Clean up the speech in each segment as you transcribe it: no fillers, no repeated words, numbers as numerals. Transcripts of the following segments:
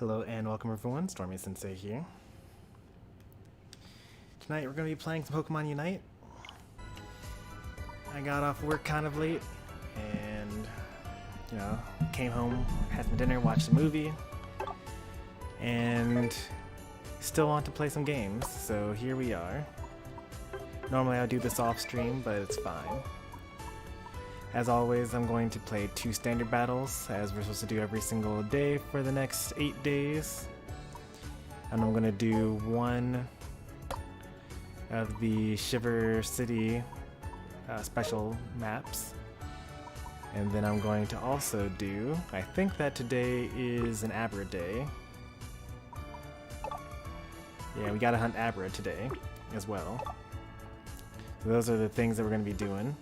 Hello and welcome everyone, Stormy Sensei here. Tonight we're going to be playing some Pokemon Unite. I got off work kind of late and, came home, had some dinner, watched a movie, and still want to play some games, so here we are. Normally I would do this off stream, but it's fine. As always, I'm going to play 2 standard battles, as we're supposed to do every single day for the next 8 days. And I'm going to do 1 of the Shiver City special maps. And then I'm going to also do, I think that today is an Abra day. Yeah, we gotta hunt Abra today as well. So those are the things that we're going to be doing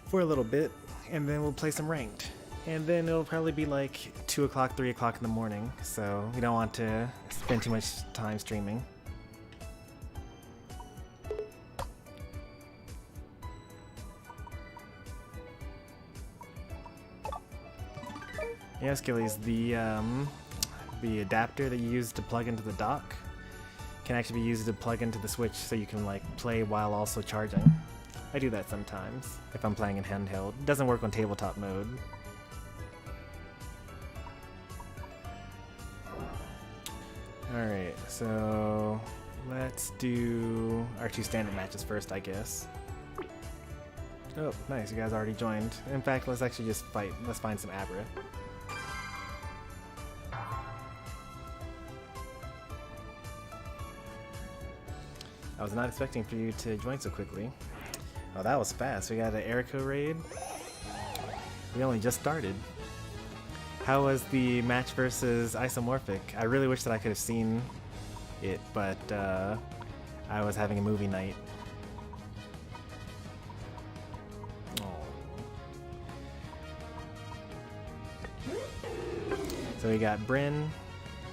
for a little bit, and then we'll play some ranked. And then it'll probably be like 2 o'clock, 3 o'clock in the morning, so we don't want to spend too much time streaming. Yeah, Skillies, the adapter that you use to plug into the dock can actually be used to plug into the Switch so you can like play while also charging. I do that sometimes if I'm playing in handheld. It doesn't work on tabletop mode. Alright, so let's do our 2 standard matches first, I guess. Oh, nice, you guys already joined. In fact, let's actually just fight. Let's find some Abra. I was not expecting for you to join so quickly. Oh, that was fast. We got an Erico raid. We only just started. How was the match versus Isomorphic? I really wish that I could have seen it, but I was having a movie night. So we got Bryn.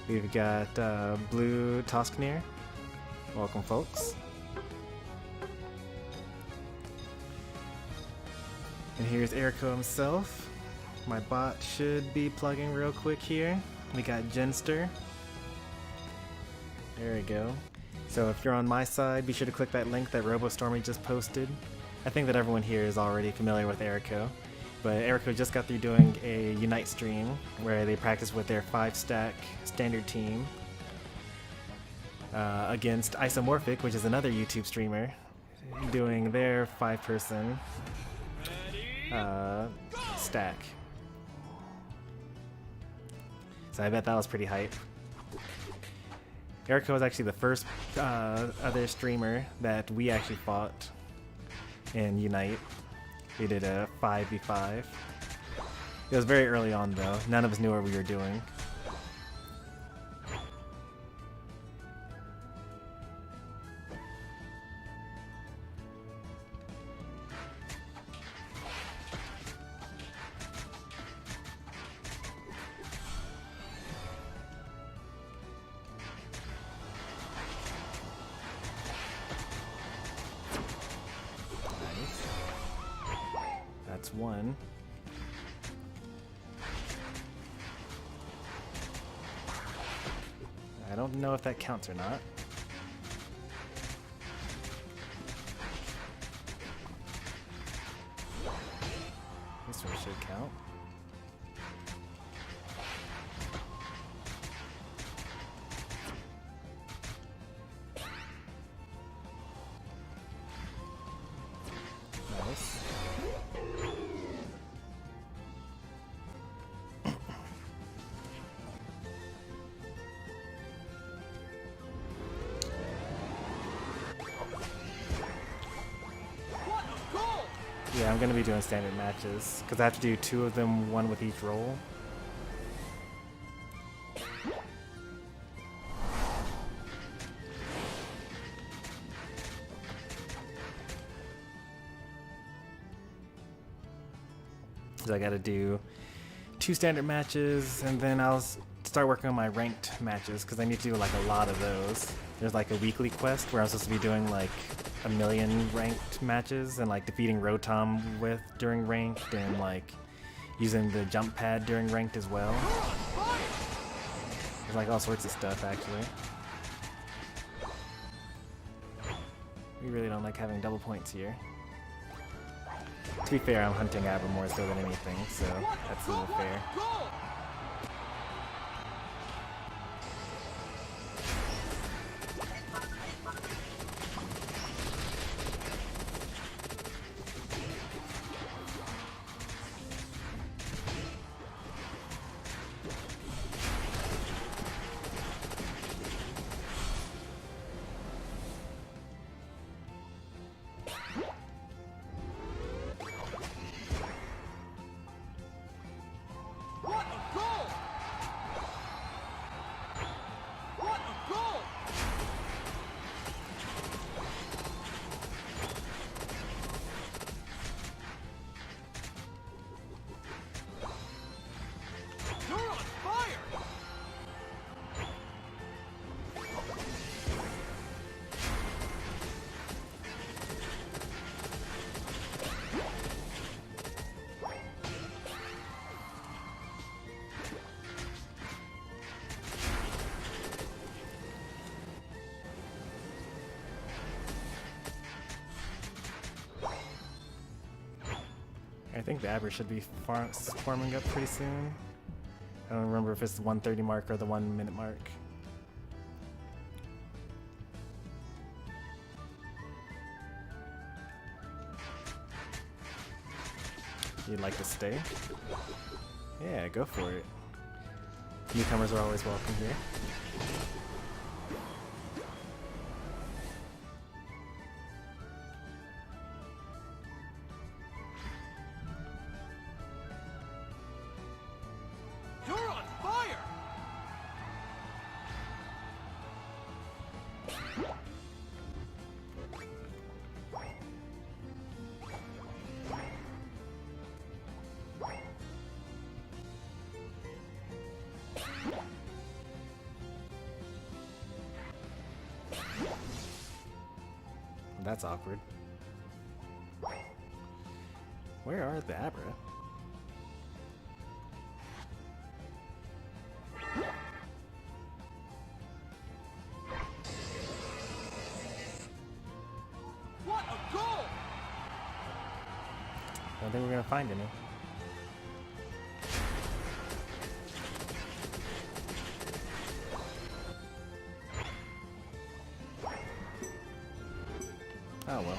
We've got Blue Tosknir. Welcome, folks. And here's Erico himself. My bot should be plugging real quick here. We got Genster. There we go. So if you're on my side, be sure to click that link that Stormy just posted. I think that everyone here is already familiar with Erico, but Erico just got through doing a Unite stream where they practice with their 5-stack standard team against Isomorphic, which is another YouTube streamer, doing their 5-person stack. So I bet that was pretty hype. Erico was actually the first other streamer that we actually fought in Unite. We did a 5v5. It was very early on though. None of us knew what we were doing. That's 1. I don't know if that counts or not. This one should count. Nice. Yeah, I'm going to be doing standard matches, because I have to do 2 of them, 1 with each role. So I got to do 2 standard matches, and then I'll start working on my ranked matches, because I need to do like a lot of those. There's like a weekly quest where I'm supposed to be doing like 1,000,000 ranked matches and like defeating Rotom during ranked and like using the jump pad during ranked as well. There's like all sorts of stuff actually. We really don't like having double points here. To be fair, I'm hunting Abra more so than anything, so that's a little fair. I think the Abra should be forming up pretty soon. I don't remember if it's the 1:30 mark or the 1 minute mark. You'd like to stay? Yeah, go for it. Newcomers are always welcome here. That's awkward. Where are the Abra? What a goal! I don't think we're gonna find any. Oh well.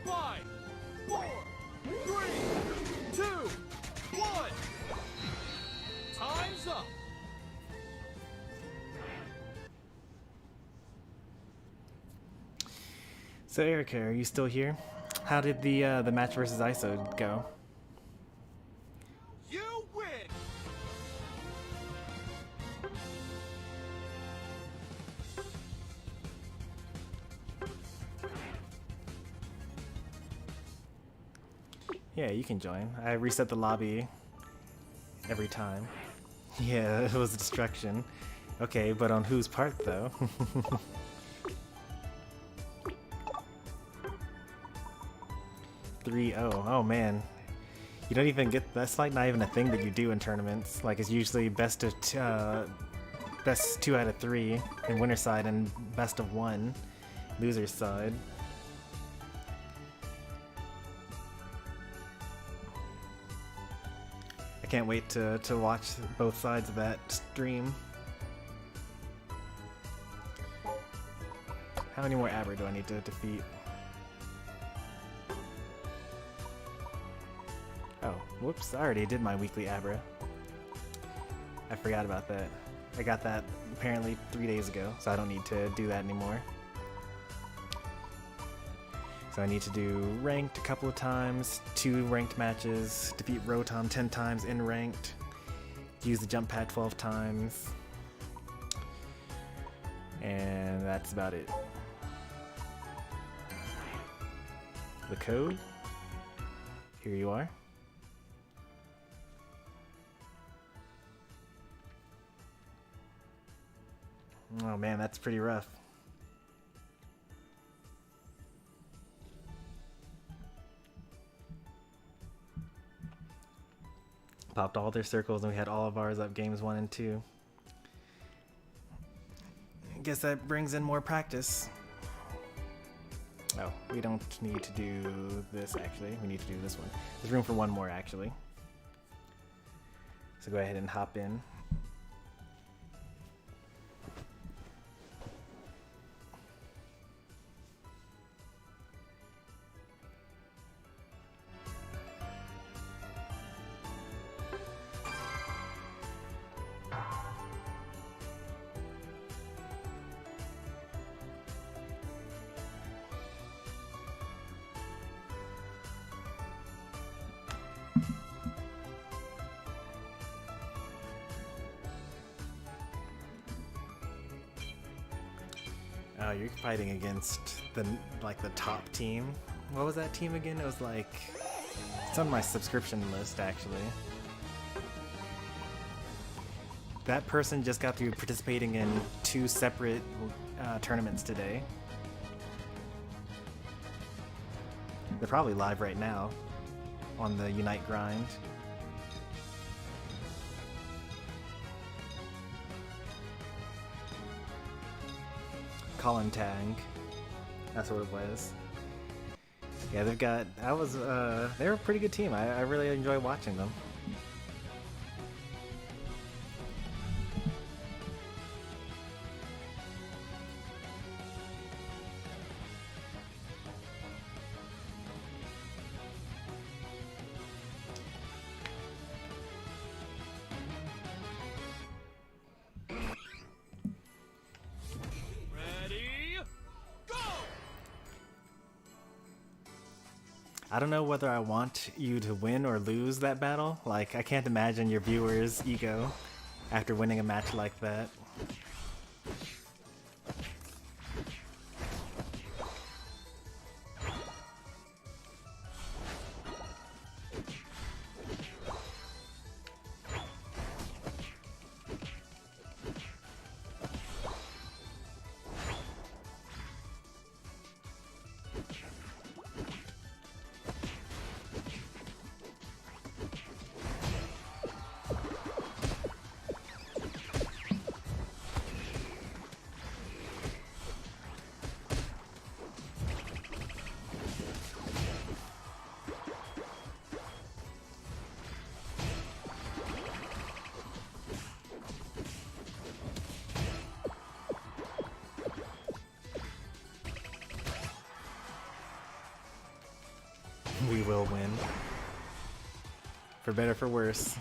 5, 4, 3, 2, 1. Time's up. So Erica, are you still here? How did the match versus ISO go? You win. Yeah, you can join. I reset the lobby every time. Yeah, it was a distraction. Okay, but on whose part though? 3-0. Oh man. You don't even get, that's like not even a thing that you do in tournaments. Like it's usually best 2 out of 3 in winner side and best of 1 loser side. I can't wait to watch both sides of that stream. How many more Abra do I need to defeat? Oh, whoops, I already did my weekly Abra. I forgot about that. I got that apparently 3 days ago, so I don't need to do that anymore. So I need to do ranked a couple of times, 2 ranked matches, defeat Rotom 10 times in ranked, use the jump pad 12 times, and that's about it. The code, here you are. Oh man, that's pretty rough. Popped all their circles and we had all of ours up games 1 and 2. Guess that brings in more practice. Oh, we don't need to do this actually. We need to do this one. There's room for one more actually. So go ahead and hop in. Oh, you're fighting against the top team. What was that team again? It was like it's on my subscription list actually. That person just got through participating in 2 separate tournaments today. They're probably live right now on the Unite grind. Colin Tang. That's what it was. Yeah, they've got. They're a pretty good team. I really enjoy watching them. I don't know whether I want you to win or lose that battle. Like, I can't imagine your viewers' ego after winning a match like that. We will win. For better, for worse.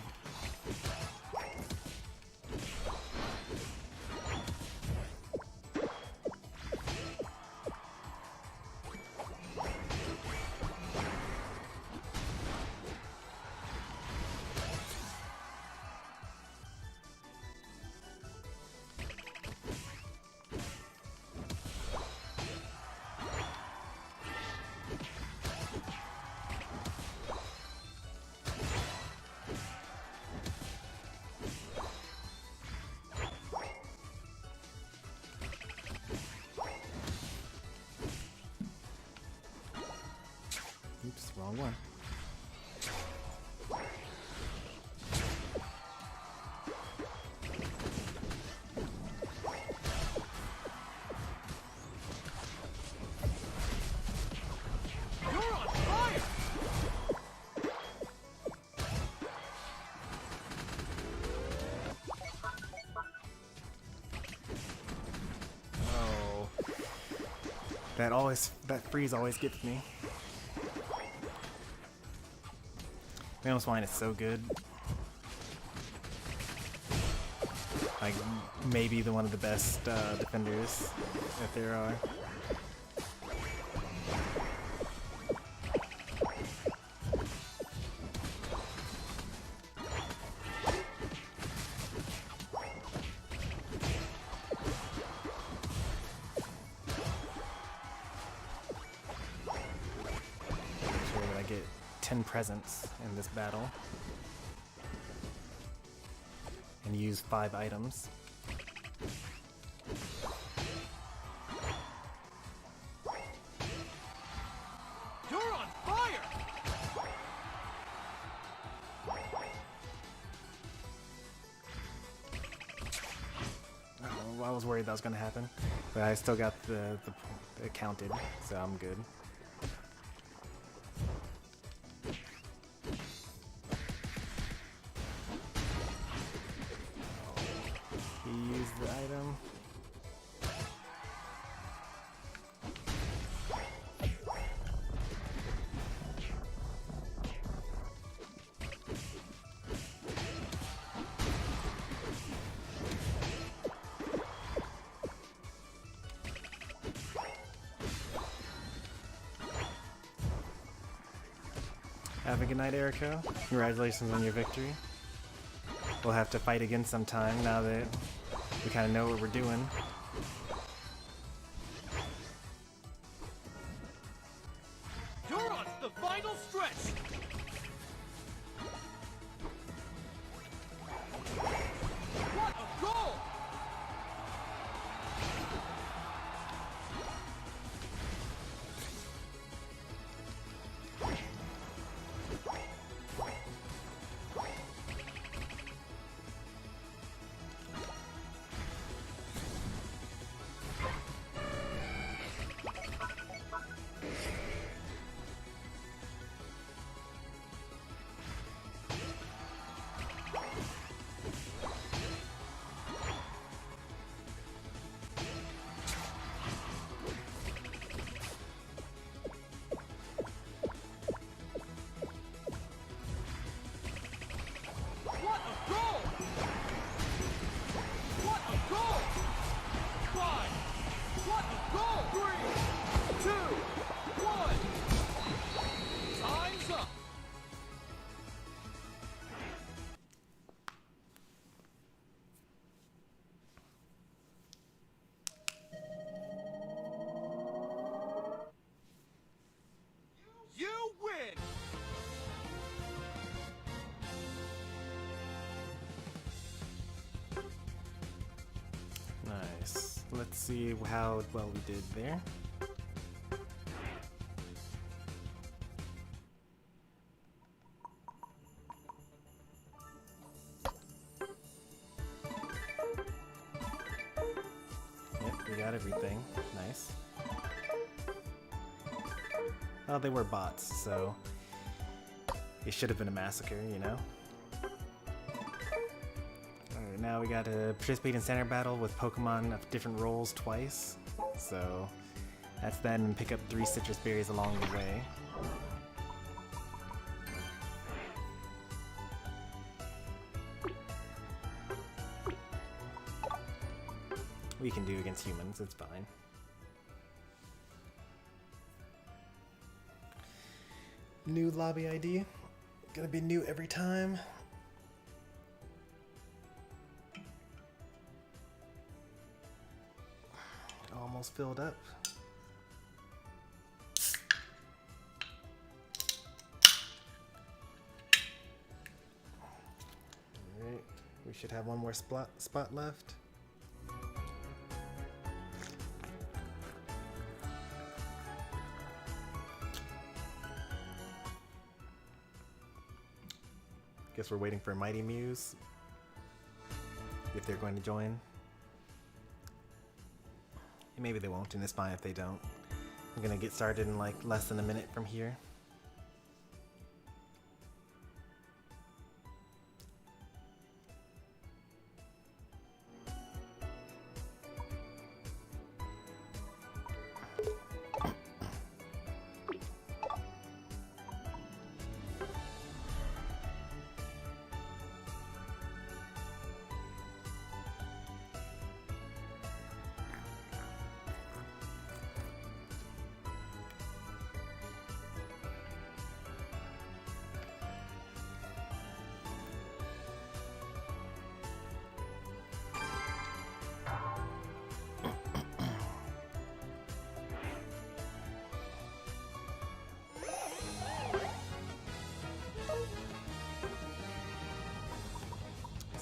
Oops, wrong one. You're on fire! Oh. That freeze always gets me. Meow's Wine is so good. Like, maybe one of the best defenders that there are. Make sure that I get 10 presents in this battle and use 5 items. You're on fire! Oh. I was worried that was gonna happen, but I still got the it counted, so I'm good. He used the item. Have a good night, Erico. Congratulations on your victory. We'll have to fight again sometime now that we kind of know what we're doing. You're on the final stretch. What a goal! Nice. Let's see how well we did there. Yep, we got everything. Nice. Oh, they were bots, so it should have been a massacre, you know? Alright, now we gotta participate in standard battle with Pokemon of different roles twice. So that's that, and pick up 3 citrus berries along the way. We can do against humans, it's fine. New lobby ID. Gonna be new every time. Almost filled up. Alright, we should have one more spot left. Guess we're waiting for Mighty Muse, if they're going to join. Maybe they won't, and it's fine if they don't. I'm gonna get started in like less than a minute from here.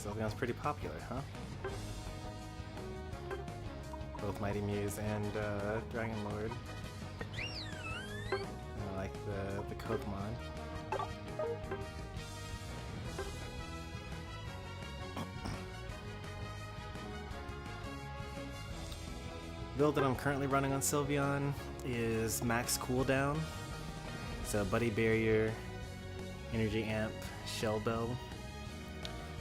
Sylveon's pretty popular, huh? Both Mighty Muse and Dragon Lord. I like the Pokemon. build that I'm currently running on Sylveon is max cooldown. So Buddy Barrier, Energy Amp, Shell Bell.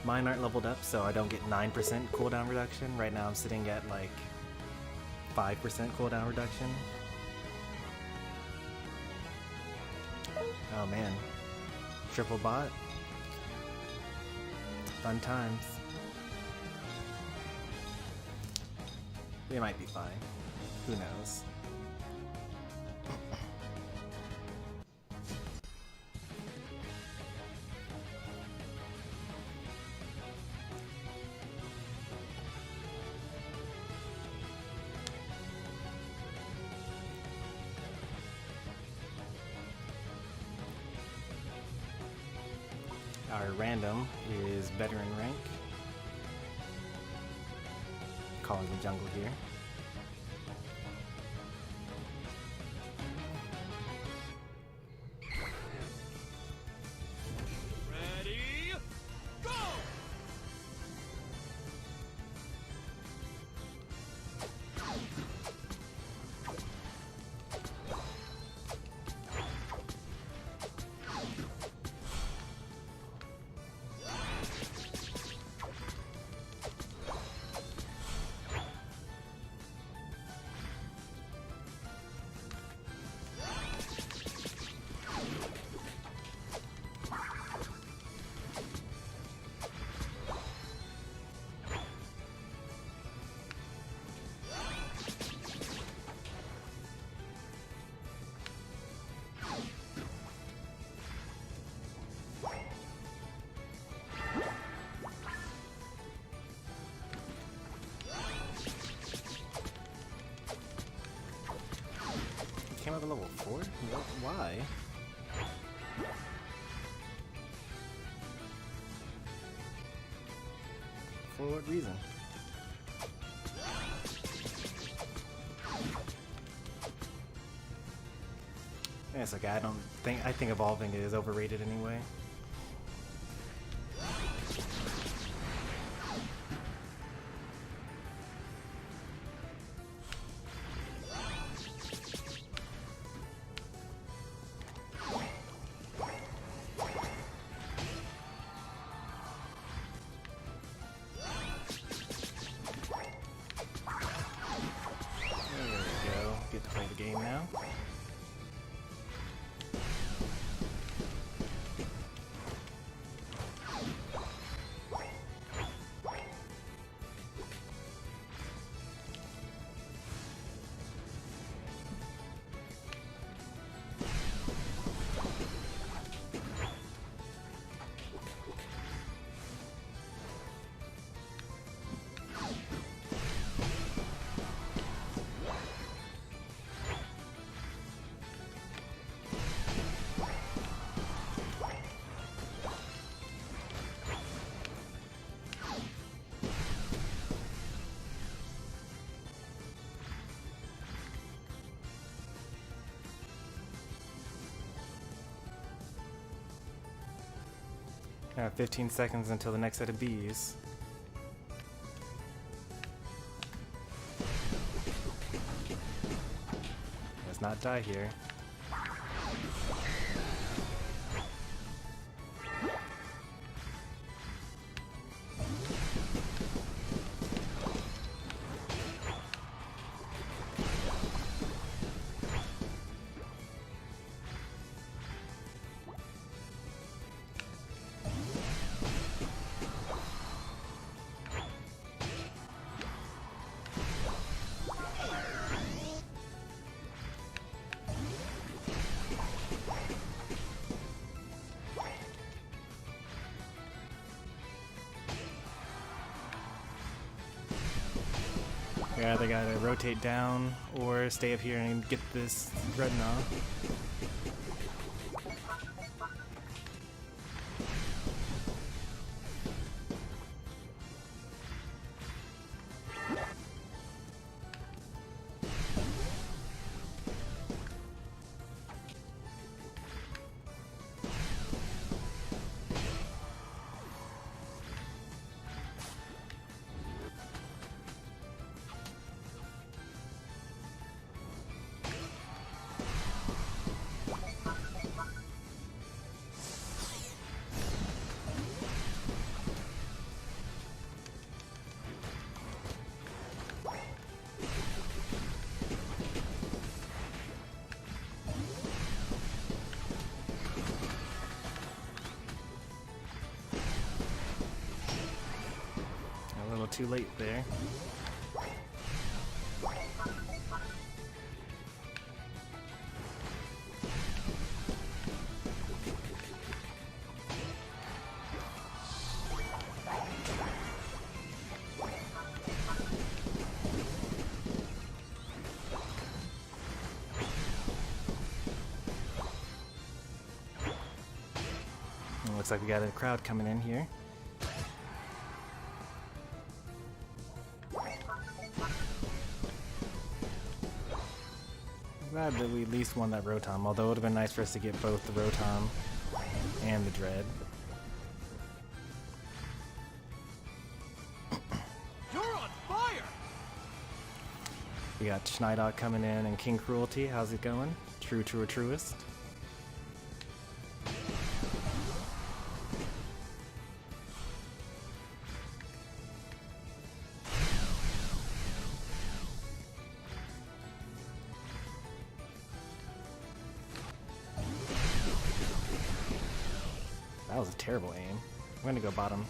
Mine aren't leveled up, so I don't get 9% cooldown reduction. Right now I'm sitting at like 5% cooldown reduction. Oh man. Triple bot. Fun times. We might be fine. Who knows? Our random is veteran rank. Calling the jungle here. Ready, go! Came out of level 4? Why? For what reason? Yeah, it's okay. I think evolving is overrated anyway. Get to play the game now. I have 15 seconds until the next set of bees. Let's not die here. Yeah, they gotta rotate down or stay up here and get this Dreadnought. too late there. Looks like we got a crowd coming in here. Glad that we at least won that Rotom, although it would have been nice for us to get both the Rotom and the Dread. You're on fire! We got Schneidog coming in and King Cruelty. How's it going? True, truest. That was a terrible aim. I'm gonna go bottom.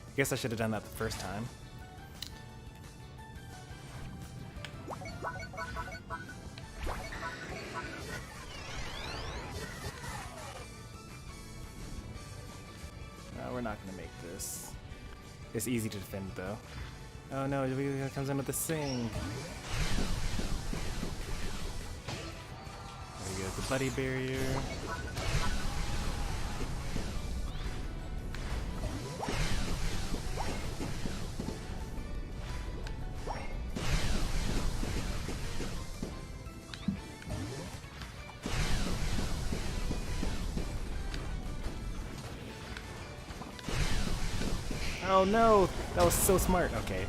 I guess I should have done that the first time. No, we're not gonna make this. It's easy to defend though. Oh no, it comes in with the sing. There we go, the buddy barrier. Oh no! That was so smart. Okay.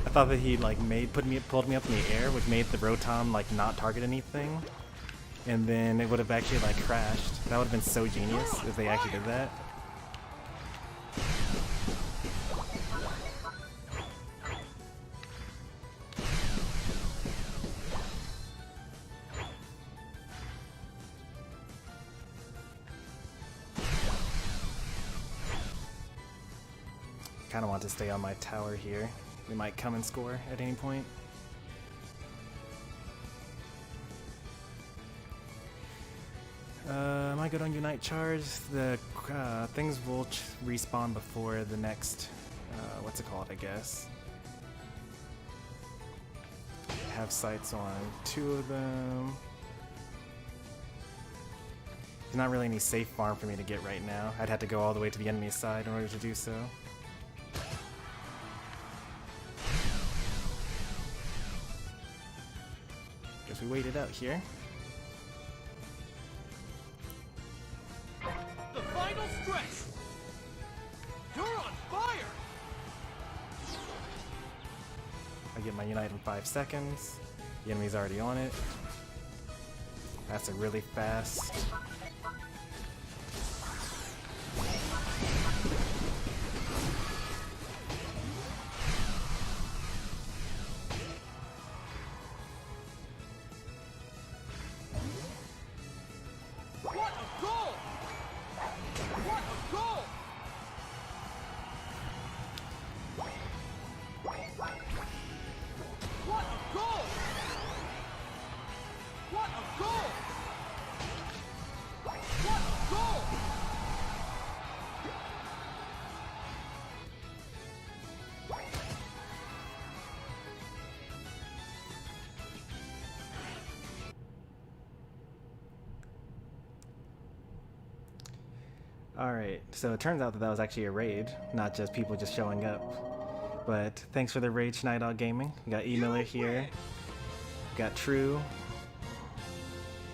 I thought that he like pulled me up in the air, which made the Rotom like not target anything, and then it would have actually like crashed. That would have been so genius if they actually did that. Kind of want to stay on my tower here. We might come and score at any point. Am I good on Unite Charge? The things will respawn before the next, what's it called, I guess. Have sights on 2 of them. There's not really any safe farm for me to get right now. I'd have to go all the way to the enemy side in order to do so. Guess we wait it out here. The final stretch! You're on fire! I get my Unite in 5 seconds. The enemy's already on it. That's a really fast. Alright, so it turns out that that was actually a raid, not just people just showing up. But thanks for the raid, Schneidog Gaming. We got E. Miller here. We got True.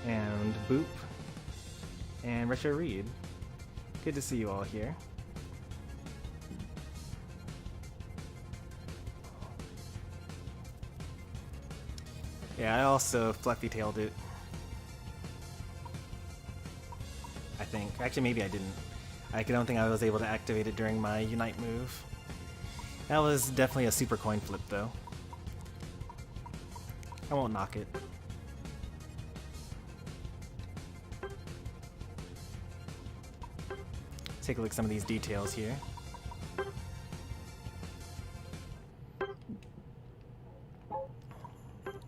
And Boop. and Retro Reed. Good to see you all here. Yeah, I also fluffy-tailed it. I think. Actually, maybe I didn't. I don't think I was able to activate it during my Unite move. That was definitely a super coin flip, though. I won't knock it. Take a look at some of these details here.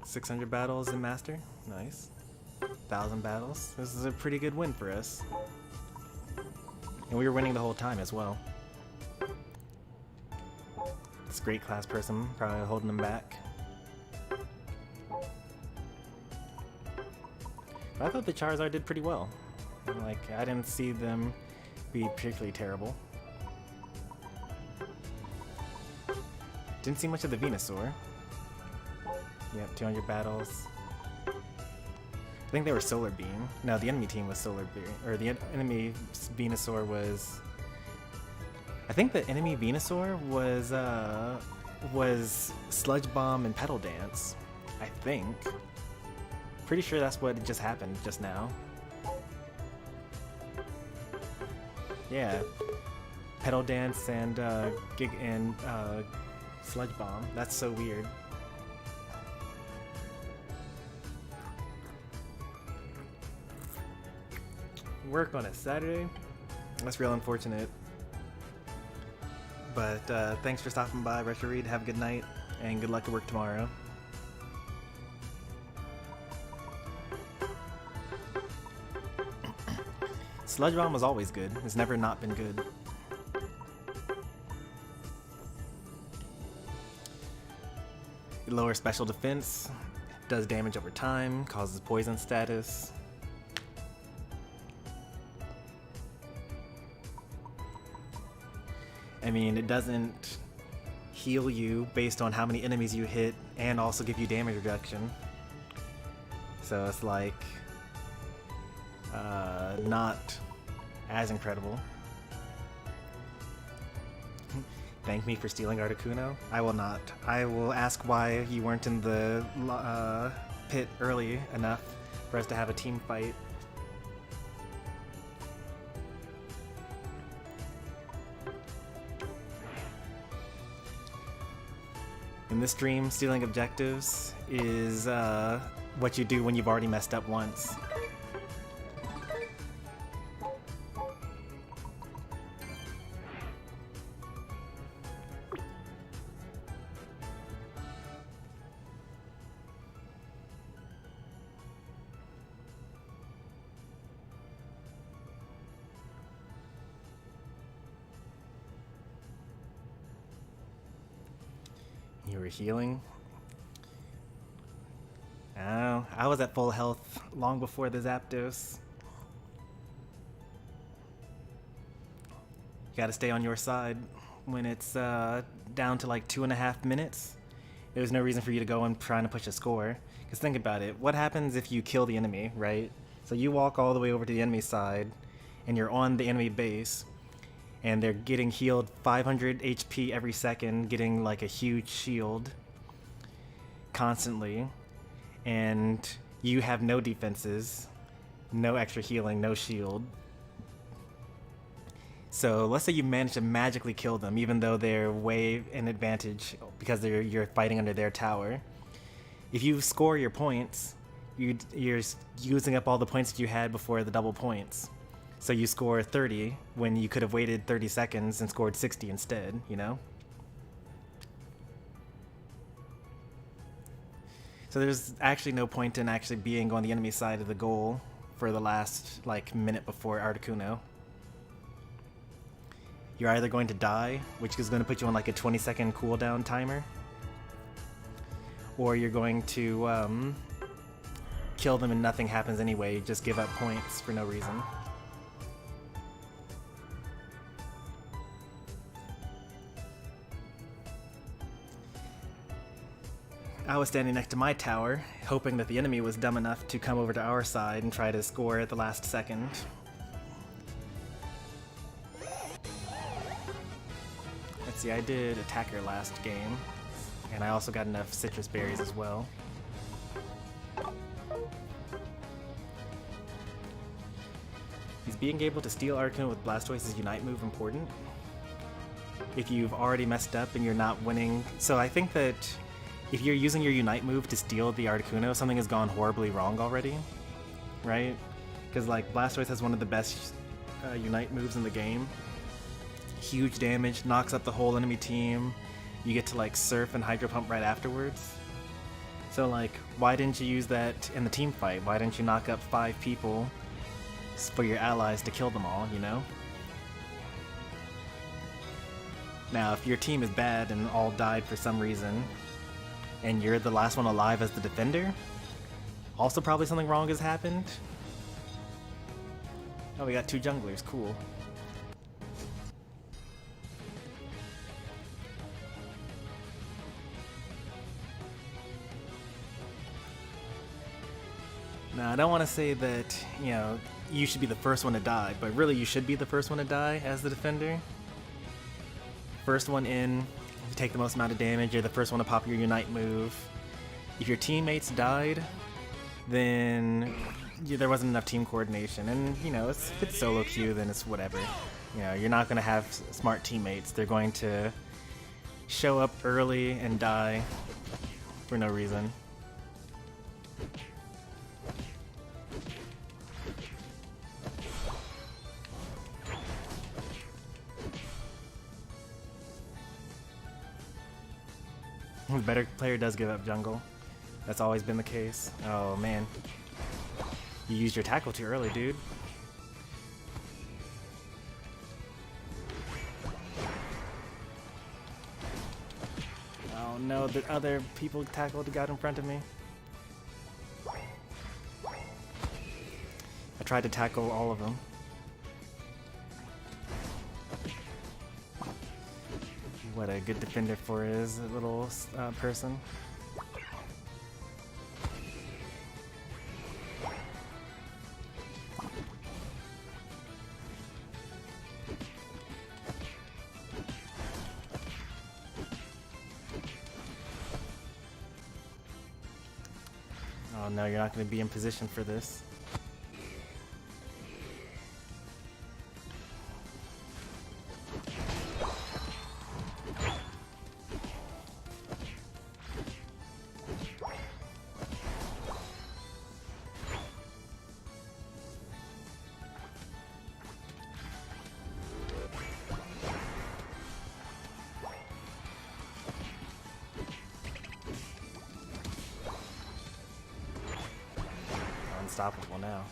$600 battles in Master. Nice. 1,000 battles. This is a pretty good win for us. And we were winning the whole time as well. This great class person probably holding them back. But I thought the Charizard did pretty well. Like, I didn't see them be particularly terrible. Didn't see much of the Venusaur. Yep, 200 battles. I think they were Solar Beam. No, the enemy team was Solar Beam. Or the enemy Venusaur was... I think the enemy Venusaur was Sludge Bomb and Petal Dance. I think. Pretty sure that's what just happened just now. Yeah. Petal Dance and Sludge Bomb. That's so weird. Work on a Saturday? That's real unfortunate. But thanks for stopping by, Retro Reed. Have a good night, and good luck at work tomorrow. Sludge Bomb was always good. It's never not been good. It lowers special defense, does damage over time, causes poison status. I mean, it doesn't heal you based on how many enemies you hit and also give you damage reduction. So it's like not as incredible. Thank me for stealing Articuno? I will not. I will ask why you weren't in the pit early enough for us to have a team fight. In this stream, stealing objectives is what you do when you've already messed up once. You were healing? Oh, I was at full health long before the Zapdos. You gotta stay on your side when it's down to like 2.5 minutes. There's no reason for you to go and trying to push a score. Because think about it, what happens if you kill the enemy, right? So you walk all the way over to the enemy side, and you're on the enemy base, and they're getting healed 500 HP every second, getting like a huge shield constantly, and you have no defenses, no extra healing, no shield. So let's say you manage to magically kill them, even though they're way in advantage because you're fighting under their tower. If you score your points, you're using up all the points that you had before the double points. So you score 30 when you could have waited 30 seconds and scored 60 instead, you know? So there's actually no point in actually being on the enemy side of the goal for the last like minute before Articuno. You're either going to die, which is going to put you on like a 20-second cooldown timer, or you're going to kill them and nothing happens anyway, just give up points for no reason. I was standing next to my tower, hoping that the enemy was dumb enough to come over to our side and try to score at the last second. See, I did attacker last game, and I also got enough citrus berries as well. Is being able to steal Articuno with Blastoise's Unite move important? If you've already messed up and you're not winning... So I think that if you're using your Unite move to steal the Articuno, something has gone horribly wrong already, right? Because like Blastoise has one of the best Unite moves in the game. Huge damage, knocks up the whole enemy team. You get to like Surf and Hydro Pump right afterwards. So like, why didn't you use that in the team fight? Why didn't you knock up 5 people for your allies to kill them all, you know? Now, if your team is bad and all died for some reason, and you're the last one alive as the defender, also probably something wrong has happened. Oh, we got 2 junglers, cool. Now, I don't want to say that, you know, you should be the first one to die, but really you should be the first one to die as the defender. First one in, you take the most amount of damage, you're the first one to pop your Unite move. If your teammates died, then there wasn't enough team coordination, and you know, if it's solo queue, then it's whatever. You know, you're not going to have smart teammates. They're going to show up early and die for no reason. The better player does give up jungle. That's always been the case. Oh man. You used your tackle too early, dude. Oh no, the other people tackled got in front of me. I tried to tackle all of them. What a good defender for his little person. Oh no, you're not going to be in position for this. Unstoppable now.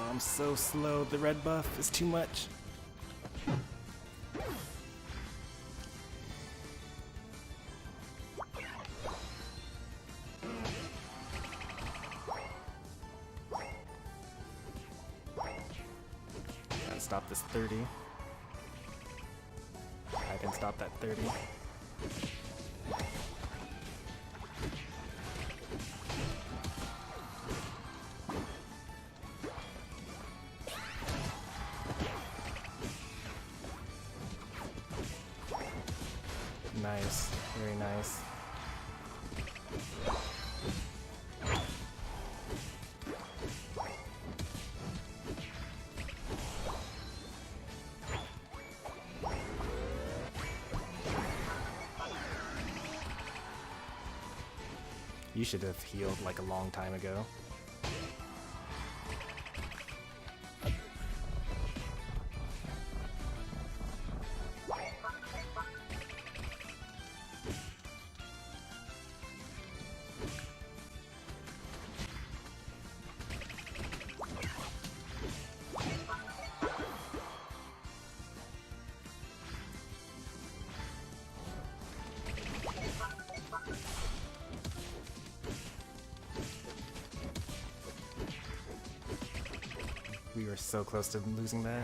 I'm so slow. The red buff is too much. Gotta stop this 30. I can stop that 30. Nice, very nice. You should have healed like a long time ago. were so close to losing that.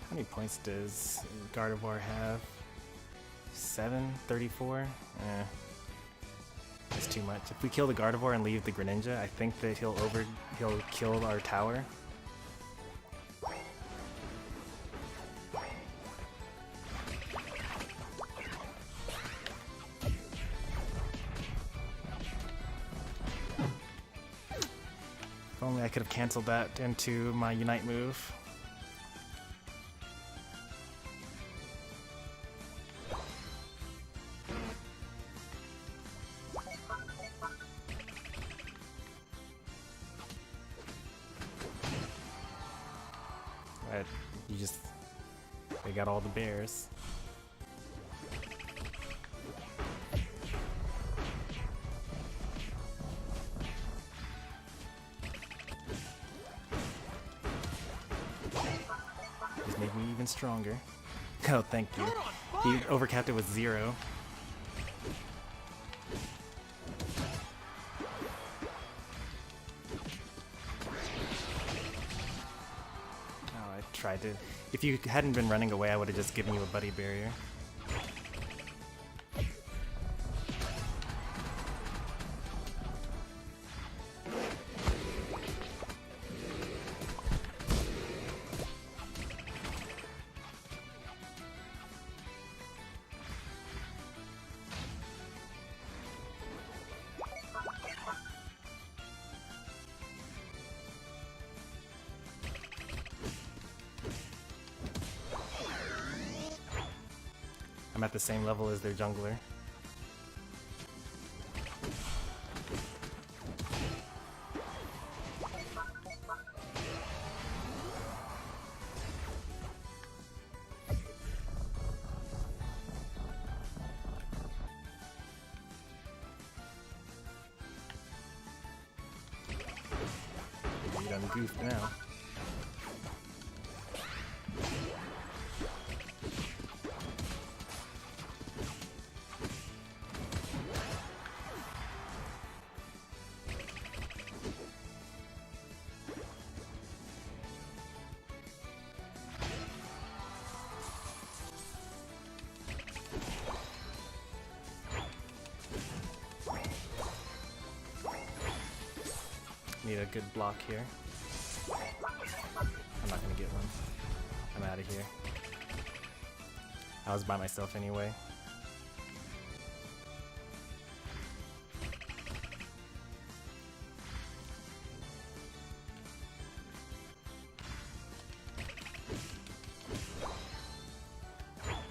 How many points does Gardevoir have? 7? 34? That's too much. If we kill the Gardevoir and leave the Greninja, I think that he'll kill our tower. If only I could have canceled that into my Unite move. They got all the bears. Just made me even stronger. Oh, thank you. He overcapped it with 0. Tried to. If you hadn't been running away, I would have just given you a buddy barrier. I'm at the same level as their jungler. You done goofed now. Need a good block here. I'm not gonna get one. I'm out of here. I was by myself anyway.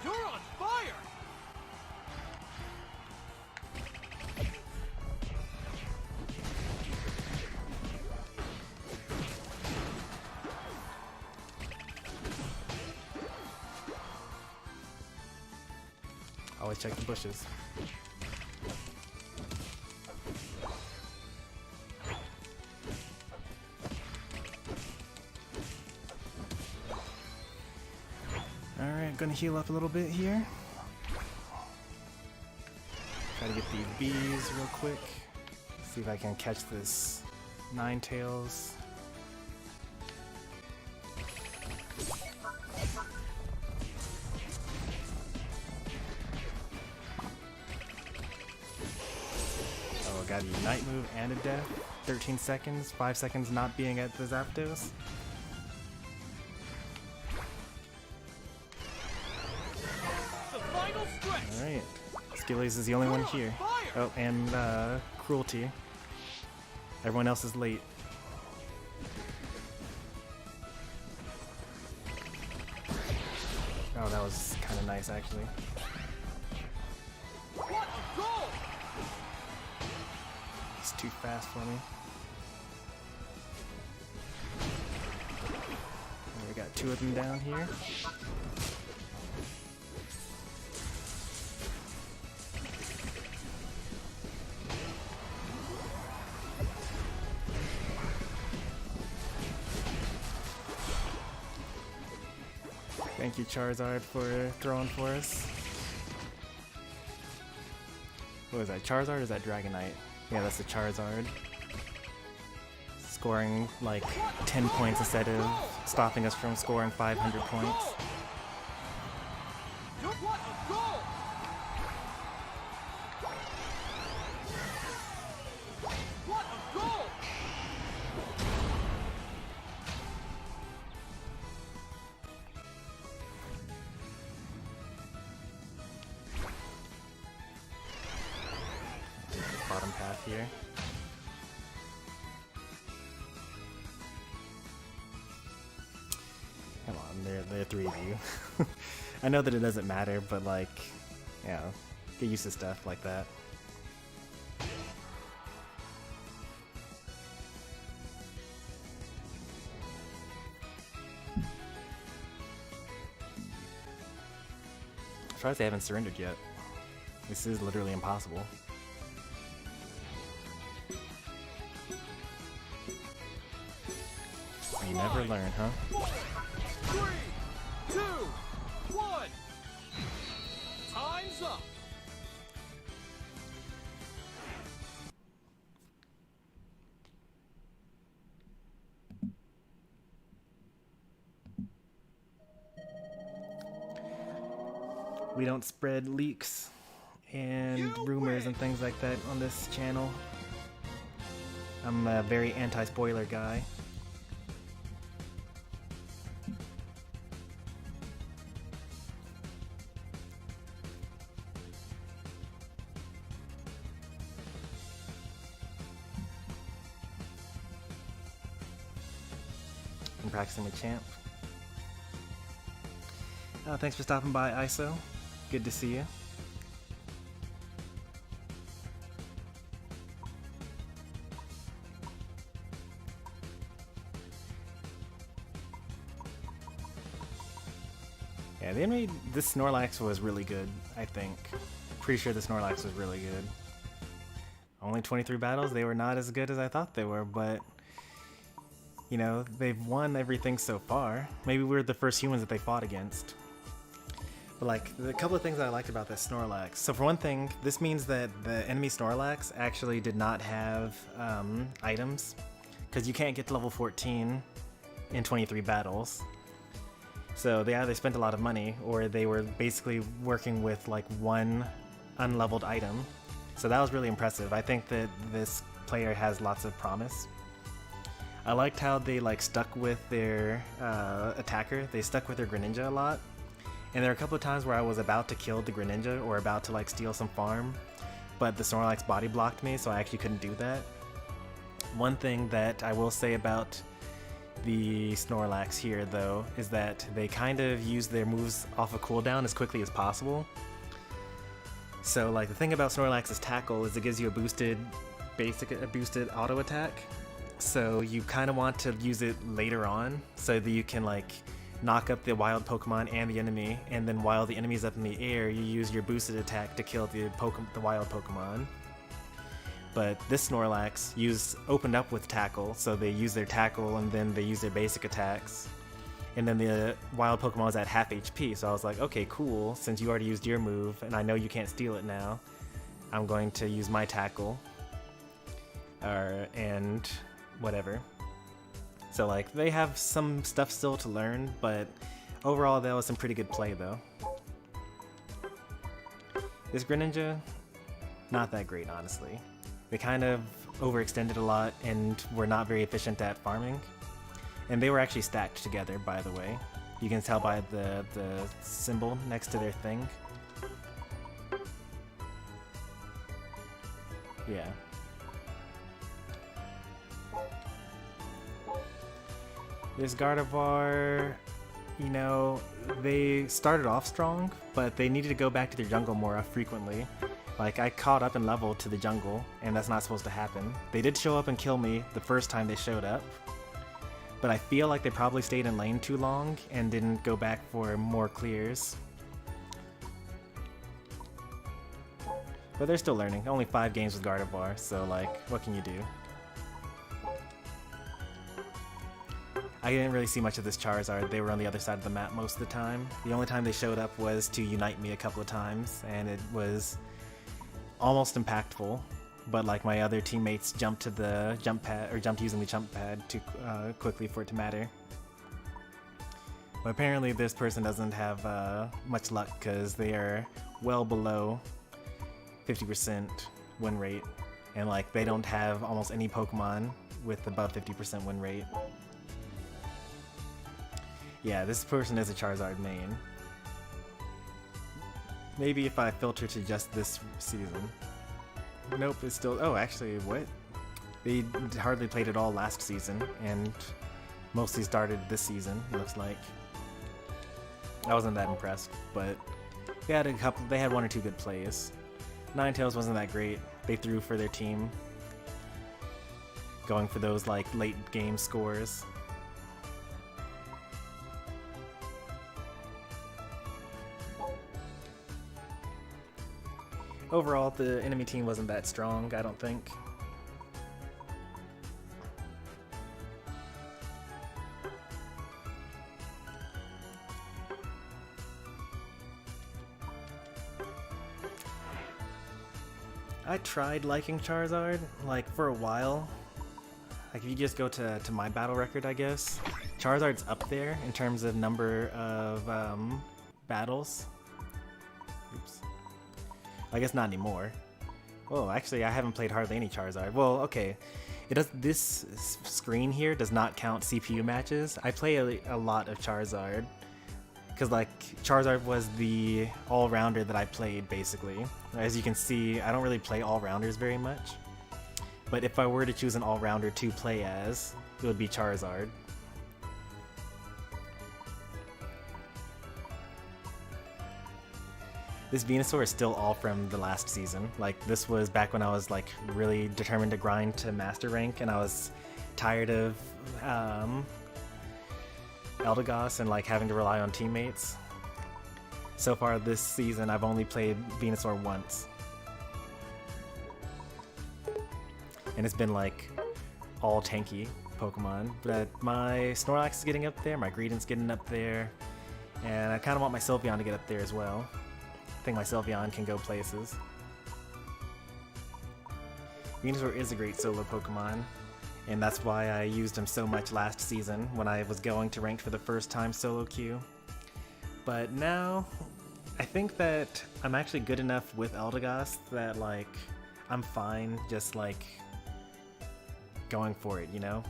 You're on fire! Always check the bushes. Alright, gonna heal up a little bit here. Try to get these bees real quick. See if I can catch this Ninetales. Got a Unite move and a death. 13 seconds, 5 seconds not being at the Zapdos. Alright. Skillies is the only one here. Oh, and Cruelty. Everyone else is late. Oh, that was kind of nice actually. It's too fast for me. We got 2 of them down here. Thank you, Charizard, for throwing for us. What was that, Charizard or is that Dragonite? Yeah, that's the Charizard. Scoring like 10 points instead of stopping us from scoring 500 points. What a goal! What a goal! Bottom path here. Come on, there are three of you. I know that it doesn't matter, but like, you know, get used to stuff like that. I'm surprised they haven't surrendered yet. This is literally impossible. You never learn, huh? 3, 2, 1. Time's up. We don't spread leaks and rumors and things like that on this channel. I'm a very anti-spoiler guy. I'm practicing with Champ. Thanks for stopping by, ISO. Good to see you. Yeah, this Snorlax was really good, I think. Pretty sure the Snorlax was really good. Only 23 battles, they were not as good as I thought they were, but you know, they've won everything so far. Maybe we're the first humans that they fought against. But like, a couple of things that I liked about this Snorlax. So for one thing, this means that the enemy Snorlax actually did not have items, because you can't get to level 14 in 23 battles. So they either spent a lot of money, or they were basically working with like one unleveled item. So that was really impressive. I think that this player has lots of promise. I liked how they like stuck with their attacker. They stuck with their Greninja a lot. And there were a couple of times where I was about to kill the Greninja or about to like steal some farm, but the Snorlax body blocked me, so I actually couldn't do that. One thing that I will say about the Snorlax here though is that they kind of use their moves off a cooldown as quickly as possible. So like the thing about Snorlax's tackle is it gives you a boosted auto attack. So you kind of want to use it later on so that you can like knock up the wild Pokemon and the enemy, and then while the enemy's up in the air, you use your boosted attack to kill the wild Pokemon. But this Snorlax opened up with tackle, so they use their tackle and then they use their basic attacks. And then the wild Pokemon was at half HP, so I was like, okay, cool, since you already used your move and I know you can't steal it now, I'm going to use my tackle. And whatever. So like, they have some stuff still to learn, but overall that was some pretty good play though. This Greninja, not that great honestly. They kind of overextended a lot and were not very efficient at farming. And they were actually stacked together, by the way. You can tell by the symbol next to their thing. Yeah. This Gardevoir, you know, they started off strong, but they needed to go back to their jungle more frequently. Like, I caught up in level to the jungle, and that's not supposed to happen. They did show up and kill me the first time they showed up, but I feel like they probably stayed in lane too long and didn't go back for more clears. But they're still learning. Only 5 games with Gardevoir, so like, what can you do? I didn't really see much of this Charizard. They were on the other side of the map most of the time. The only time they showed up was to unite me a couple of times, and it was almost impactful. But like my other teammates jumped to the jump pad, or jumped using the jump pad too quickly for it to matter. But apparently this person doesn't have much luck because they are well below 50% win rate, and like they don't have almost any Pokemon with above 50% win rate. Yeah, this person is a Charizard main. Maybe if I filter to just this season. Nope, it's still... Oh, actually, what? They hardly played it all last season, and mostly started this season, looks like. I wasn't that impressed, but they had a couple... They had one or two good plays. Ninetales wasn't that great. They threw for their team, going for those, like, late game scores. Overall, the enemy team wasn't that strong, I don't think. I tried liking Charizard, like, for a while. Like, if you just go to my battle record, I guess, Charizard's up there in terms of number of battles. Oops. I guess not anymore. Oh, actually, I haven't played hardly any Charizard. Well, okay. It does. This screen here does not count CPU matches. I play a lot of Charizard because, like, Charizard was the all-rounder that I played, basically. As you can see, I don't really play all-rounders very much. But if I were to choose an all-rounder to play as, it would be Charizard. This Venusaur is still all from the last season. Like, this was back when I was, like, really determined to grind to master rank, and I was tired of Eldegoss and, like, having to rely on teammates. So far this season, I've only played Venusaur once. And it's been, like, all tanky Pokemon. But my Snorlax is getting up there, my Greedent's getting up there, and I kind of want my Sylveon to get up there as well. I think my Sylveon can go places. Venusaur is a great solo Pokemon, and that's why I used him so much last season when I was going to ranked for the first time solo queue. But now, I think that I'm actually good enough with Eldegoss that, like, I'm fine just, like, going for it, you know?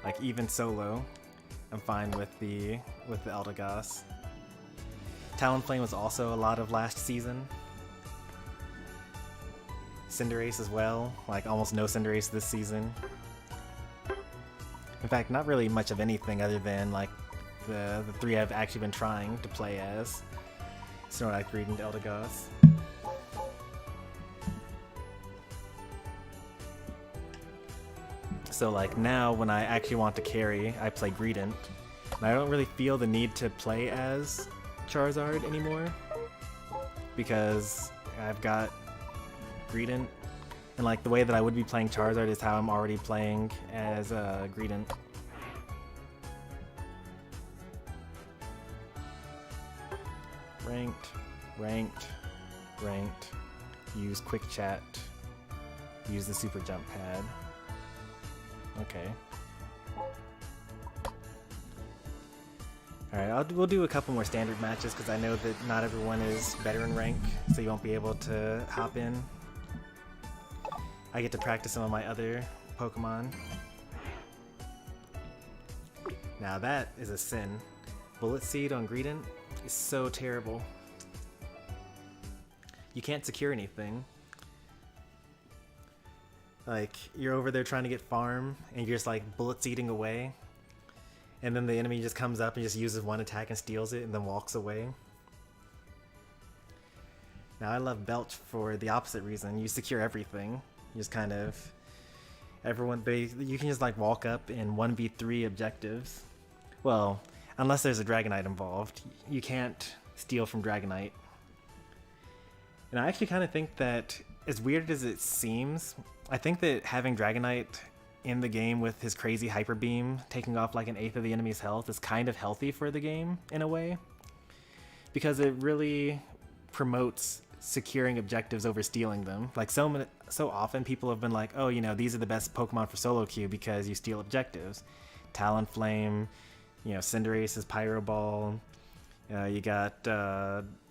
Like, even solo, I'm fine with the Eldegoss. Talonflame was also a lot of last season. Cinderace as well, like almost no Cinderace this season. In fact, not really much of anything other than like the three I've actually been trying to play as. Snorlax, Greedent, Eldegoss. So like now when I actually want to carry, I play Greedent. And I don't really feel the need to play as Charizard anymore because I've got Greedent. And like the way that I would be playing Charizard is how I'm already playing as Greedent. Ranked, ranked, ranked. Use quick chat. Use the super jump pad. Okay. Alright, we'll do a couple more standard matches because I know that not everyone is veteran rank, so you won't be able to hop in. I get to practice some of my other Pokemon. Now that is a sin. Bullet Seed on Greedent is so terrible. You can't secure anything. Like, you're over there trying to get farm, and you're just like bullet seeding away, and then the enemy just comes up and just uses one attack and steals it and then walks away. Now I love Belch for the opposite reason. You secure everything. You just kind of... you can just like walk up in 1v3 objectives. Well, unless there's a Dragonite involved. You can't steal from Dragonite. And I actually kind of think that as weird as it seems, I think that having Dragonite in the game with his crazy Hyper Beam taking off like an eighth of the enemy's health is kind of healthy for the game in a way, because it really promotes securing objectives over stealing them. Like so often people have been like, oh, you know, these are the best Pokemon for solo queue because you steal objectives. Talonflame, you know, Cinderace's Pyro Ball, you got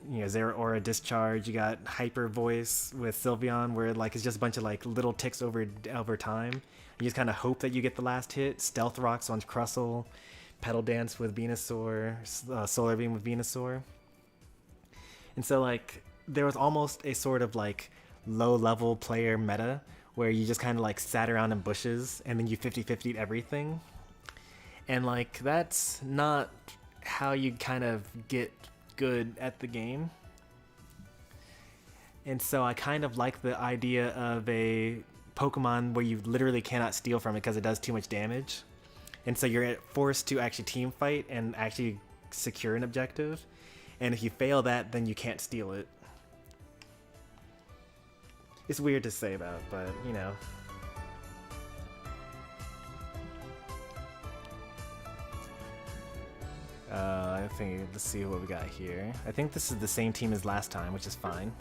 you know, Zero Aura Discharge, you got Hyper Voice with Sylveon where like it's just a bunch of like little ticks over time. You just kind of hope that you get the last hit. Stealth Rocks on Crustle, Petal Dance with Venusaur, Solar Beam with Venusaur. And so like there was almost a sort of like low level player meta where you just kind of like sat around in bushes and then you 50-50'd everything. And like that's not how you kind of get good at the game. And so I kind of like the idea of a Pokemon where you literally cannot steal from it because it does too much damage. And so you're forced to actually team fight and actually secure an objective. And if you fail that, then you can't steal it. It's weird to say about, but you know. I think, let's see what we got here. I think this is the same team as last time, which is fine.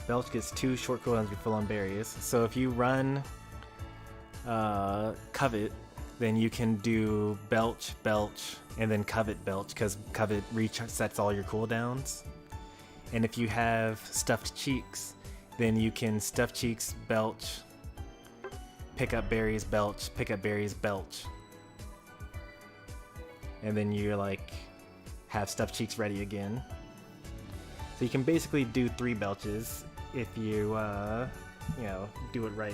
Belch gets 2 short cooldowns before on berries. So if you run Covet, then you can do Belch, and then Covet, Belch, because Covet resets all your cooldowns. And if you have Stuffed Cheeks, then you can Stuffed Cheeks, Belch, pick up berries, Belch, pick up berries, Belch. And then you like have Stuffed Cheeks ready again. So you can basically do 3 Belches if you, you know, do it right.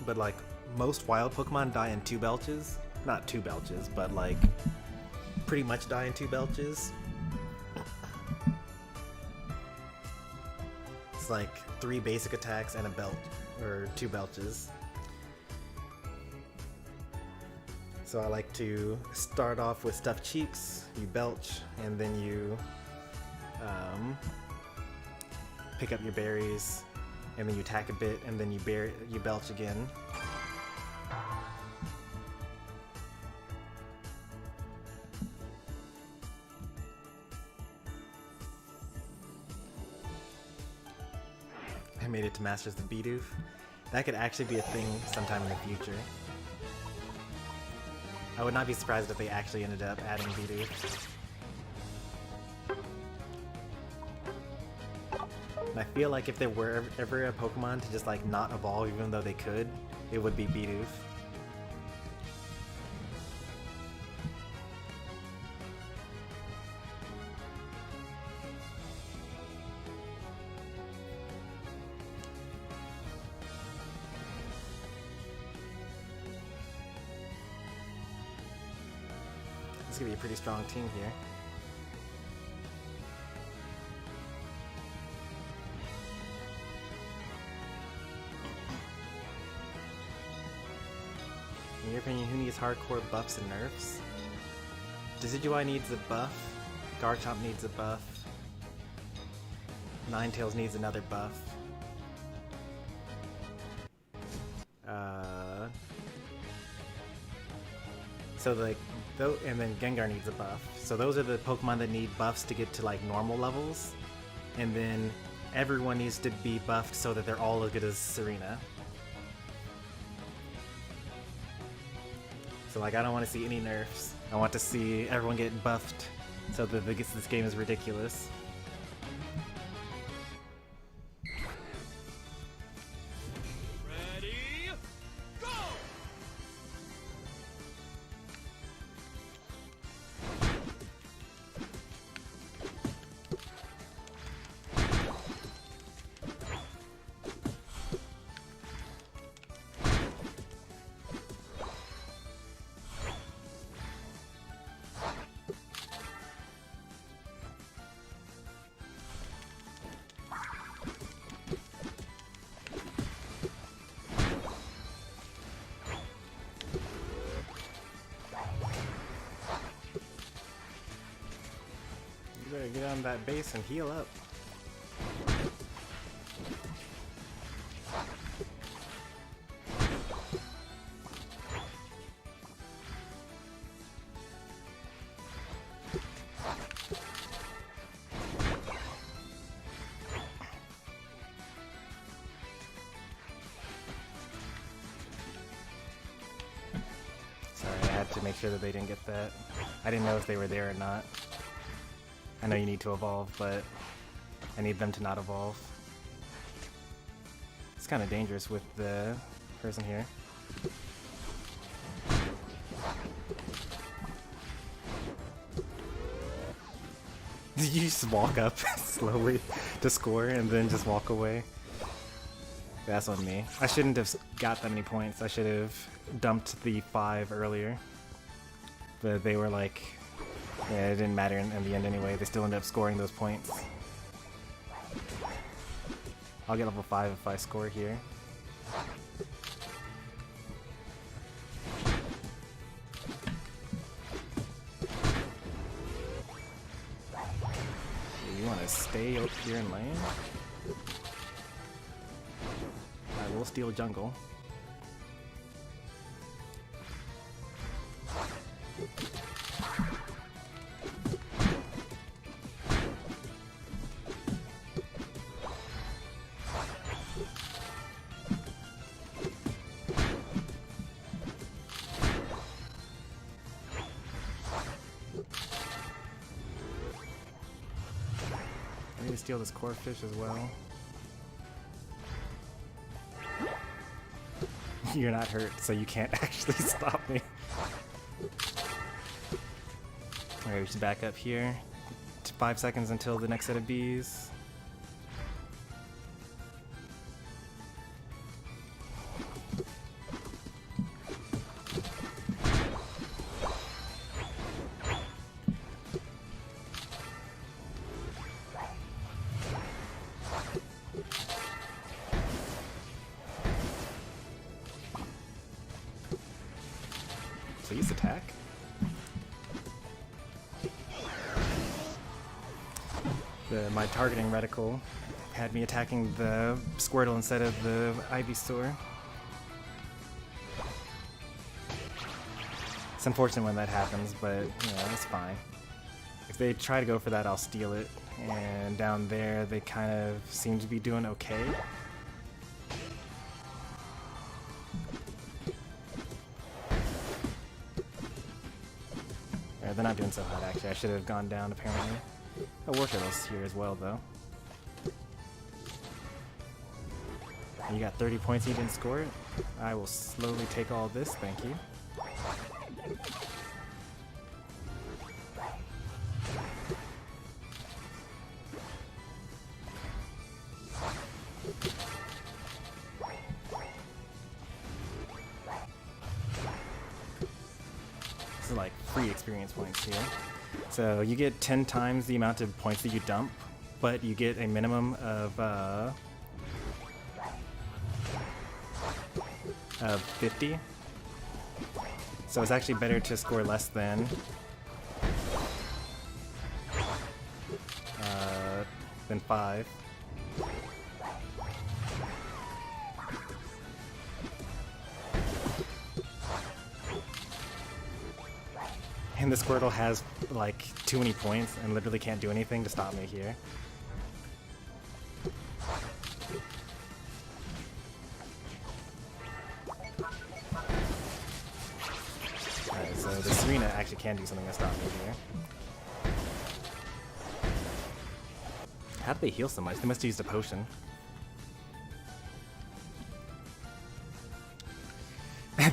But like most wild Pokemon die in 2 Belches. Not 2 Belches, but like pretty much die in 2 Belches. It's like 3 basic attacks and a Belch, or 2 Belches. So I like to start off with Stuffed Cheeks, you Belch, and then you pick up your berries, and then you attack a bit, and then you Belch again. I made it to Masters of Bidoof. That could actually be a thing sometime in the future. I would not be surprised if they actually ended up adding Bidoof. And I feel like if there were ever a Pokemon to just like not evolve even though they could, it would be Bidoof. This is gonna be a pretty strong team here. In your opinion, who needs hardcore buffs and nerfs? Decidueye needs a buff. Garchomp needs a buff. Ninetales needs another buff. So like, and then Gengar needs a buff. So those are the Pokemon that need buffs to get to like normal levels. And then everyone needs to be buffed so that they're all as good as Serena. So like, I don't want to see any nerfs. I want to see everyone get buffed so that this game is ridiculous. Ready, go! Gotta get on that base and heal up. To make sure that they didn't get that. I didn't know if they were there or not. I know you need to evolve, but I need them to not evolve. It's kind of dangerous with the person here. You just walk up slowly to score and then just walk away. That's on me. I shouldn't have got that many points. I should have dumped the 5 earlier. But they were like, yeah, it didn't matter in the end anyway. They still ended up scoring those points. I'll get level 5 if I score here. You want to stay up here and land? I will steal jungle. I need to steal this core fish as well. You're not hurt, so you can't actually stop me. Alright, we should back up here. 5 seconds until the next set of bees. Please attack. My targeting reticle had me attacking the Squirtle instead of the Ivysaur. It's unfortunate when that happens, but you know, it's fine. If they try to go for that, I'll steal it. And down there, they kind of seem to be doing okay. They're not doing so hot, actually. I should have gone down, apparently. A Wartortle's here as well, though. And you got 30 points, you didn't score it? I will slowly take all this, thank you. This is like free experience points here. So you get 10 times the amount of points that you dump, but you get a minimum of 50. So it's actually better to score less than 5. And the Squirtle has like too many points and literally can't do anything to stop me here. Alright, so the Serena actually can do something to stop me here. How did they heal so much? They must have used a potion.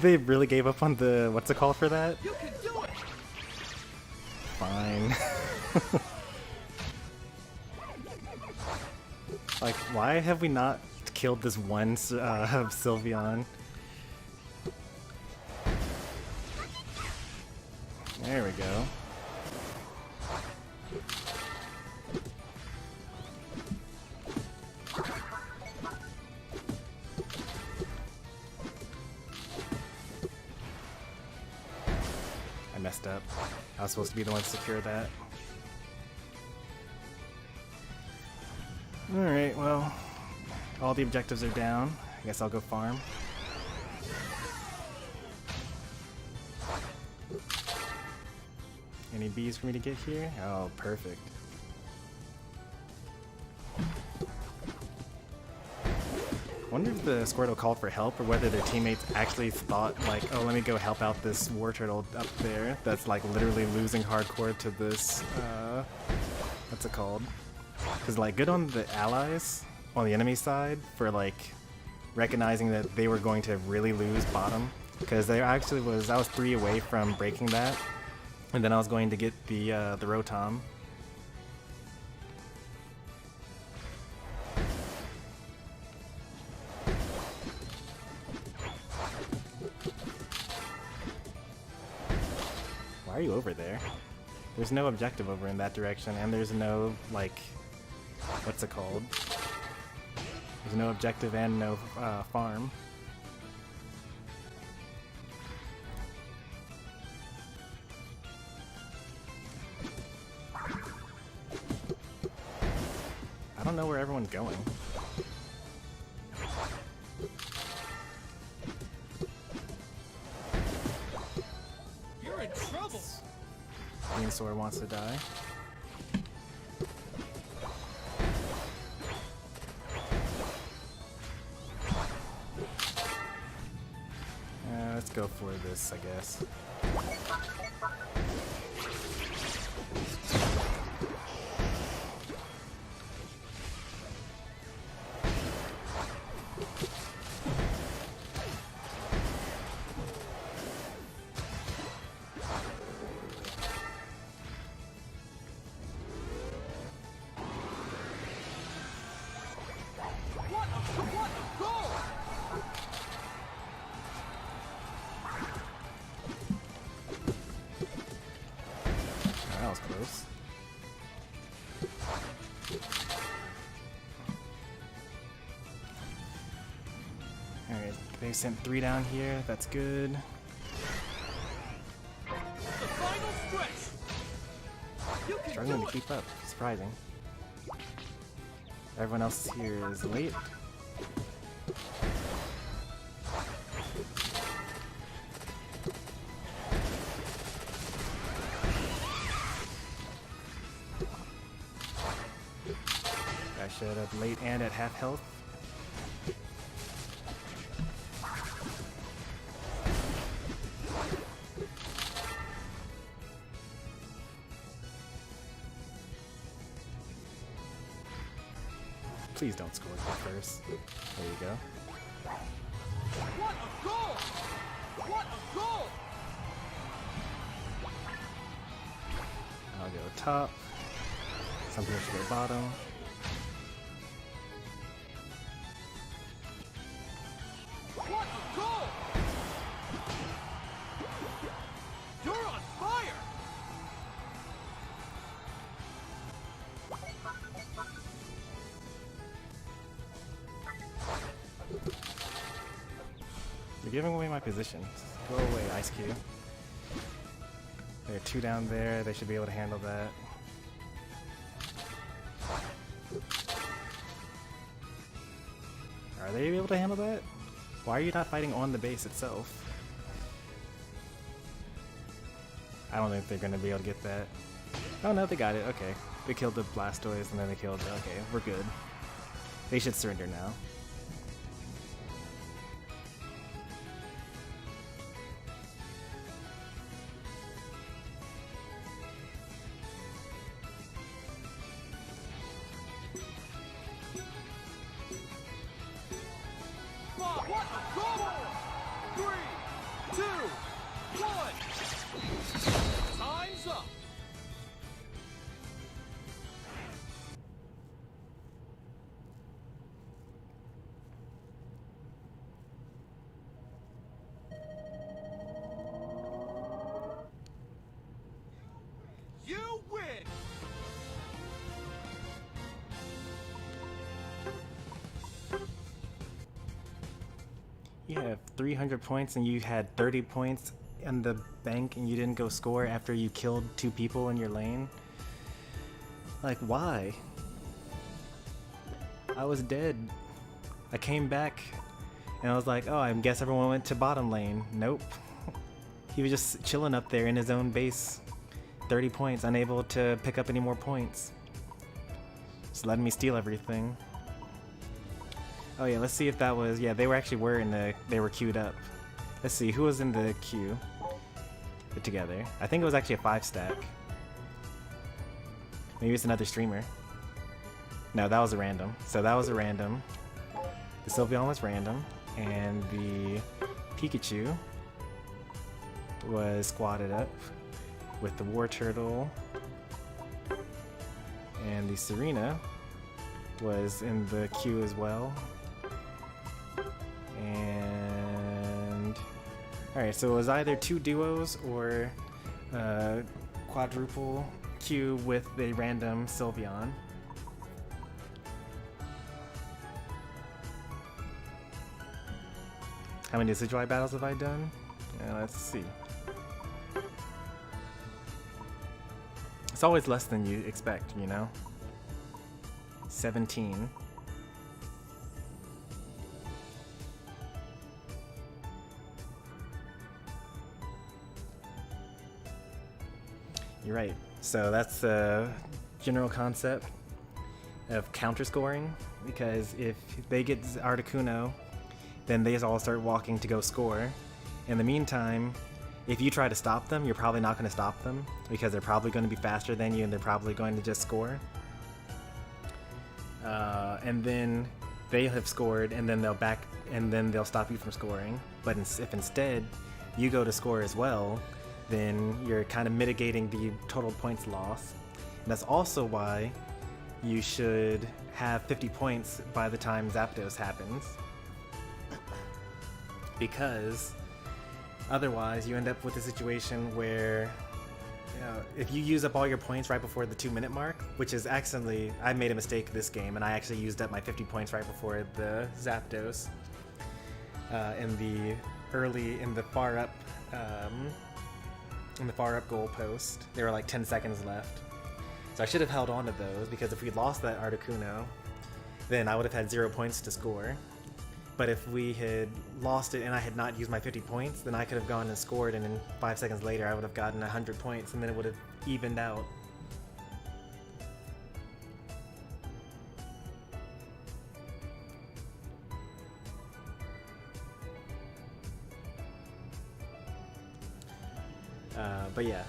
They really gave up on the, what's it called for that? You can do it. Fine. Like, why have we not killed this one Sylveon? There we go. I messed up. I was supposed to be the one to secure that. Alright, well, all the objectives are down. I guess I'll go farm. Any bees for me to get here? Oh, perfect. Wonder if the Squirtle called for help or whether their teammates actually thought like, oh, let me go help out this war turtle up there that's like literally losing hardcore to this, what's it called? Because like good on the allies on the enemy side for like recognizing that they were going to really lose bottom, because there actually was, I was 3 away from breaking that, and then I was going to get the Rotom. Why are you over there? There's no objective over in that direction, and there's no, like, what's it called? There's no objective and no farm. I don't know where everyone's going. You're in trouble. Venusaur wants to die. Let's go for this, I guess. That was close. Alright, they sent 3 down here, that's good. The final stretch. You can Struggling do to it. keep up, surprising. Everyone else here is late. I showed up late and at half health. Please don't score first. There you go. What a goal! What a goal! I'll go top. Something should go bottom. What a goal! You're on fire! You're giving away my position. Go away, Ice Cube. There are 2 down there. They should be able to handle that. Are they able to handle that? Why are you not fighting on the base itself? I don't think they're going to be able to get that. Oh no, they got it. Okay. They killed the Blastoise and then they killed... Okay, we're good. They should surrender now. What a goal! 3, 2, 1. Time's up. You win. You have 300 points and you had 30 points in the bank and you didn't go score after you killed 2 people in your lane? Like, why? I was dead. I came back and I was like, oh, I guess everyone went to bottom lane. Nope. He was just chilling up there in his own base. 30 points, unable to pick up any more points. Just letting me steal everything. Oh yeah, let's see if that was, yeah, they were queued up. Let's see, who was in the queue together? I think it was actually a 5-stack. Maybe it's another streamer. No, that was a random. So that was a random. The Sylveon was random, and the Pikachu was squatted up with the War Turtle, and the Serena was in the queue as well. And alright, so it was either 2 duos or quadruple queue with a random Sylveon. How many Decidueye battles have I done? Let's see. It's always less than you expect, you know? 17. You're right. So that's the general concept of counter scoring, because if they get Articuno, then they all start walking to go score. In the meantime, if you try to stop them, you're probably not going to stop them because they're probably going to be faster than you and they're probably going to just score. And then they have scored and then they'll stop you from scoring. But if instead you go to score as well, then you're kind of mitigating the total points loss. And that's also why you should have 50 points by the time Zapdos happens. Because otherwise you end up with a situation where, you know, if you use up all your points right before the 2-minute mark, which is actually, I made a mistake this game and I actually used up my 50 points right before the Zapdos in the far up goal post. There were like 10 seconds left. So I should have held on to those, because if we lost that Articuno, then I would have had 0 points to score. But if we had lost it and I had not used my 50 points, then I could have gone and scored, and then 5 seconds later I would have gotten 100 points, and then it would have evened out. But yeah,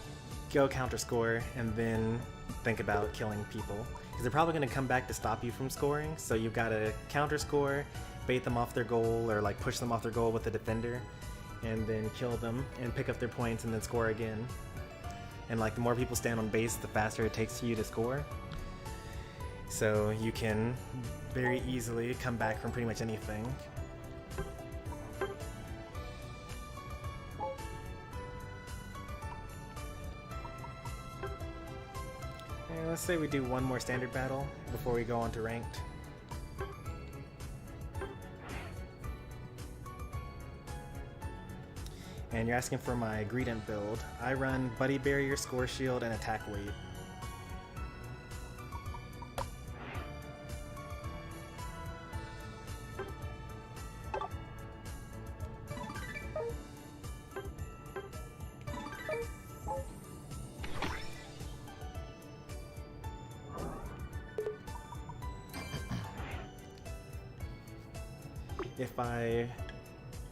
go counter score and then think about killing people, because they're probably going to come back to stop you from scoring. So you've got to counter score, bait them off their goal, or like push them off their goal with the defender, and then kill them and pick up their points and then score again. And like the more people stand on base, the faster it takes you to score. So you can very easily come back from pretty much anything. And let's say we do one more standard battle before we go on to ranked. And you're asking for my Greedent build. I run Buddy Barrier, Score Shield, and Attack Weight.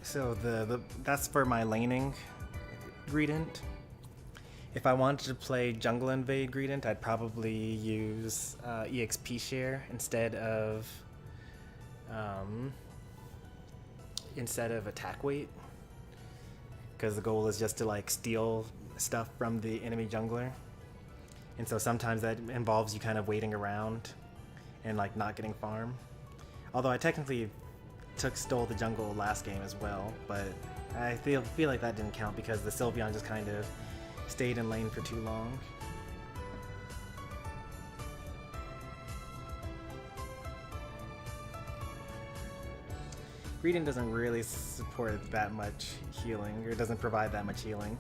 So that's for my laning Greedent. If I wanted to play Jungle Invade Greedent, I'd probably use EXP share instead of attack weight, because the goal is just to like steal stuff from the enemy jungler, and so sometimes that involves you kind of waiting around and like not getting farm. Although I technically stole the jungle last game as well, but I feel like that didn't count because the Sylveon just kind of stayed in lane for too long. Greedent doesn't really support that much healing, or doesn't provide that much healing.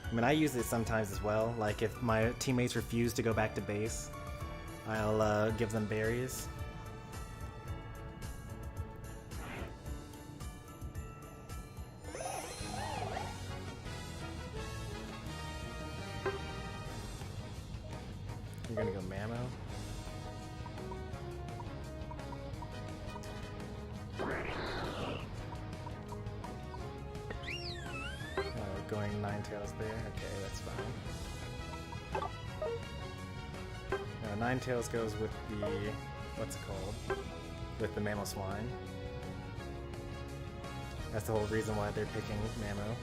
I mean, I use it sometimes as well. Like if my teammates refuse to go back to base, I'll give them berries. You're gonna go Mammo. Going Ninetales there. Okay, that's fine. No, Ninetales goes with the... what's it called? With the Mamoswine. That's the whole reason why they're picking Mammo.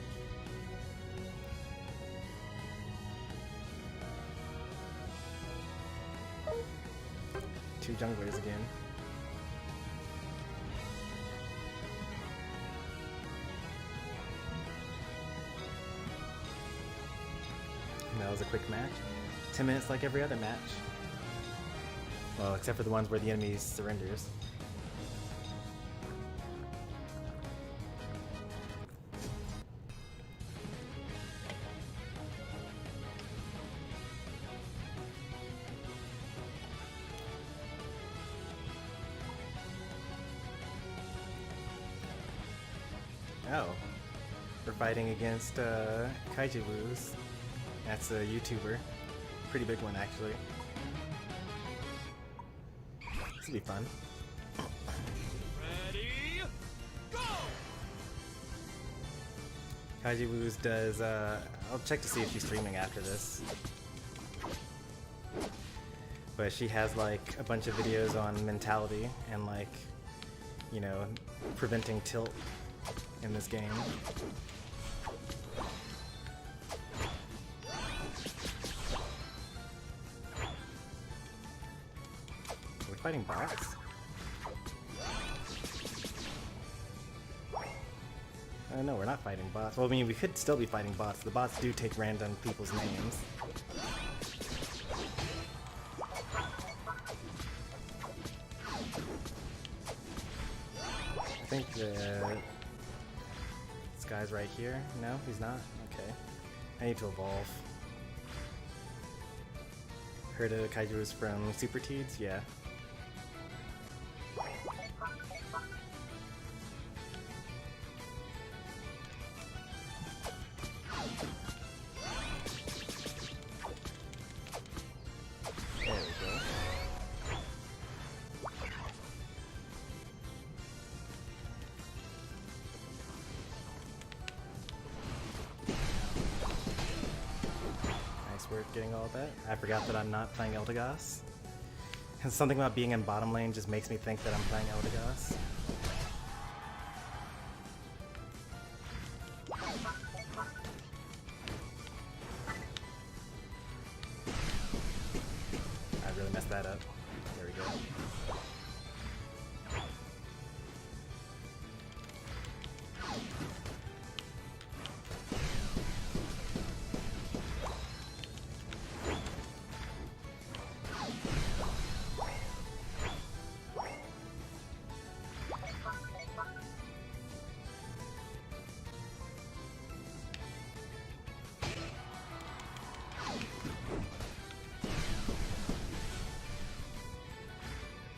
Two junglers again. And that was a quick match. 10 minutes like every other match. Well, except for the ones where the enemy surrenders. Oh. We're fighting against Kaijibus. That's a YouTuber. Pretty big one, actually. This will be fun. Ready, go! Kaijibus does, I'll check to see if she's streaming after this. But she has, like, a bunch of videos on mentality and, like, you know, preventing tilt in this game. We're fighting bots? No, we're not fighting bots. Well, I mean, we could still be fighting bots. The bots do take random people's names. I think this guy's right here. No, he's not? Okay. I need to evolve. Heard of Kaiju's from Super Teeds? Yeah. There we go. Nice work getting all that. I forgot that I'm not playing Eldegoss. And something about being in bottom lane just makes me think that I'm playing Eldegoss. I really messed that up. There we go.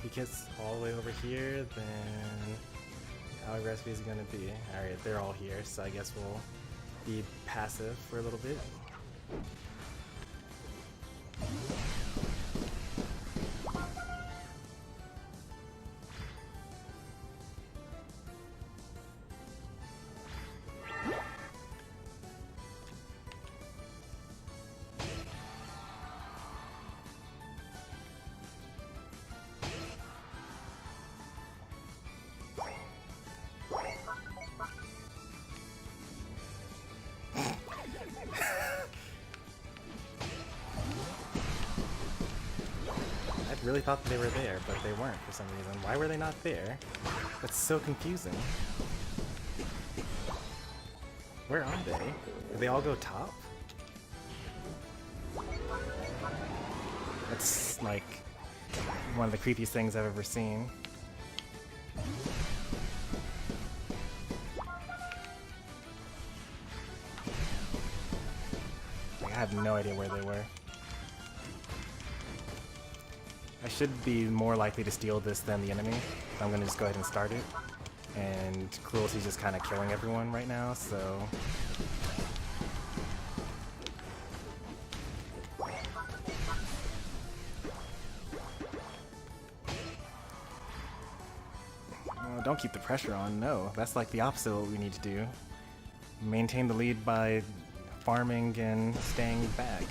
He gets all the way over here, then how aggressive is he gonna be? Alright, they're all here, so I guess we'll be passive for a little bit. I really thought they were there, but they weren't for some reason. Why were they not there? That's so confusing. Where are they? Did they all go top? That's like one of the creepiest things I've ever seen. have no idea where they were. I should be more likely to steal this than the enemy. So I'm gonna just go ahead and start it. And Cruelty's just kind of killing everyone right now, so... Oh, don't keep the pressure on, no. That's like the opposite of what we need to do. Maintain the lead by farming and staying back.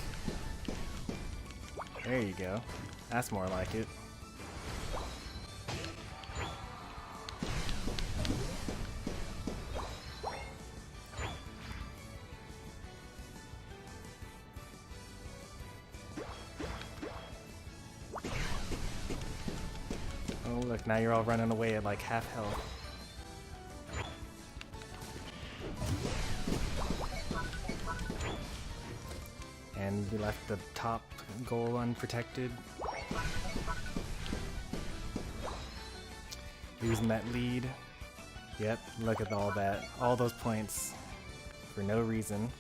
There you go. That's more like it. Oh look, now you're all running away at like half health. And we left the top goal unprotected. Losing that lead. Yep, look at all that. All those points for no reason.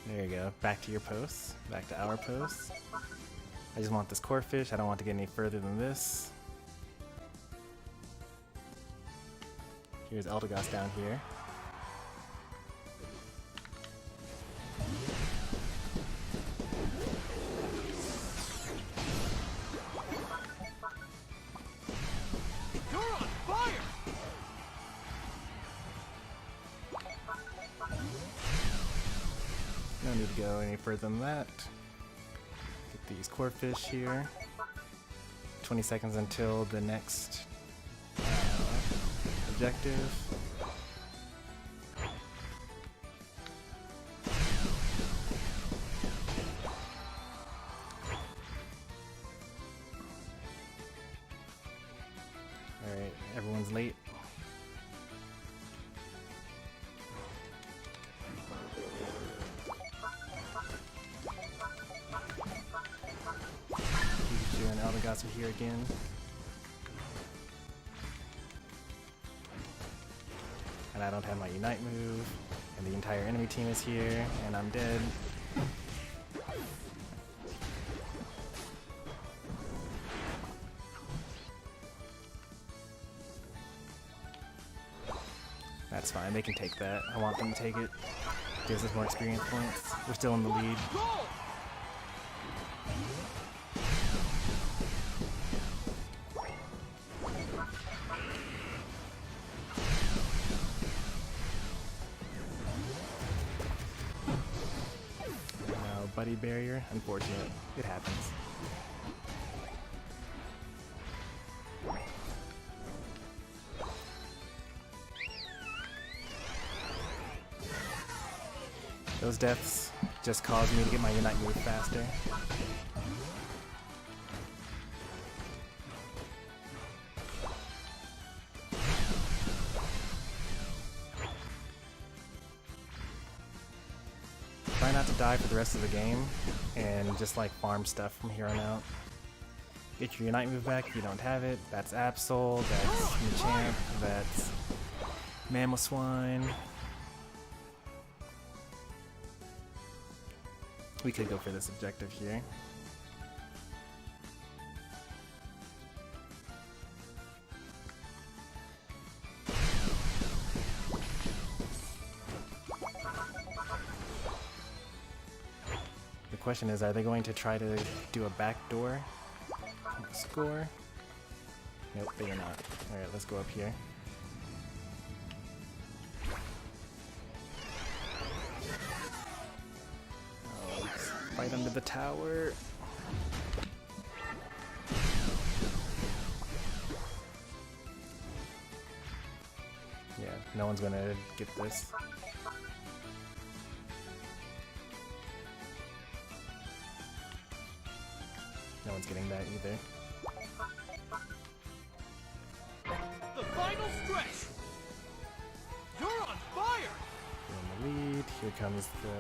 There you go. Back to your posts. Back to our posts. I just want this core fish. I don't want to get any further than this. Here's Eldegoss down here. You're on fire! No need to go any further than that. Get these core fish here. 20 seconds until the next objective. Alright, everyone's late. Pikachu and Eldegoss are here again. And I don't have my Unite move, and the entire enemy team is here, and I'm dead. That's fine, they can take that. I want them to take it. Gives us more experience points. We're still in the lead. Buddy barrier, unfortunate. It happens. Those deaths just caused me to get my Unite move faster. Try not to die for the rest of the game, and just like farm stuff from here on out. Get your Unite move back if you don't have it. That's Absol, that's Machamp, that's Mamoswine. We could go for this objective here. The question is, are they going to try to do a backdoor score? Nope, they are not. Alright, let's go up here. Oh, let's fight under the tower. Yeah, no one's gonna get this. No one's getting that either. The final stretch! You're on fire! We're in the lead. Here comes the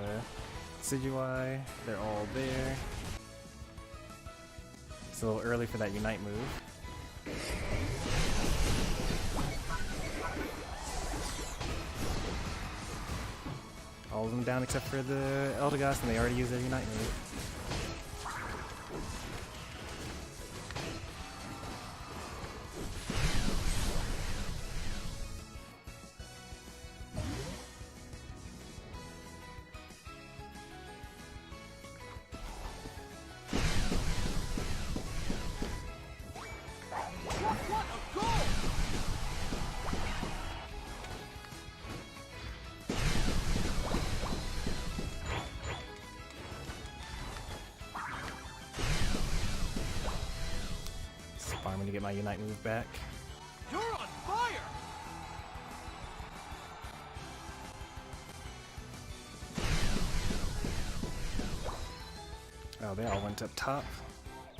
Decidueye. They're all there. It's a little early for that Unite move. All of them down except for the Eldegoss, and they already used their Unite move. Farming to get my Unite move back. You're on fire! Oh, they all went up top.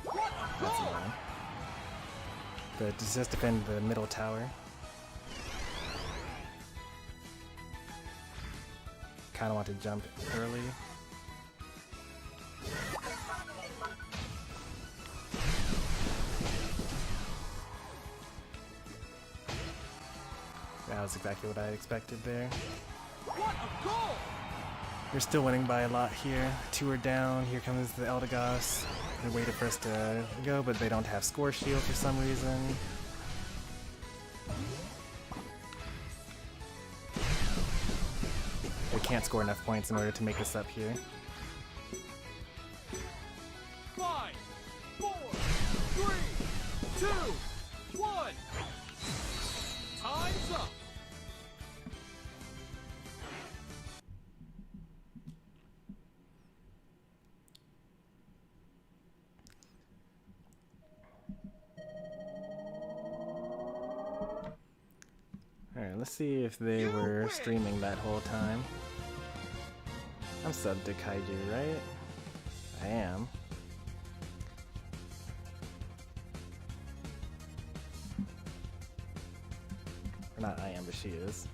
What a That's goal! annoying. But just defend the middle tower. Kinda want to jump early. That was exactly what I expected there. What a goal! We're still winning by a lot here. 2 are down. Here comes the Eldegoss. They waited for us to go, but they don't have score shield for some reason. They can't score enough points in order to make this up here. 5, 4, 3, 2, 1. Time's up. Alright, let's see if they were streaming that whole time. I'm subbed to Kaiju, right? I am. Or not I am, but she is.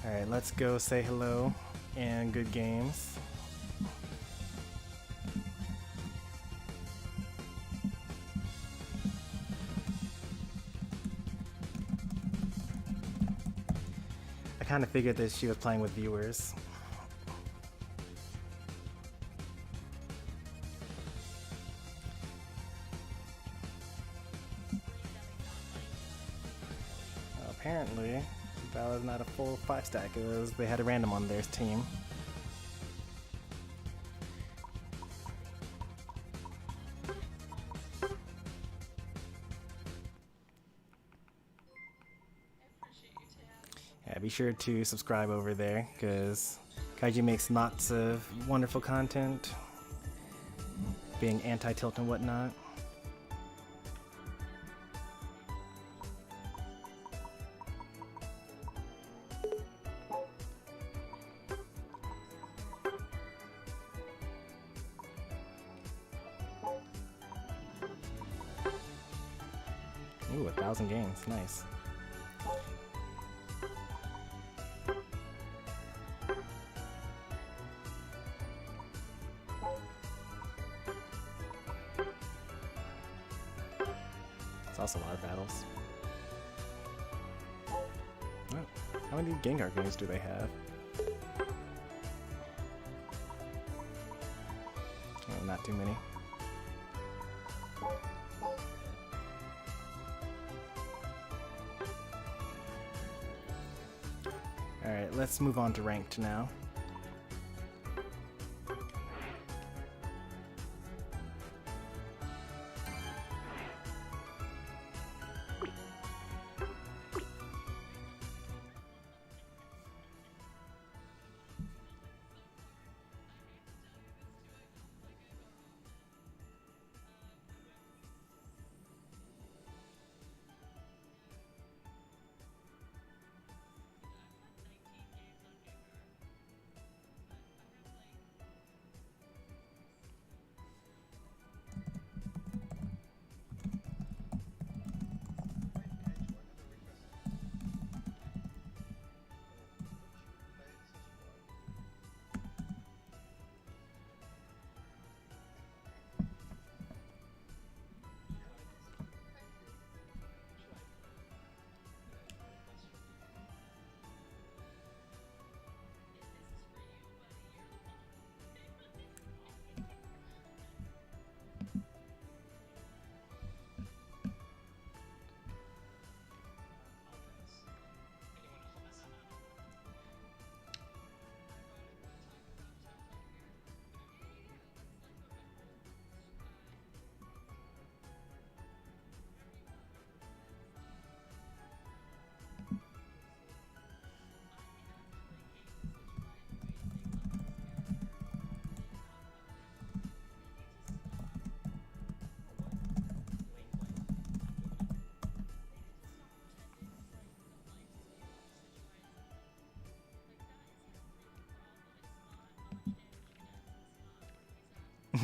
Alright, let's go say hello and good games. I kind of figured that she was playing with viewers. Apparently, that was not a full 5-stack. It was they had a random on their team. Yeah, be sure to subscribe over there, because Kaiju makes lots of wonderful content, being anti-tilt and whatnot. Ooh, 1,000 games, nice. It's also a lot of battles. Oh, how many Gengar games do they have? Oh, not too many. Alright, let's move on to ranked now.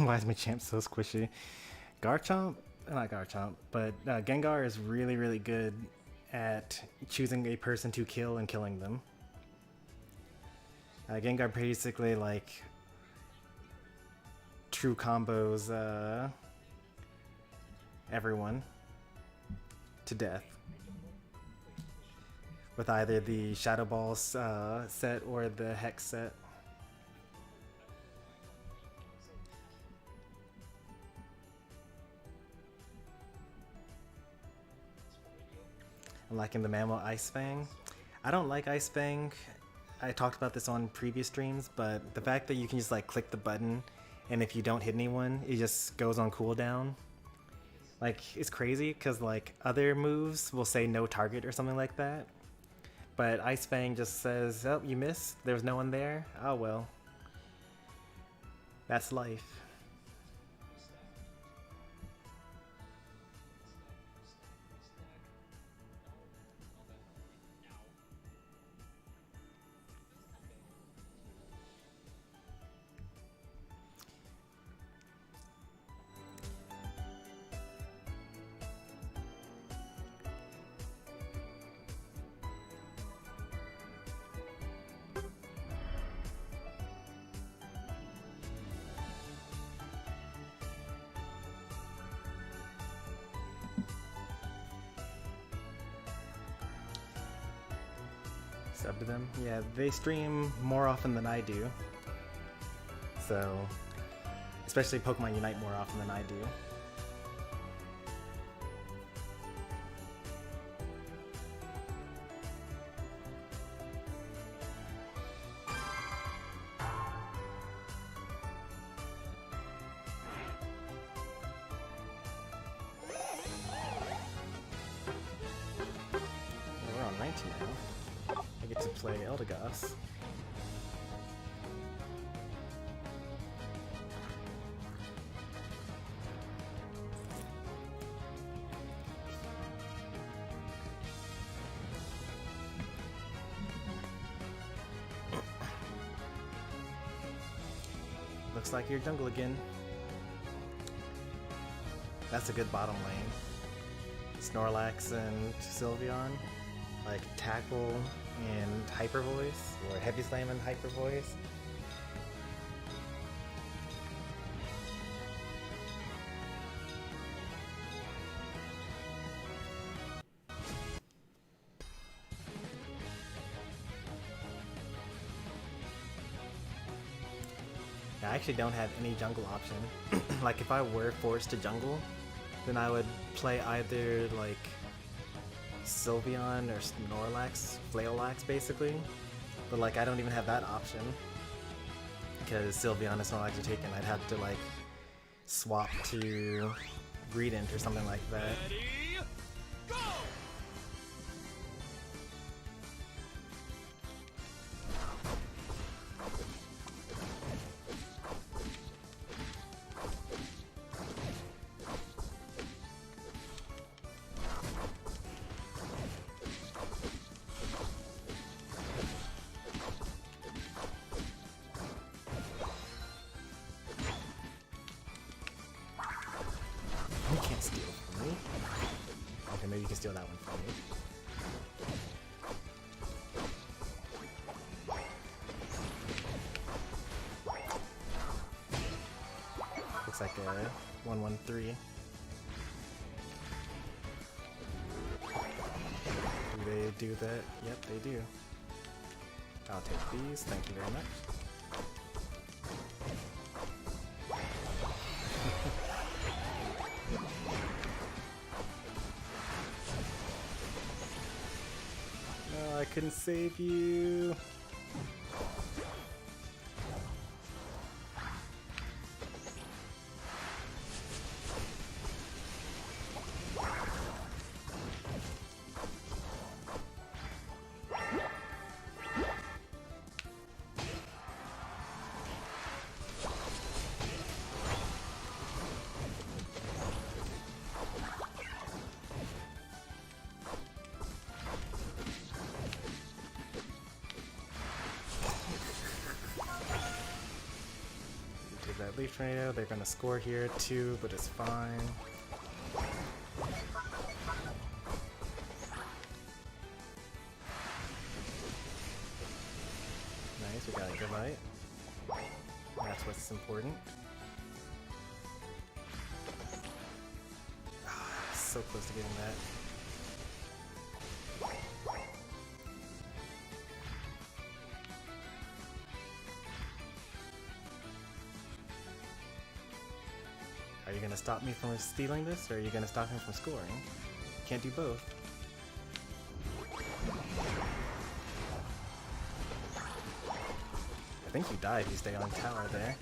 Why is my champ so squishy? Garchomp? Not Garchomp, but Gengar is really, really good at choosing a person to kill and killing them. Gengar basically, like, true combos everyone to death with either the Shadow Balls set or the Hex set. I'm liking the Mammal Ice Fang. I don't like Ice Fang. I talked about this on previous streams, but the fact that you can just like click the button and if you don't hit anyone, it just goes on cooldown. Like, it's crazy because like other moves will say no target or something like that. But Ice Fang just says, oh, you missed? There was no one there? Oh well. That's life. Sub to them. Yeah, they stream more often than I do. So, especially Pokemon Unite more often than I do. We're on 19 now. I get to play Eldegoss. Looks like you're jungle again. That's a good bottom lane. Snorlax and Sylveon, like tackle and Hyper Voice, or Heavy Slam and Hyper Voice. I actually don't have any jungle option. Like if I were forced to jungle, then I would play either like Sylveon or Snorlax, Flail basically. But like I don't even have that option because Sylveon and Snorlax are taken. I'd have to like swap to Greedent or something like that. Ready, go! You can't steal from me. Okay, maybe you can steal that one from me. Looks like a 1-1-3. Do they do that? Yep, they do. I'll take these, thank you very much. No, I couldn't save you. Save that Leaf Tornado. They're gonna score here too, but it's fine. Nice, we got a good light. That's what's important. So close to getting that. Are you gonna stop me from stealing this, or are you gonna stop me from scoring? Can't do both. I think you die if you stay on tower there.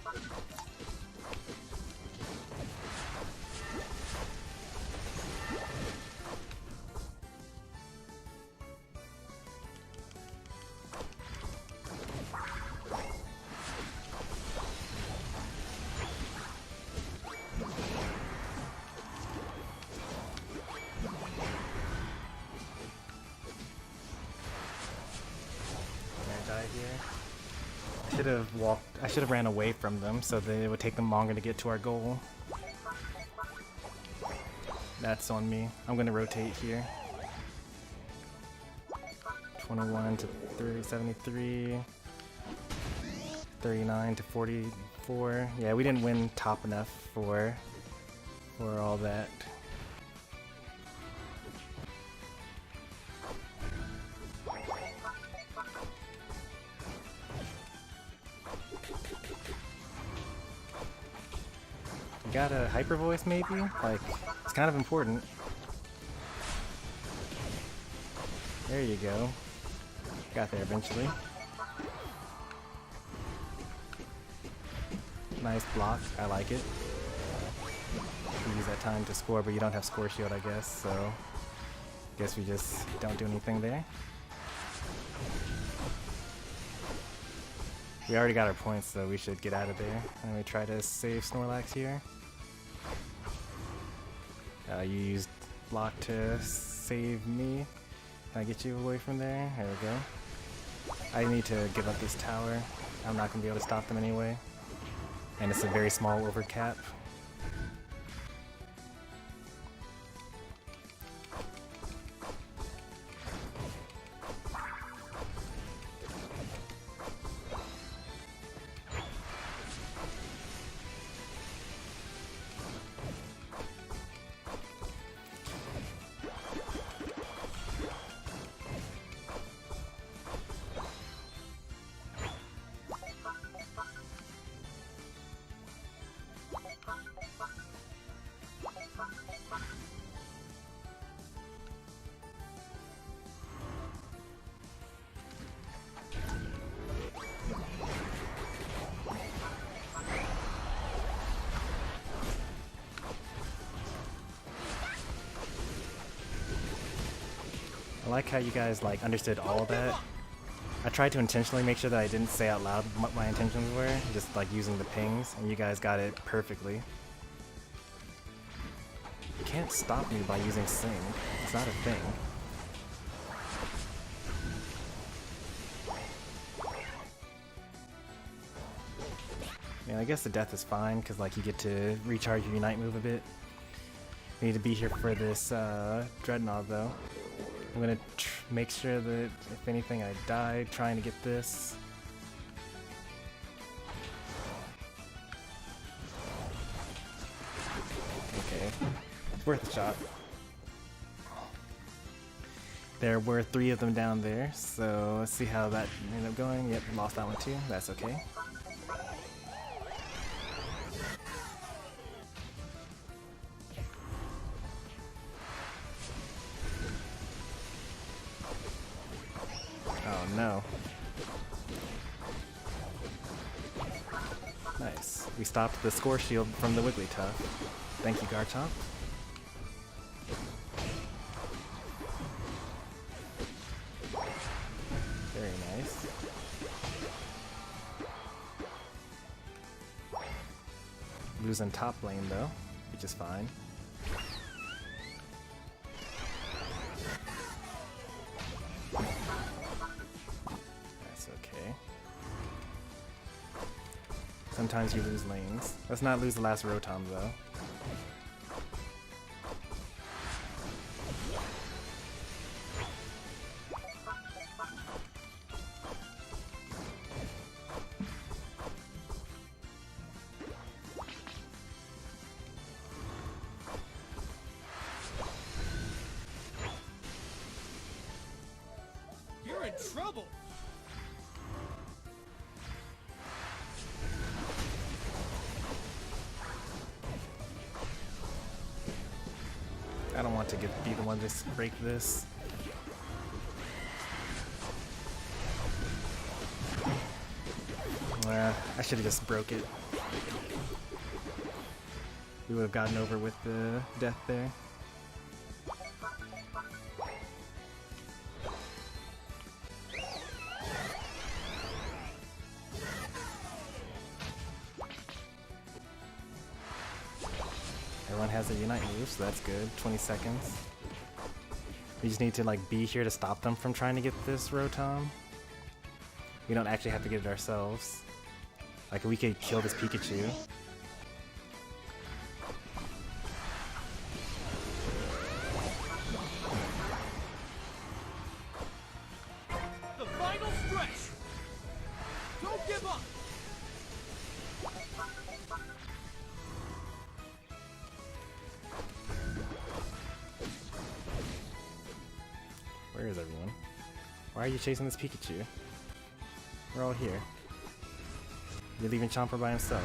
I should have ran away from them so that it would take them longer to get to our goal. That's on me. I'm gonna rotate here. 21 to 73, 39 to 44. Yeah, we didn't win top enough for all that. Got a hyper voice maybe? Like, it's kind of important. There you go. Got there eventually. Nice block, I like it. You use that time to score, but you don't have score shield, I guess, so guess we just don't do anything there. We already got our points, so we should get out of there. And we try to save Snorlax here. You used block to save me. Can I get you away from there? There we go. I need to give up this tower. I'm not going to be able to stop them anyway. And it's a very small overcap. I like how you guys like understood all of that. I tried to intentionally make sure that I didn't say out loud what my intentions were, just like using the pings, and you guys got it perfectly. You can't stop me by using Sing. It's not a thing. Yeah, I guess the death is fine, because like you get to recharge your Unite move a bit. We need to be here for this Dreadnought though. I'm gonna make sure that if anything I die trying to get this. Okay, it's worth a shot. There were 3 of them down there, so let's see how that ended up going. Yep, lost that one too, that's okay. No. Nice. We stopped the score shield from the Wigglytuff. Thank you, Garchomp. Very nice. Losing top lane though, which is fine. sometimes you lose lanes. Let's not lose the last Rotom though. You're in trouble. I don't want to be the one to break this. I should have just broke it. We would have gotten over with the death there. Everyone has a Unite move, so that's good. 20 seconds. We just need to like be here to stop them from trying to get this Rotom. We don't actually have to get it ourselves. Like we could kill this Pikachu. The final stretch. Don't give up. Where is everyone? Why are you chasing this Pikachu? We're all here. You're leaving Chomper by himself.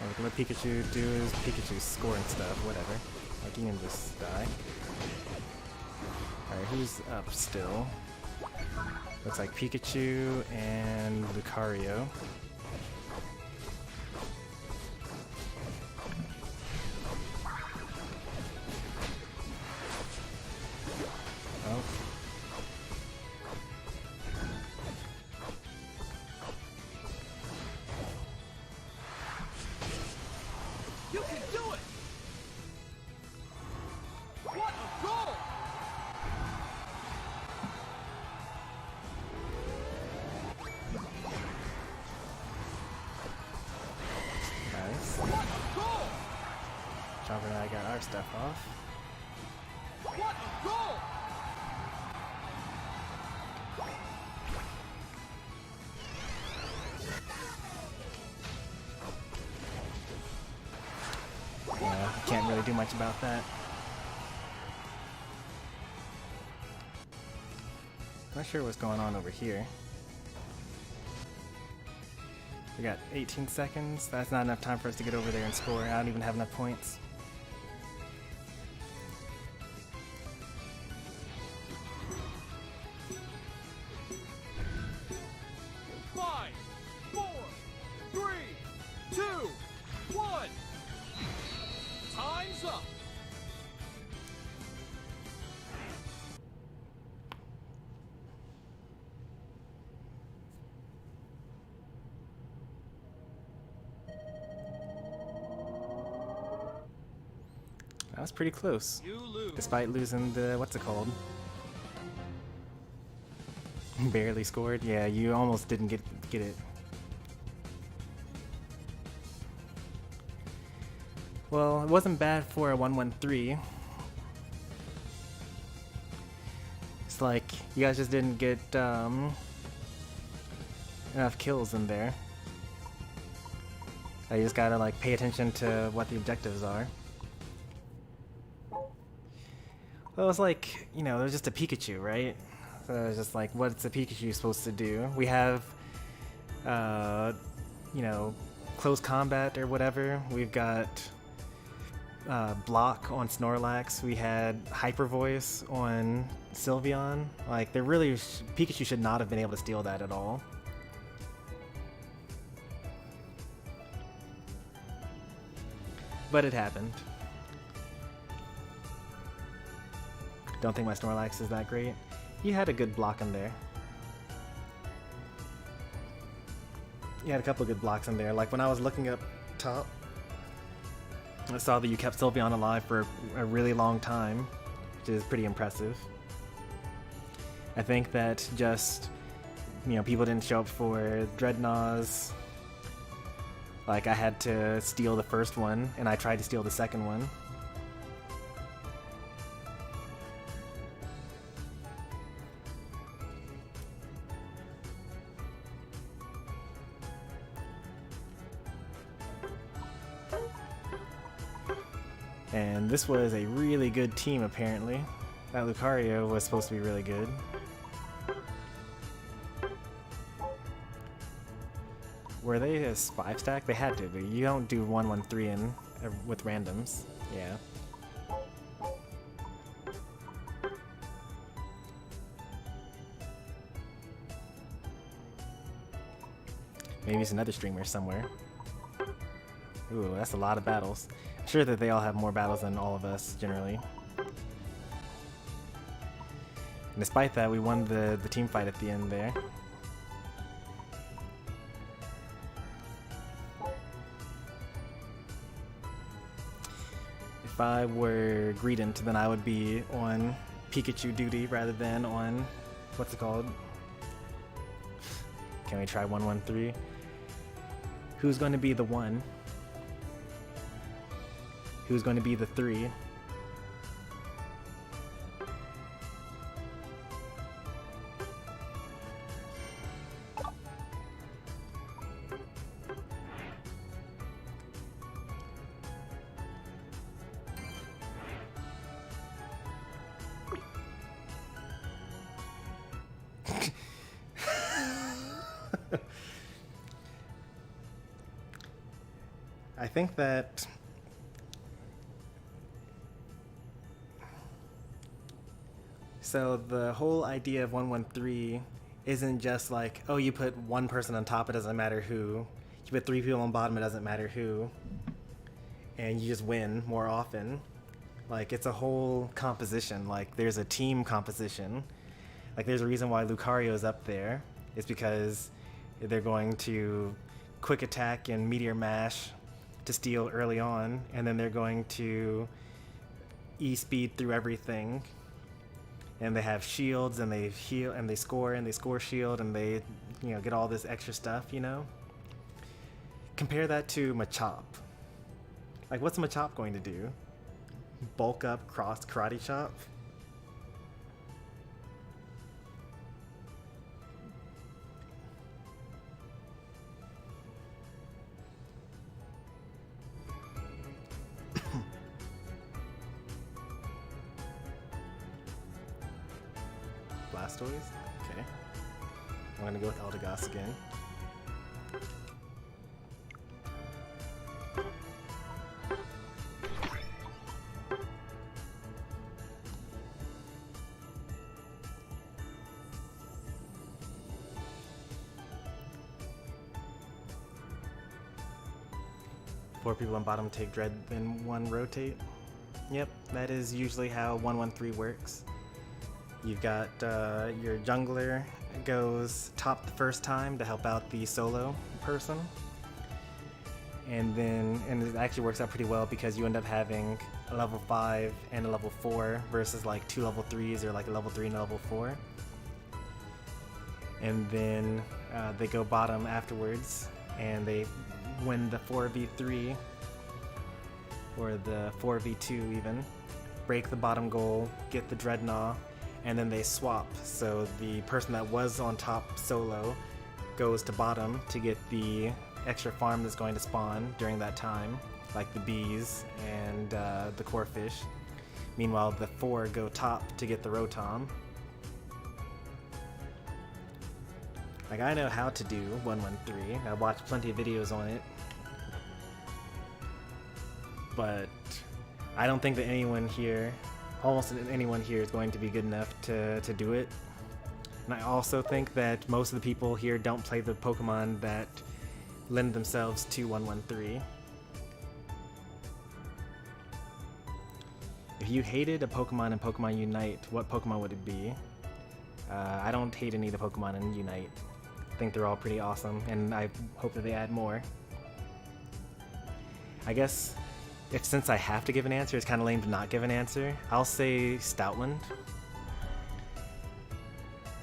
Oh, let Pikachu do his Pikachu scoring stuff, whatever. Like, he can just die. Alright, who's up still? Looks like Pikachu and Lucario. Oh. You can do it. What a goal! Nice. What a goal! Chomper and I got our stuff off. What a goal! Yeah, can't really do much about that. Not sure what's going on over here. We got 18 seconds. That's not enough time for us to get over there and score. I don't even have enough points. Five, four, three, two, one. Time's up. That was pretty close. You lose. Despite losing the, what's it called? Barely scored. Yeah, you almost didn't get it. Well, it wasn't bad for a 1-1-3. It's like you guys just didn't get enough kills in there. You just gotta like pay attention to what the objectives are. Well, it's like, you know, there's just a Pikachu, right? So it's just like, what's a Pikachu supposed to do? We have, you know, close combat or whatever. We've got block on Snorlax. We had Hyper Voice on Sylveon. Like, they're really, Pikachu should not have been able to steal that at all. But it happened. Don't think my Snorlax is that great. You had a good block in there. You had a couple of good blocks in there. Like when I was looking up top, I saw that you kept Sylveon alive for a really long time, which is pretty impressive. I think that just, you know, people didn't show up for Dreadnoughts. Like, I had to steal the first one, and I tried to steal the second one. And this was a really good team, apparently. That Lucario was supposed to be really good. Were they a 5-stack? They had to be. You don't do 1-1-3 in with randoms. Yeah. Maybe it's another streamer somewhere. Ooh, that's a lot of battles. I'm sure that they all have more battles than all of us, generally. And despite that, we won the team fight at the end there. If I were Greedent, then I would be on Pikachu duty rather than on, what's it called? Can we try 1-1-3? Who's going to be the 1? Who's going to be the 3? I think that so the whole idea of 1-1-3 isn't just like, oh, you put one person on top, it doesn't matter who. You put 3 people on bottom, it doesn't matter who. And you just win more often. Like, it's a whole composition. Like, there's a team composition. Like, there's a reason why Lucario's up there. It's because they're going to quick attack and meteor mash to steal early on, and then they're going to E-speed through everything. And they have shields, and they heal, and they score shield, and they, you know, get all this extra stuff, you know? Compare that to Machop. Like, what's Machop going to do? Bulk up, cross karate chop? Blastoise? Okay. I'm gonna go with Eldegoss again. Four people on bottom take Dread, then 1 rotate. Yep, that is usually how 1-1-3 works. You've got your jungler goes top the first time to help out the solo person. And it actually works out pretty well because you end up having a level 5 and a level 4 versus like 2 level 3s or like a level 3 and a level 4. And then they go bottom afterwards and they win the 4v3 or the 4v2 even, break the bottom goal, get the Dreadnought, and then they swap. So the person that was on top solo goes to bottom to get the extra farm that's going to spawn during that time, like the bees and the core fish. Meanwhile, the 4 go top to get the Rotom. Like, I know how to do 1-1-3. I watched plenty of videos on it. But I don't think that anyone here, almost anyone here, is going to be good enough to do it. And I also think that most of the people here don't play the Pokemon that lend themselves to 1-1-3. If you hated a Pokemon in Pokemon Unite, what Pokemon would it be? I don't hate any of the Pokemon in Unite. I think they're all pretty awesome, and I hope that they add more. I guess since I have to give an answer, it's kind of lame to not give an answer. I'll say Stoutland.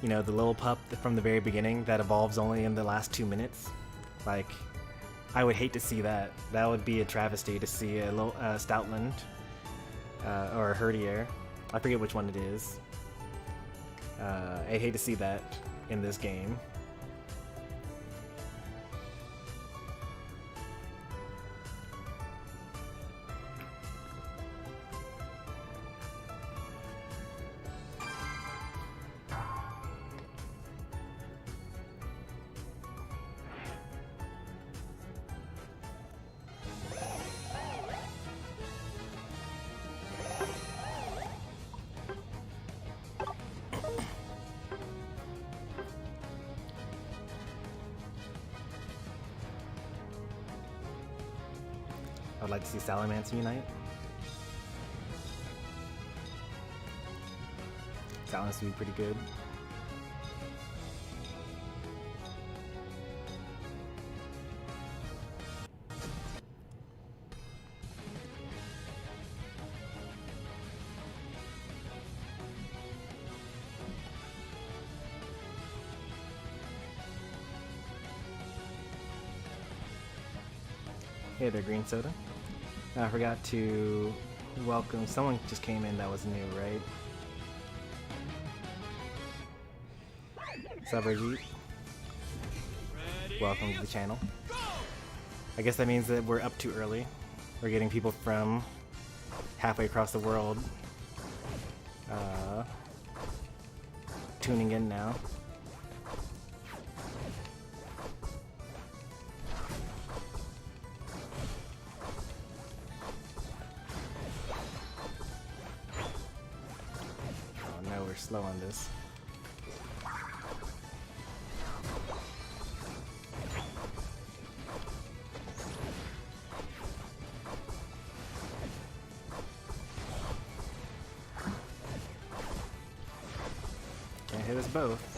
you know, the little pup from the very beginning that evolves only in the last 2 minutes. Like, I would hate to see that. That would be a travesty to see a little Stoutland or a Herdier. I forget which one it is. I'd hate to see that in this game. I'd like to see Salamence unite. Salamence would be pretty good. Hey there, Green Soda. I forgot to welcome, someone just came in that was new, right? What's up, Rajeet? Welcome to the channel. I guess that means that we're up too early. We're getting people from halfway across the world tuning in now. Slow on this. Can't hit us both.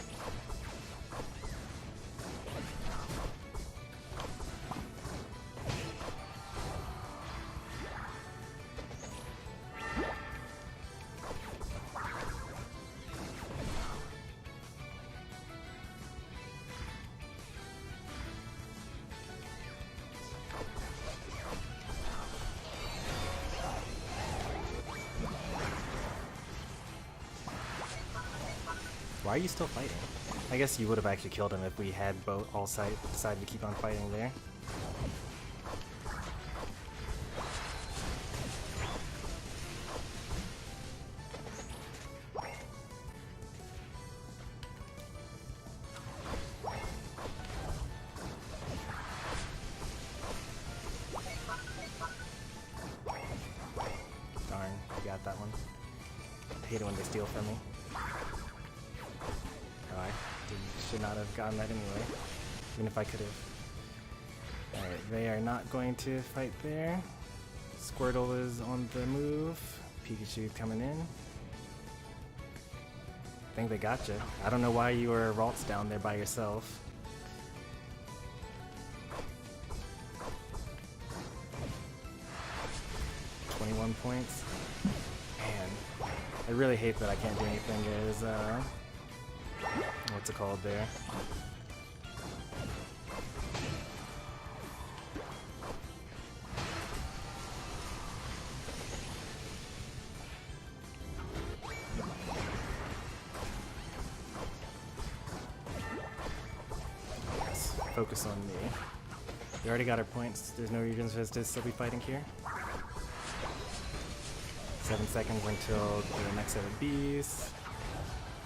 Why are you still fighting? I guess you would have actually killed him if we had both all sides decided to keep on fighting there. Darn, you got that one. I hate it when they steal from me. Should not have gotten that anyway, even if I could have. Alright, they are not going to fight there. Squirtle is on the move. Pikachu coming in. I think they got you. I don't know why you were Ralts down there by yourself. $21 points. Man, I really hate that I can't do anything as what's it called there? Yes, focus on me. We already got our points. There's no reason for us to still be fighting here. 7 seconds until the next set of bees.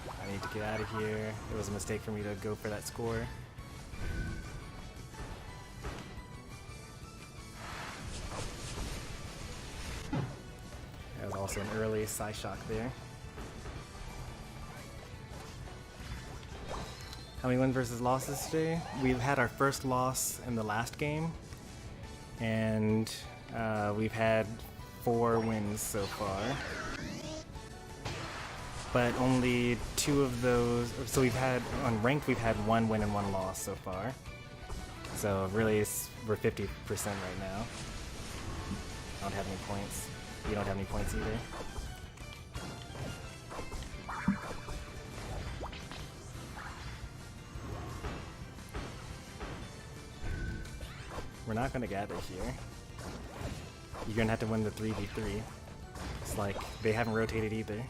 I need to get out of here. It was a mistake for me to go for that score. That was also an early Psyshock there. How many wins versus losses today? We've had our first loss in the last game, and we've had 4 wins so far. But only 2 of those, so we've had, on ranked we've had 1 win and 1 loss so far. So really we're 50% right now. I don't have any points. You don't have any points either. we're not gonna gather here. You're gonna have to win the 3v3. It's like, they haven't rotated either.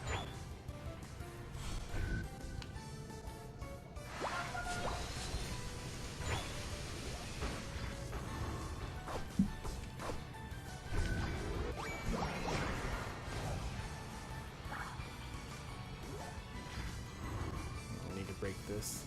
I need to break this.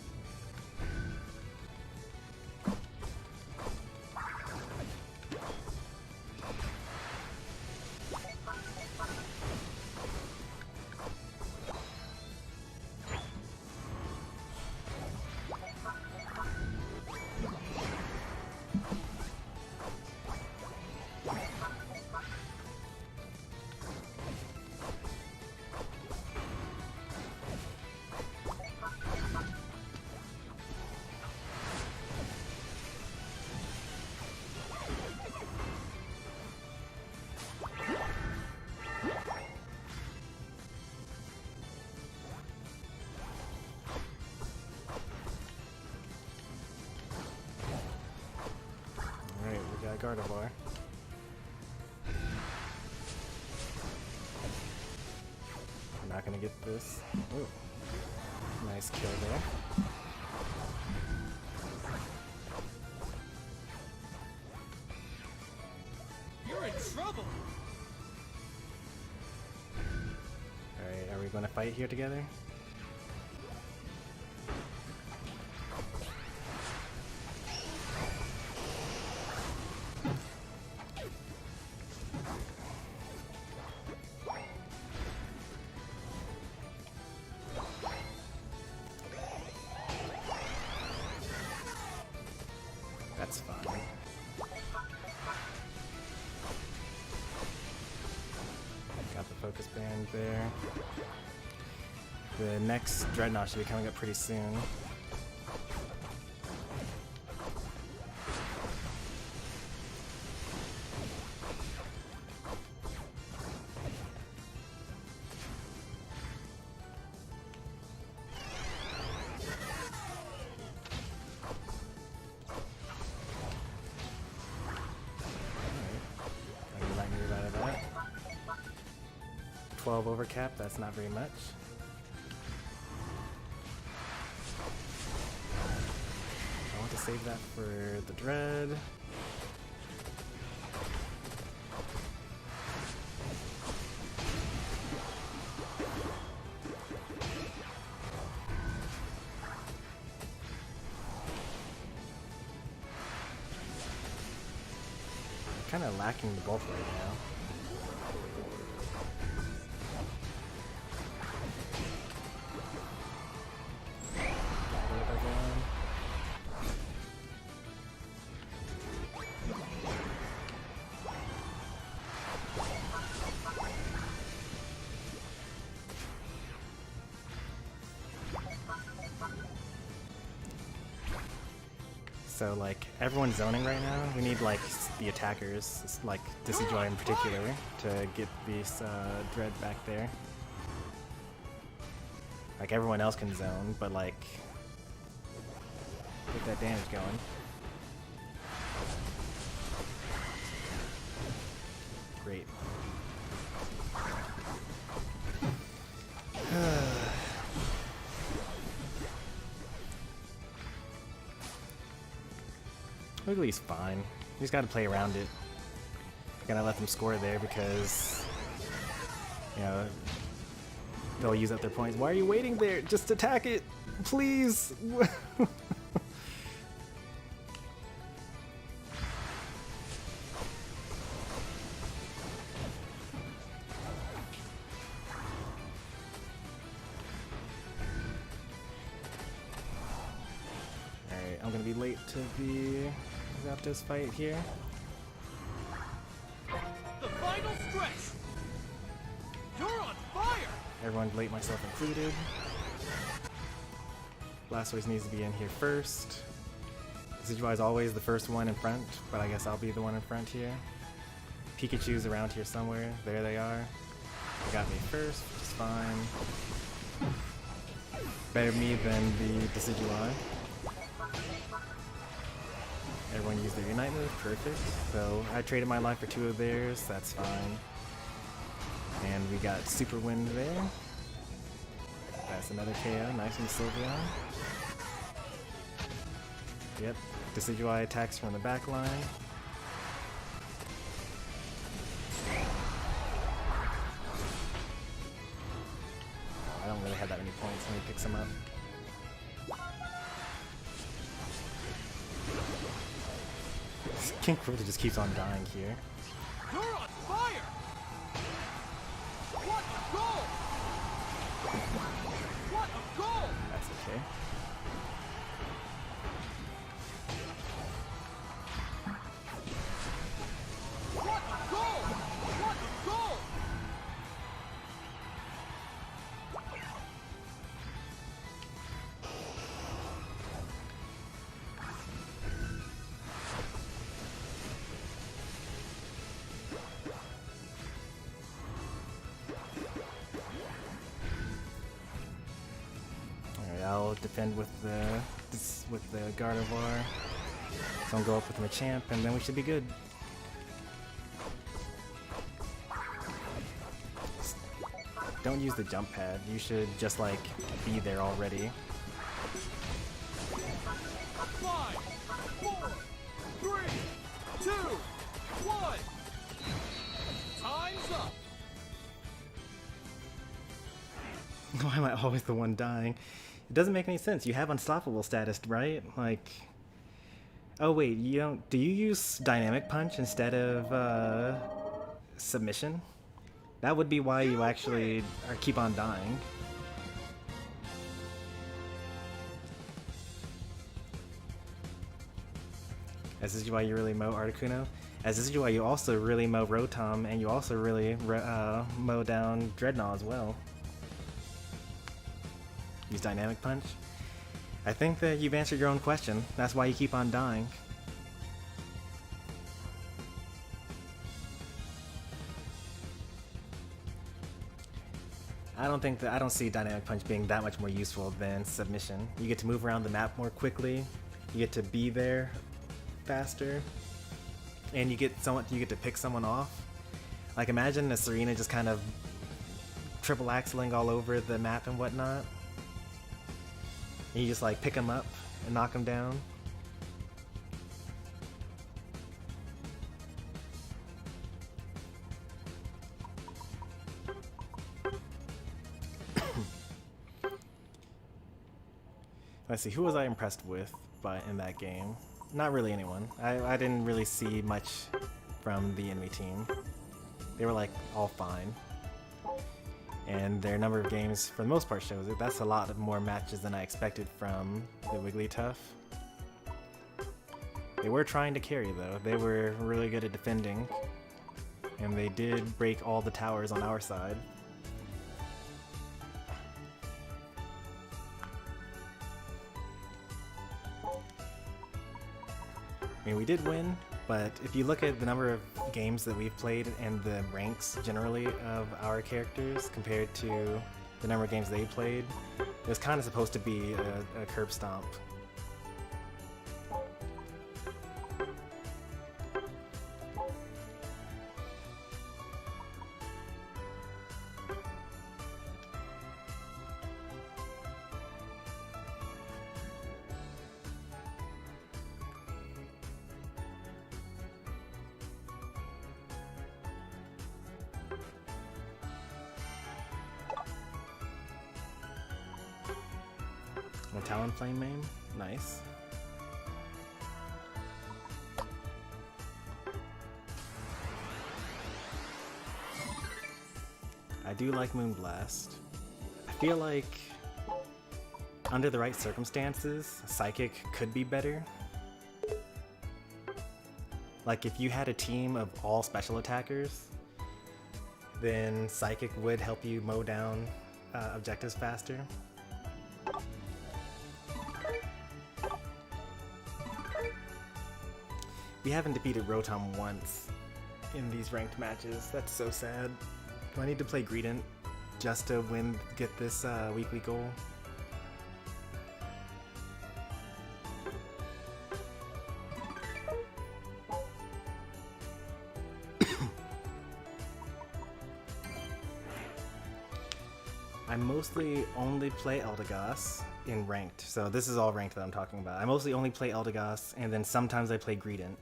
Gardevoir. I'm not gonna get this. Ooh. Nice kill there. You're in trouble. Alright, are we gonna fight here together? That's fine. Got the focus band there. The next Dreadnought should be coming up pretty soon. Out of that. 12 overcap, that's not very much. I want to save that for the Dread. Kind of lacking the bulk right now. So like everyone's zoning right now. We need like the attackers, like Decidueye in particular, to get this Dread back there. Like everyone else can zone, but like get that damage going. Great. Wiggly's fine. You just gotta play around it. You gotta let them score there because, you know, they'll use up their points. Why are you waiting there? Just attack it! Please! Alright, I'm gonna be late to the Zapdos fight here. The final stretch. You're on fire. Everyone late, myself included. Blastoise needs to be in here first. Decidueye is always the first one in front, but I guess I'll be the one in front here. Pikachu's around here somewhere. There they are. They got me first, which is fine. Better me than the Decidueye. Everyone used their Unite move, perfect. So I traded my life for 2 of theirs, that's fine. And we got Super Wind there. That's another KO, nice from Sylveon. Yep, Decidueye attacks from the back line. I don't really have that many points, let me pick some up. King really just keeps on dying here. You're on fire! What a goal! What a goal! That's okay. What a goal! What a goal! Alright, I'll defend with the Gardevoir. So I'll go up with Machamp and then we should be good. Don't use the jump pad. You should just like be there already. 5, 4, 3, 2, 1. Time's up. Why am I always the one dying? It doesn't make any sense. You have unstoppable status, right? Like, oh wait, you don't. Do you use Dynamic Punch instead of Submission? That would be why you actually keep on dying. As this is why you really mow Articuno. As this is why you also really mow Rotom, and you also really mow down Dreadnought as well. Use Dynamic Punch. I think that you've answered your own question. That's why you keep on dying. I don't see Dynamic Punch being that much more useful than Submission. You get to move around the map more quickly. You get to be there faster, and you get to pick someone off. Like imagine a Serena just kind of triple axling all over the map and whatnot. And you just like pick them up and knock them down. Let's see, who was I impressed with in that game? Not really anyone. I didn't really see much from the enemy team. They were like all fine. And their number of games, for the most part, shows it. That's a lot of more matches than I expected from the Wigglytuff. They were trying to carry, though. They were really good at defending. And they did break all the towers on our side. I mean, we did win, but if you look at the number of games that we've played and the ranks generally of our characters compared to the number of games they played, it was kind of supposed to be a curb stomp. A Talonflame main? Nice. I do like Moonblast. I feel like under the right circumstances, Psychic could be better. Like if you had a team of all special attackers, then Psychic would help you mow down objectives faster. We haven't defeated Rotom once in these ranked matches. That's so sad. Do I need to play Greedent just to get this weekly goal? mostly only play Eldegoss in ranked, so this is all ranked that I'm talking about. I mostly only play Eldegoss, and then sometimes I play Greedent.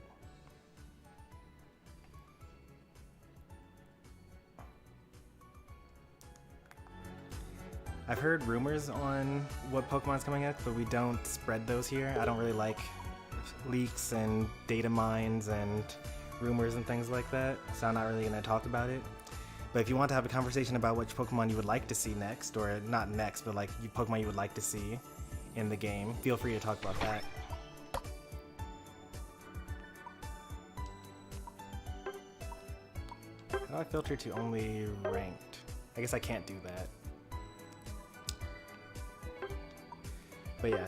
I've heard rumors on what Pokemon's coming out, but we don't spread those here. I don't really like leaks and data mines and rumors and things like that, so I'm not really going to talk about it. But if you want to have a conversation about which Pokemon you would like to see next, or not next, but like Pokemon you would like to see in the game, feel free to talk about that. How do I filter to only ranked? I guess I can't do that. But yeah,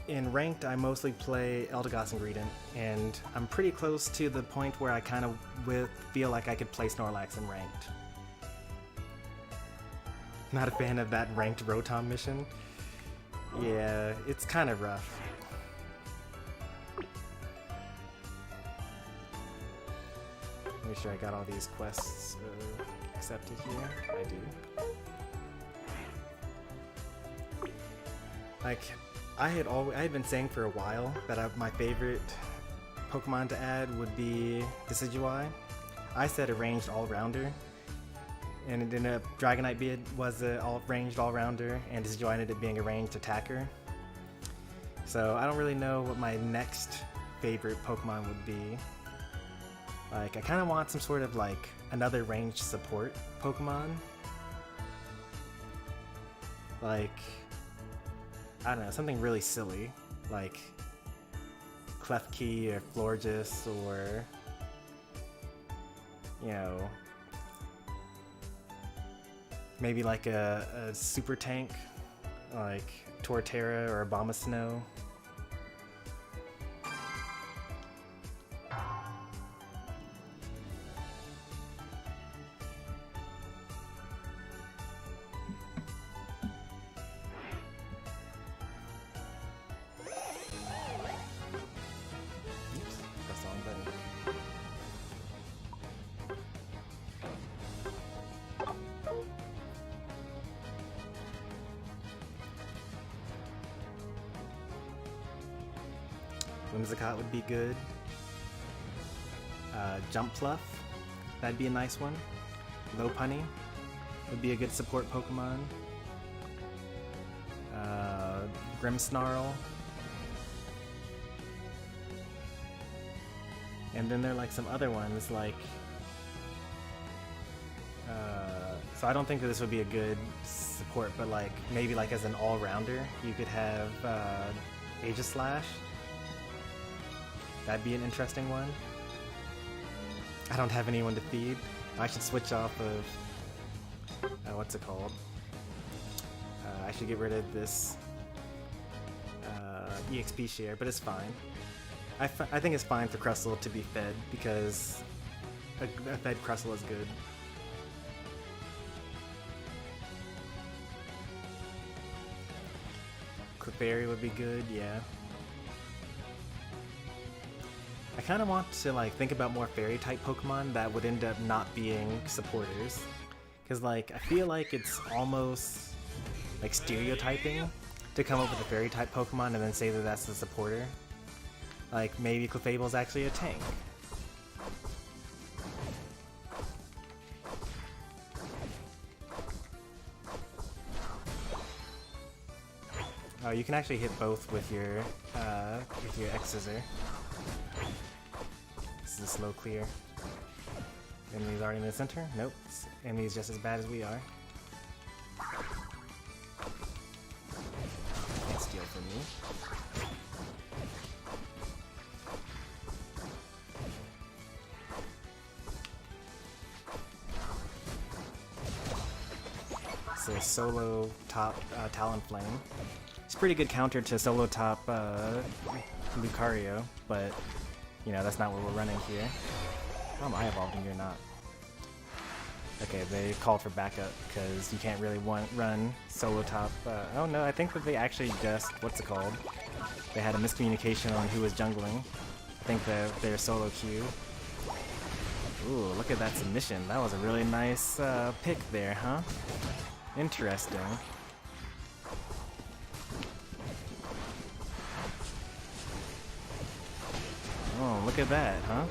in ranked I mostly play Eldegoss and Greedent, and I'm pretty close to the point where I kind of feel like I could play Snorlax in ranked. Not a fan of that ranked Rotom mission. Yeah, it's kind of rough. Make sure I got all these quests accepted here. I do. Like, I had been saying for a while that my favorite Pokemon to add would be Decidueye. I said a ranged all-rounder, and it ended up Dragonite was a ranged all-rounder, and Decidueye ended up being a ranged attacker. So I don't really know what my next favorite Pokemon would be. Like, I kind of want some sort of like another ranged support Pokemon. Like, I don't know, something really silly, like Klefki or Florges, or, you know, maybe like a super tank, like Torterra or Abomasnow. Whimsicott would be good. Jumpluff, that'd be a nice one. Lopunny would be a good support Pokemon. Grimmsnarl. And then there are like some other ones like... so I don't think that this would be a good support, but like maybe like as an all-rounder, you could have Aegislash. That'd be an interesting one. I don't have anyone to feed. I should switch off of... what's it called? I should get rid of this EXP share, but it's fine. I think it's fine for Crustle to be fed, because a fed Crustle is good. Clefairy would be good, yeah. I kind of want to like think about more fairy type Pokemon that would end up not being supporters, because like I feel like it's almost like stereotyping to come up with a fairy type Pokemon and then say that that's the supporter. Like maybe Clefable's actually a tank. Oh, you can actually hit both with your X-Scissor. This is a slow clear. Enemy's already in the center? Nope. Enemy's just as bad as we are. Can't steal from me. It's a solo top Talonflame. It's a pretty good counter to solo top Lucario, but you know, that's not what we're running here. How am I evolved and you're not? Okay, they called for backup because you can't really run solo top. Oh no, I think that they actually just, what's it called? They had a miscommunication on who was jungling. I think that they're solo queue. Ooh, look at that submission. That was a really nice pick there, huh? Interesting. Oh, look at that, huh?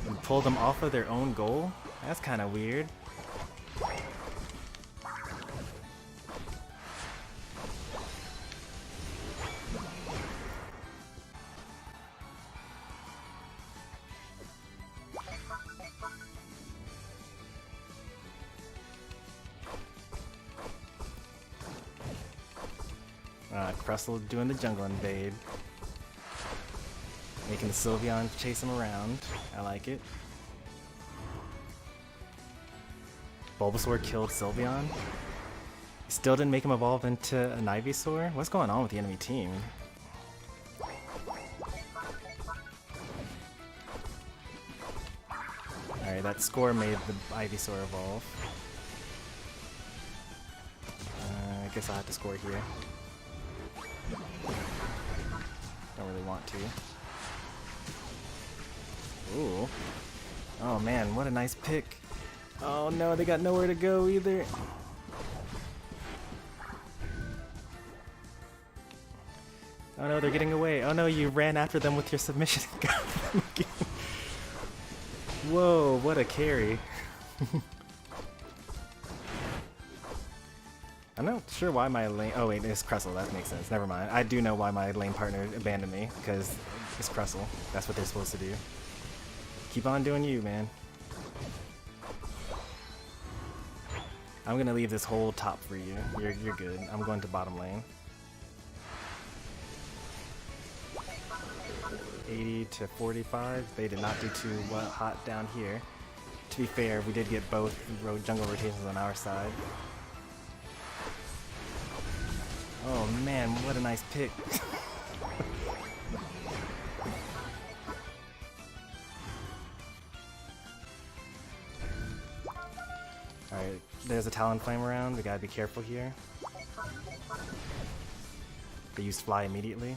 And pull them off of their own goal? That's kind of weird. Crustle doing the jungle invade. Making the Sylveon chase him around. I like it. Bulbasaur killed Sylveon. Still didn't make him evolve into an Ivysaur? What's going on with the enemy team? Alright, that score made the Ivysaur evolve. I guess I'll have to score here. Don't really want to. Ooh. Oh man, what a nice pick. Oh no, they got nowhere to go either. Oh no, they're getting away. Oh no, you ran after them with your submission. Whoa, what a carry. I'm not sure why my lane... Oh wait, it's Crustle, that makes sense. Never mind. I do know why my lane partner abandoned me, because it's Crustle. That's what they're supposed to do. Keep on doing you, man. I'm gonna leave this whole top for you. You're good. I'm going to bottom lane. 80 to 45. They did not do too hot down here. To be fair, we did get both jungle rotations on our side. Oh man, what a nice pick. Alright, there's a Talonflame around. We gotta be careful here. They used Fly immediately.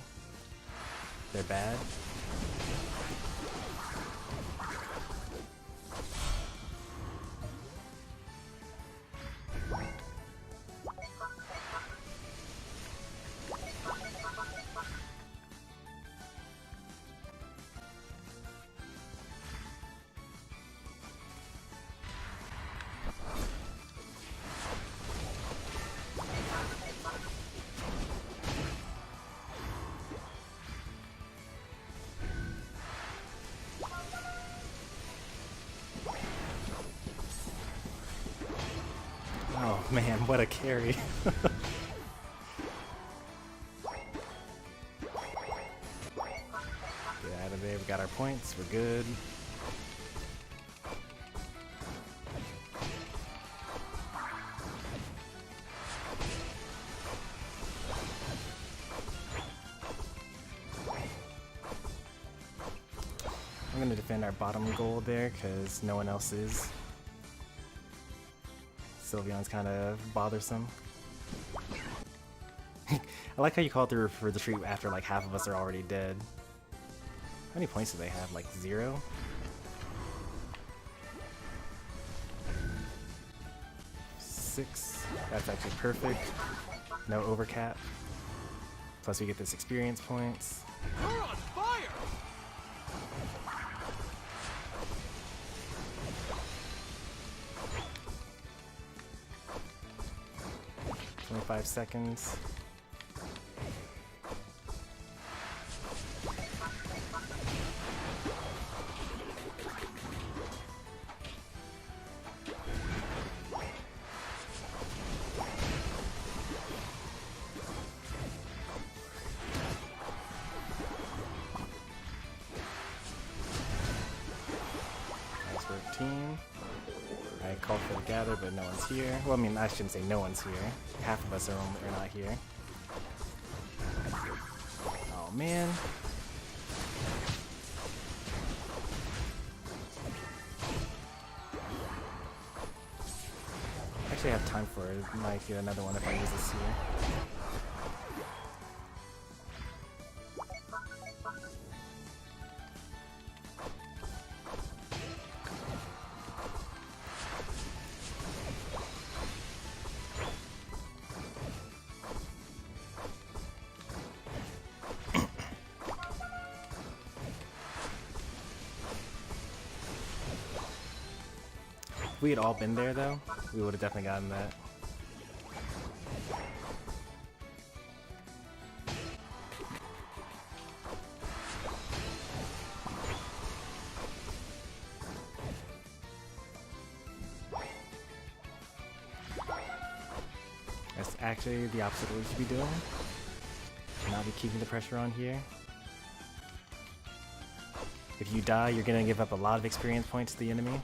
They're bad. Oh man, what a carry. Get out of there, we got our points, we're good. I'm gonna defend our bottom goal there, because no one else is. Sylveon's kind of bothersome. I like how you call through for the retreat after like half of us are already dead. How many points do they have? Like 0? Six. That's actually perfect. No overcap. Plus we get this experience points. You're on fire! 25 seconds. Nice work, team. I called for the gather, but no one's here. Well, I mean, I shouldn't say no one's here. Half of us are not here. Oh, man. Actually, I have time for it. Might get another one if I use this here. If we had all been there though, we would have definitely gotten that. That's actually the opposite of what we should be doing. Not be keeping the pressure on here. If you die, you're gonna give up a lot of experience points to the enemy.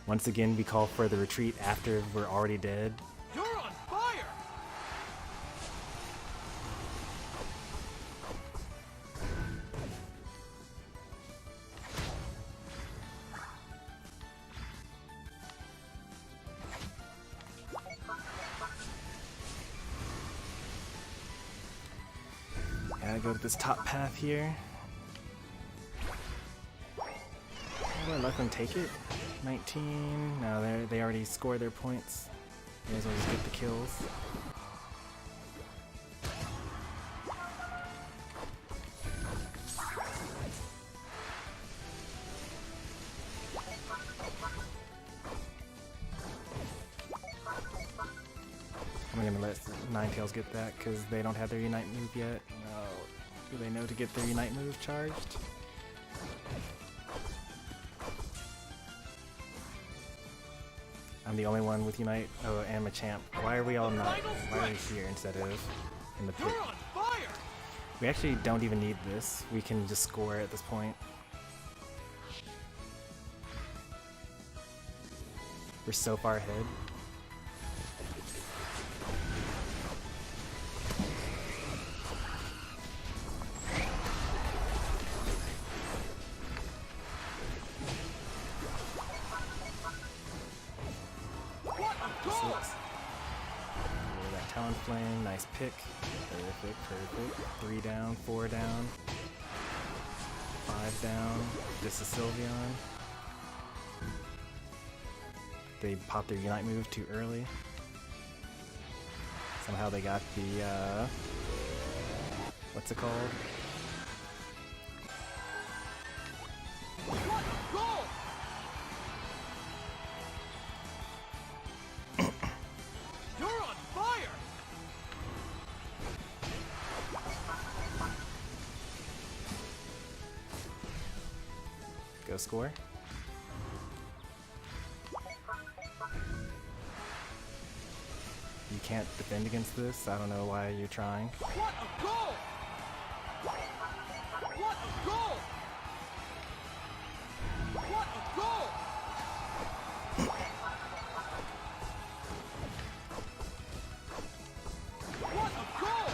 Once again, we call for the retreat after we're already dead. You're on fire! Gotta go to this top path here. I'm gonna let them take it. 19. No, they already scored their points. May as well just get the kills. I'm gonna let Ninetales get that because they don't have their Unite move yet. No. Do they know to get their Unite move charged? I'm the only one with Unite. Oh, and Machamp. Why are we all not? Why are we here instead of in the pit? You're on fire! We actually don't even need this. We can just score at this point. We're so far ahead. Talonflame, nice pick. Perfect, perfect. 3 down, 4 down. 5 down. This is Sylveon. They popped their Unite move too early. Somehow they got the, what's it called? What a goal! You're on fire! Go score. You can't defend against this. I don't know why you're trying. What a goal! What a goal! What a goal! What a goal!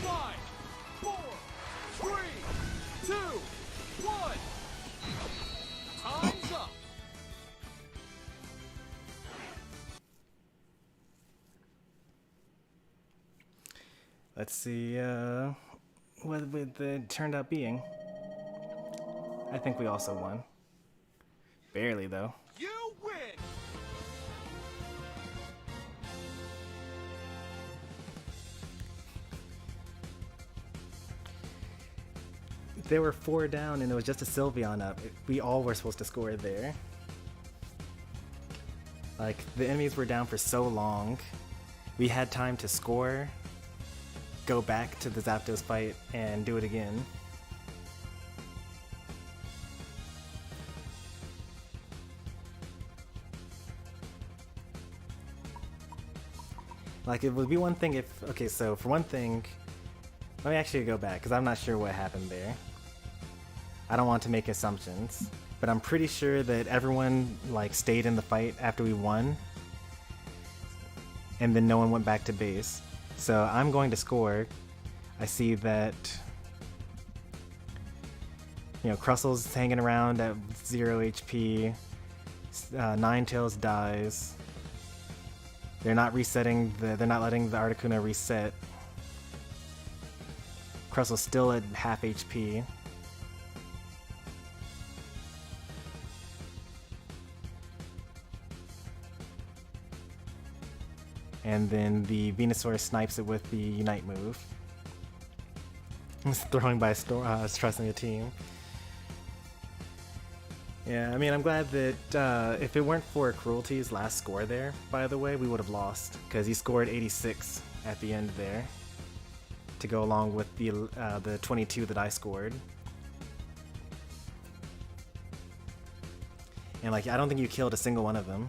Five, 4, 3, 2, 1. Time's up. Let's see what it turned out being. I think we also won. Barely, though. You win. There were 4 down and it was just a Sylveon up. We all were supposed to score there. Like, the enemies were down for so long. We had time to score, go back to the Zapdos fight, and do it again. Like, it would be one thing if... Okay, so for one thing... Let me actually go back, because I'm not sure what happened there. I don't want to make assumptions, but I'm pretty sure that everyone, like, stayed in the fight after we won, and then no one went back to base. So I'm going to score. I see that, you know, Crustle's hanging around at 0 HP, Ninetales dies. They're not resetting they're not letting the Articuno reset. Crustle's still at half HP. And then the Venusaur snipes it with the Unite move. It's throwing by trusting the team. Yeah, I mean, I'm glad that if it weren't for Cruelty's last score there, by the way, we would have lost. Because he scored 86 at the end there. To go along with the 22 that I scored. And like, I don't think you killed a single one of them.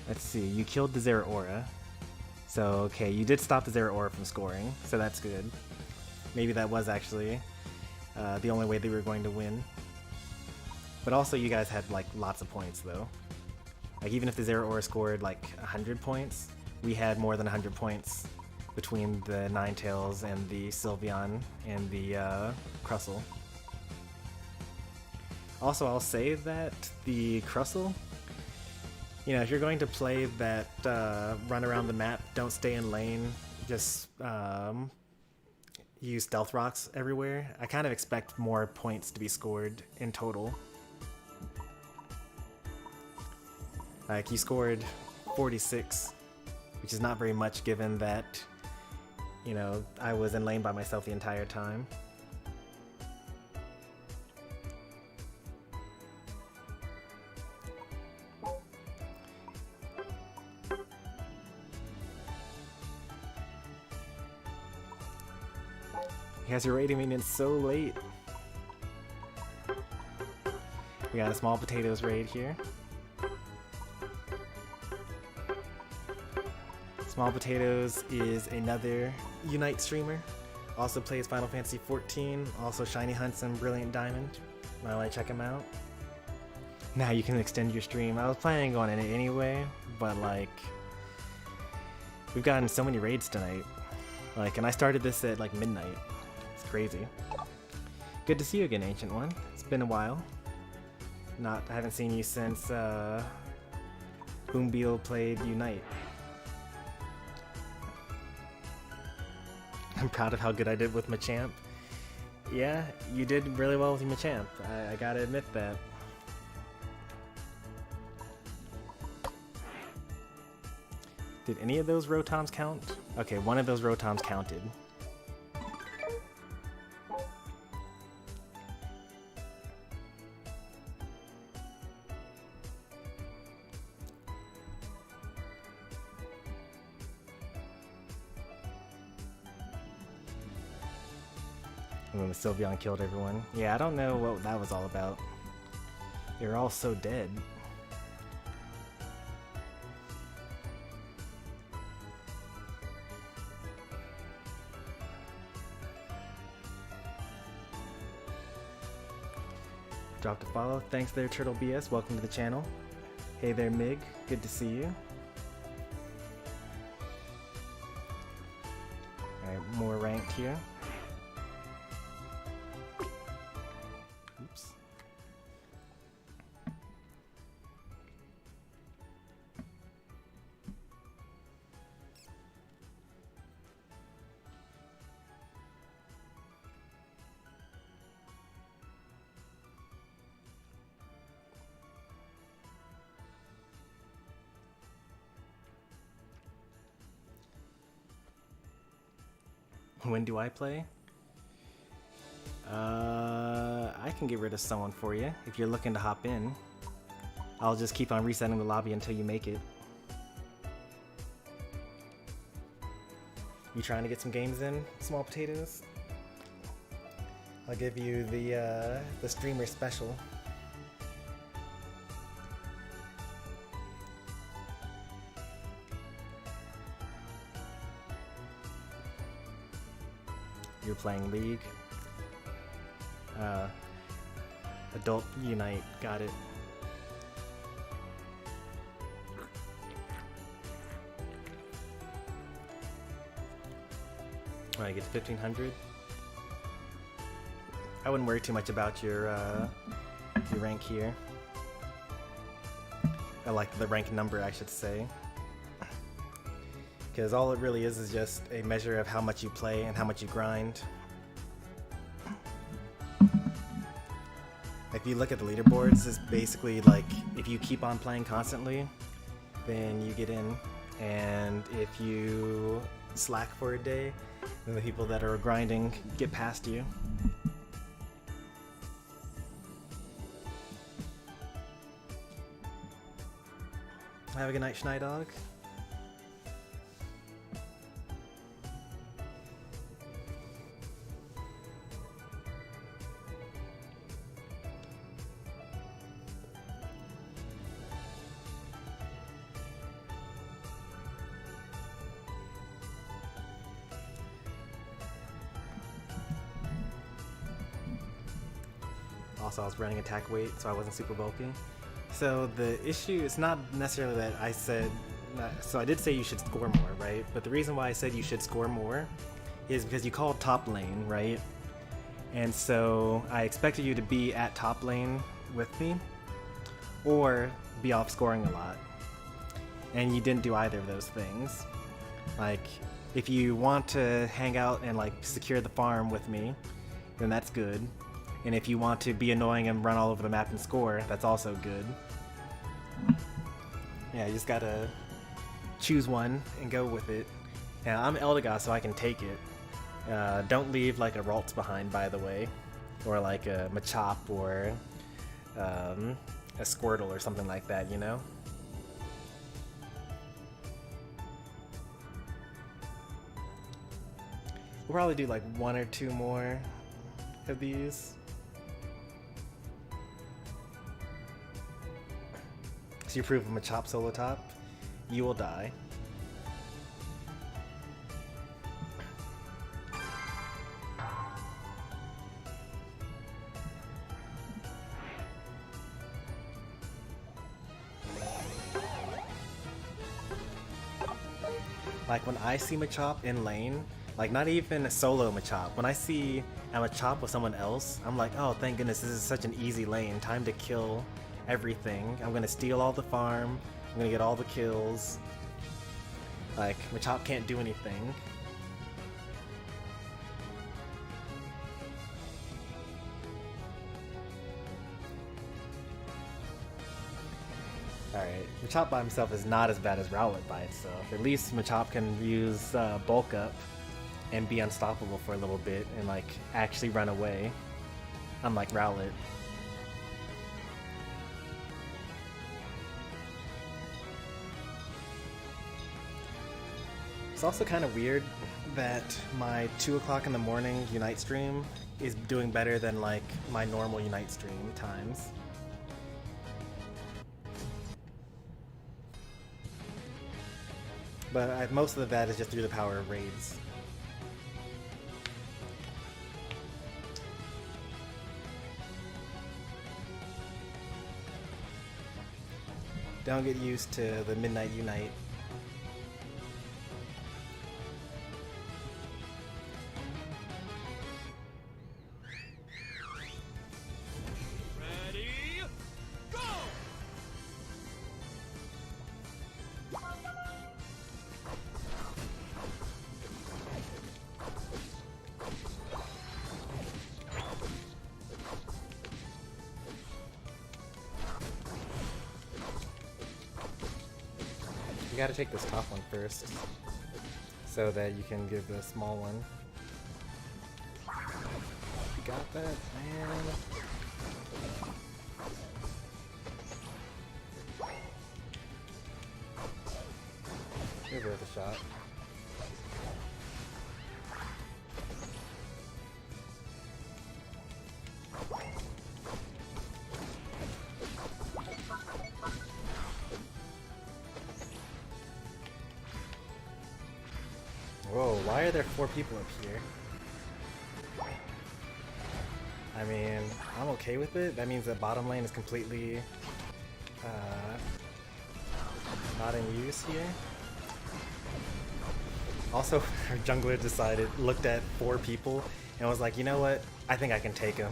Let's see, you killed the Zeraora. So, okay, you did stop the Zeraora from scoring, so that's good. Maybe that was actually the only way they were going to win. But also you guys had like lots of points though. Like even if the Zeraora scored like 100 points, we had more than 100 points between the Ninetales and the Sylveon and the Crustle. Also, I'll say that the Crustle, you know, if you're going to play that run around the map, don't stay in lane, just use Stealth Rocks everywhere, I kind of expect more points to be scored in total. Like, you scored 46, which is not very much given that, you know, I was in lane by myself the entire time. You guys are raiding me and it's so late. We got a Small Potatoes raid here. Small Potatoes is another Unite streamer. Also plays Final Fantasy XIV. Also Shiny Hunts and Brilliant Diamond. Might want to check him out. Now you can extend your stream. I was planning on it anyway, but like, we've gotten so many raids tonight. Like, and I started this at like midnight. It's crazy. Good to see you again, Ancient One. It's been a while. I haven't seen you since Boombeal played Unite. I'm proud of how good I did with Machamp. Yeah, you did really well with Machamp. I gotta admit that. Did any of those Rotoms count? Okay, one of those Rotoms counted. And then the Sylveon killed everyone. Yeah, I don't know what that was all about. They were all so dead. Dropped a follow. Thanks there, Turtle BS. Welcome to the channel. Hey there, Mig. Good to see you. Alright, more ranked here. Oops. When do I play? I can get rid of someone for you if you're looking to hop in. I'll just keep on resetting the lobby until you make it. You trying to get some games in, Small Potatoes? I'll give you the streamer special. You're playing League. Adult Unite, got it. Alright, get to 1500. I wouldn't worry too much about your rank here. I like the rank number, I should say. Because all it really is just a measure of how much you play and how much you grind. If you look at the leaderboards, it's basically like if you keep on playing constantly, then you get in. And if you slack for a day, then the people that are grinding get past you. Have a good night, Schnei Dog. Also, I was running attack weight, so I wasn't super bulky. So the issue is not necessarily that I said, so I did say you should score more, right? But the reason why I said you should score more is because you called top lane, right? And so I expected you to be at top lane with me, or be off scoring a lot. And you didn't do either of those things. Like, if you want to hang out and like secure the farm with me, then that's good. And if you want to be annoying and run all over the map and score, that's also good. Yeah, you just gotta choose one and go with it. Yeah, I'm Eldegoss, so I can take it. Don't leave like a Ralts behind, by the way. Or like a Machop or a Squirtle or something like that, you know? We'll probably do like 1 or 2 more of these. So you prove a Machop solo top, you will die. Like when I see Machop in lane, like not even a solo Machop, when I see a Machop with someone else, I'm like, oh thank goodness, this is such an easy lane, time to kill everything. I'm gonna steal all the farm, I'm gonna get all the kills. Like, Machop can't do anything. Alright, Machop by himself is not as bad as Rowlet by itself. At least Machop can use bulk up and be unstoppable for a little bit and like actually run away. Unlike Rowlet. It's also kind of weird that my 2 o'clock in the morning Unite stream is doing better than like my normal Unite stream times. But most of that is just through the power of raids. Don't get used to the midnight Unite. You gotta take this top one first, so that you can give the small one. You got that, man. It was worth a shot. Whoa, why are there 4 people up here? I mean, I'm okay with it. That means that bottom lane is completely not in use here. Also, our jungler looked at 4 people and was like, you know what? I think I can take him.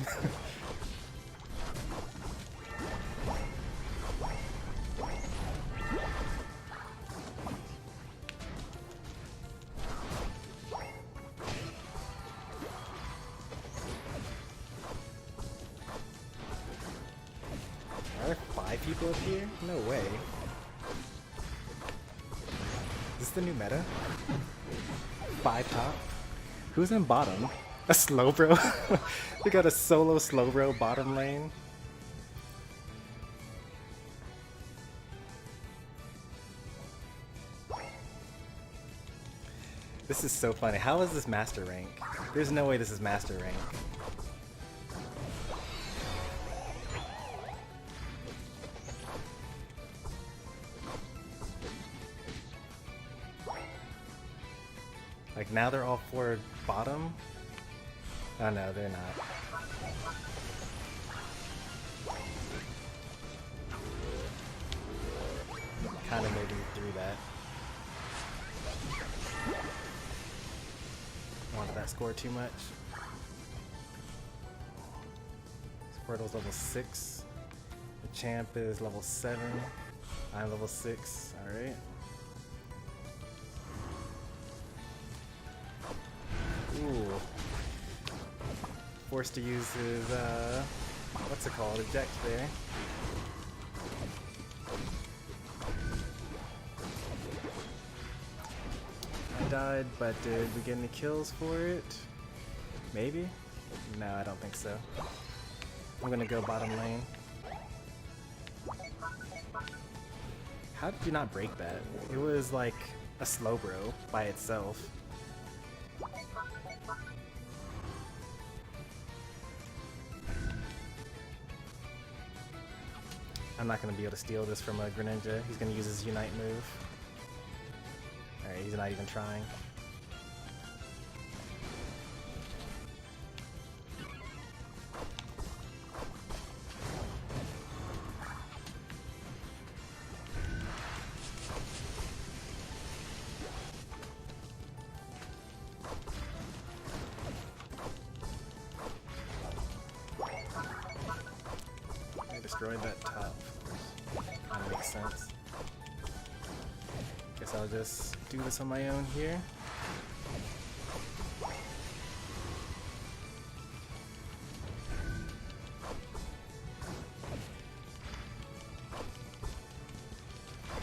people up here? No way. Is this the new meta? 5 top? Who's in bottom? A Slowbro? We got a solo Slowbro bottom lane. This is so funny. How is this master rank? There's no way this is master rank. Like now they're all 4 bottom? Oh no, they're not. Kinda made me through that. Wanted that score too much. Squirtle's level 6. The champ is level 7. I'm level 6. Alright. Ooh. Forced to use his, what's it called? Eject there. I died, but did we get any kills for it? Maybe? No, I don't think so. I'm gonna go bottom lane. How did you not break that? It was like a Slowbro by itself. I'm not going to be able to steal this from a Greninja. He's going to use his Unite move. Alright, he's not even trying. I destroyed that top. That makes sense. Guess I'll just do this on my own here.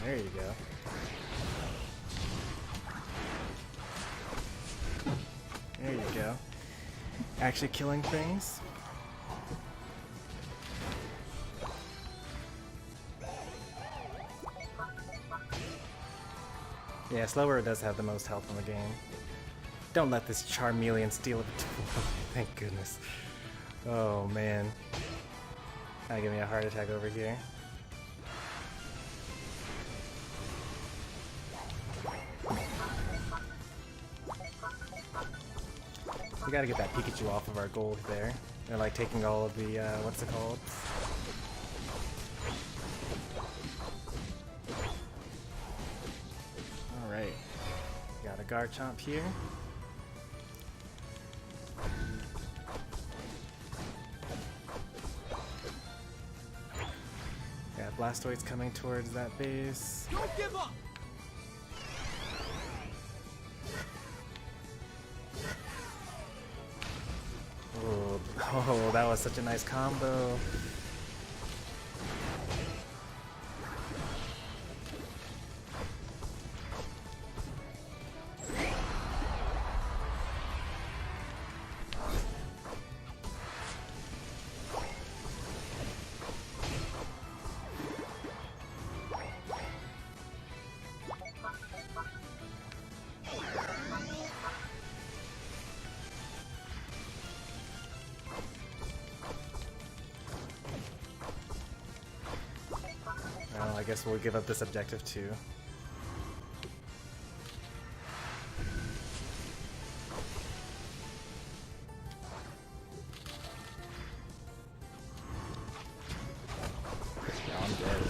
There you go. There you go. Actually killing things. Yeah, Slowbro does have the most health in the game. Don't let this Charmeleon steal it. Thank goodness. Oh man. Kinda give me a heart attack over here. We gotta get that Pikachu off of our gold there. They're like taking all of the, what's it called? Alright. Got a Garchomp here. Yeah, Blastoids coming towards that base. Don't give up! Oh, that was such a nice combo. Well, I guess we'll give up this objective too. Yeah, I'm dead.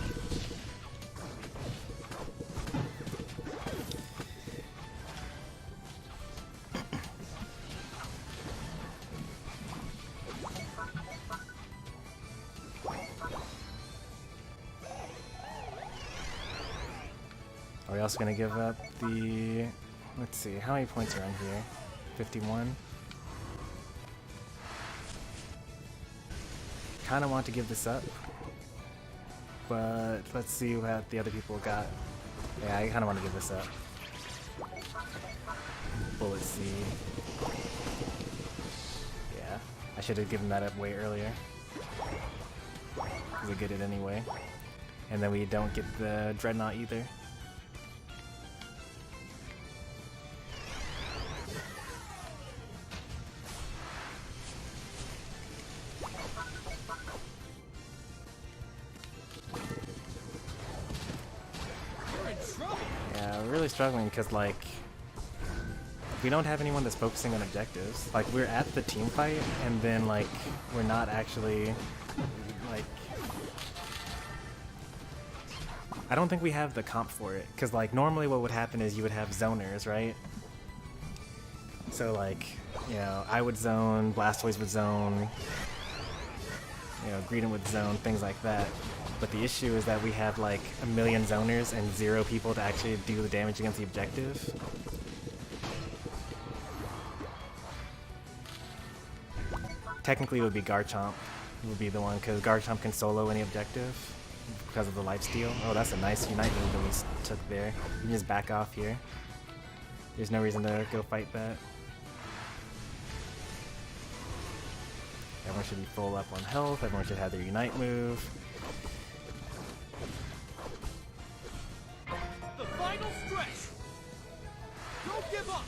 Are we also going to give up the... Let's see, how many points are on here? 51? Kind of want to give this up. but let's see what the other people got. Yeah, I kind of want to give this up. Bullet Seed. Yeah, I should have given that up way earlier. Because I get it anyway. And then we don't get the Dreadnought either. Yeah, we're really struggling because, like, we don't have anyone that's focusing on objectives. Like, we're at the team fight, and then, like, we're not actually, like... I don't think we have the comp for it, because, like, normally what would happen is you would have zoners, right? So, like, you know, I would zone, Blastoise would zone, you know, Greedent would zone, things like that. But the issue is that we have, like, a million zoners and 0 people to actually do the damage against the objective. Technically it would be Garchomp, would be the one, because Garchomp can solo any objective because of the lifesteal. Oh, that's a nice Unite move that we took there. You can just back off here. There's no reason to go fight that. Everyone should be full up on health, everyone should have their Unite move. The final stretch! Don't give up!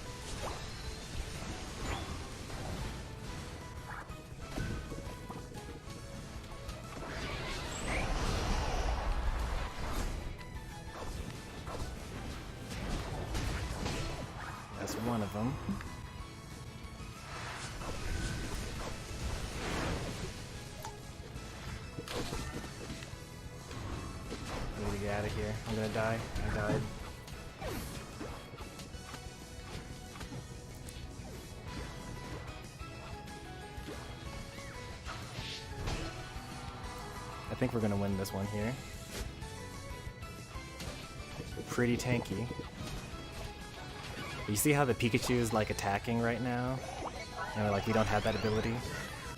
That's one of them. I need to get out of here. I'm gonna die. I died. I think we're gonna win this one here. Pretty tanky. You see how the Pikachu is like attacking right now? And like we don't have that ability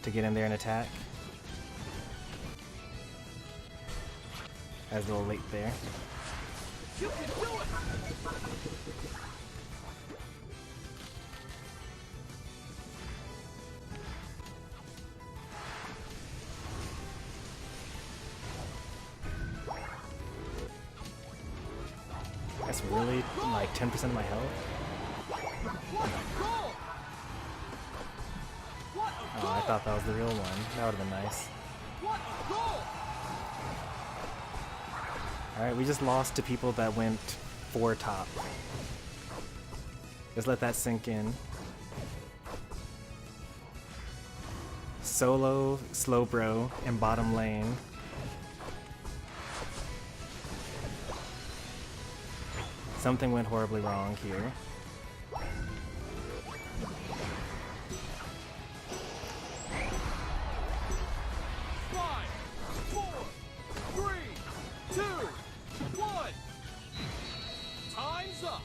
to get in there and attack. I was a little late there. You can do it! That's really like 10% of my health. What a goal! What a Oh, goal! I thought that was the real one. That would have been nice. What a goal! Alright, we just lost to people that went 4 top. Just let that sink in. Solo, Slowbro, and bottom lane. Something went horribly wrong here. Five, four, three, two, one. Time's up.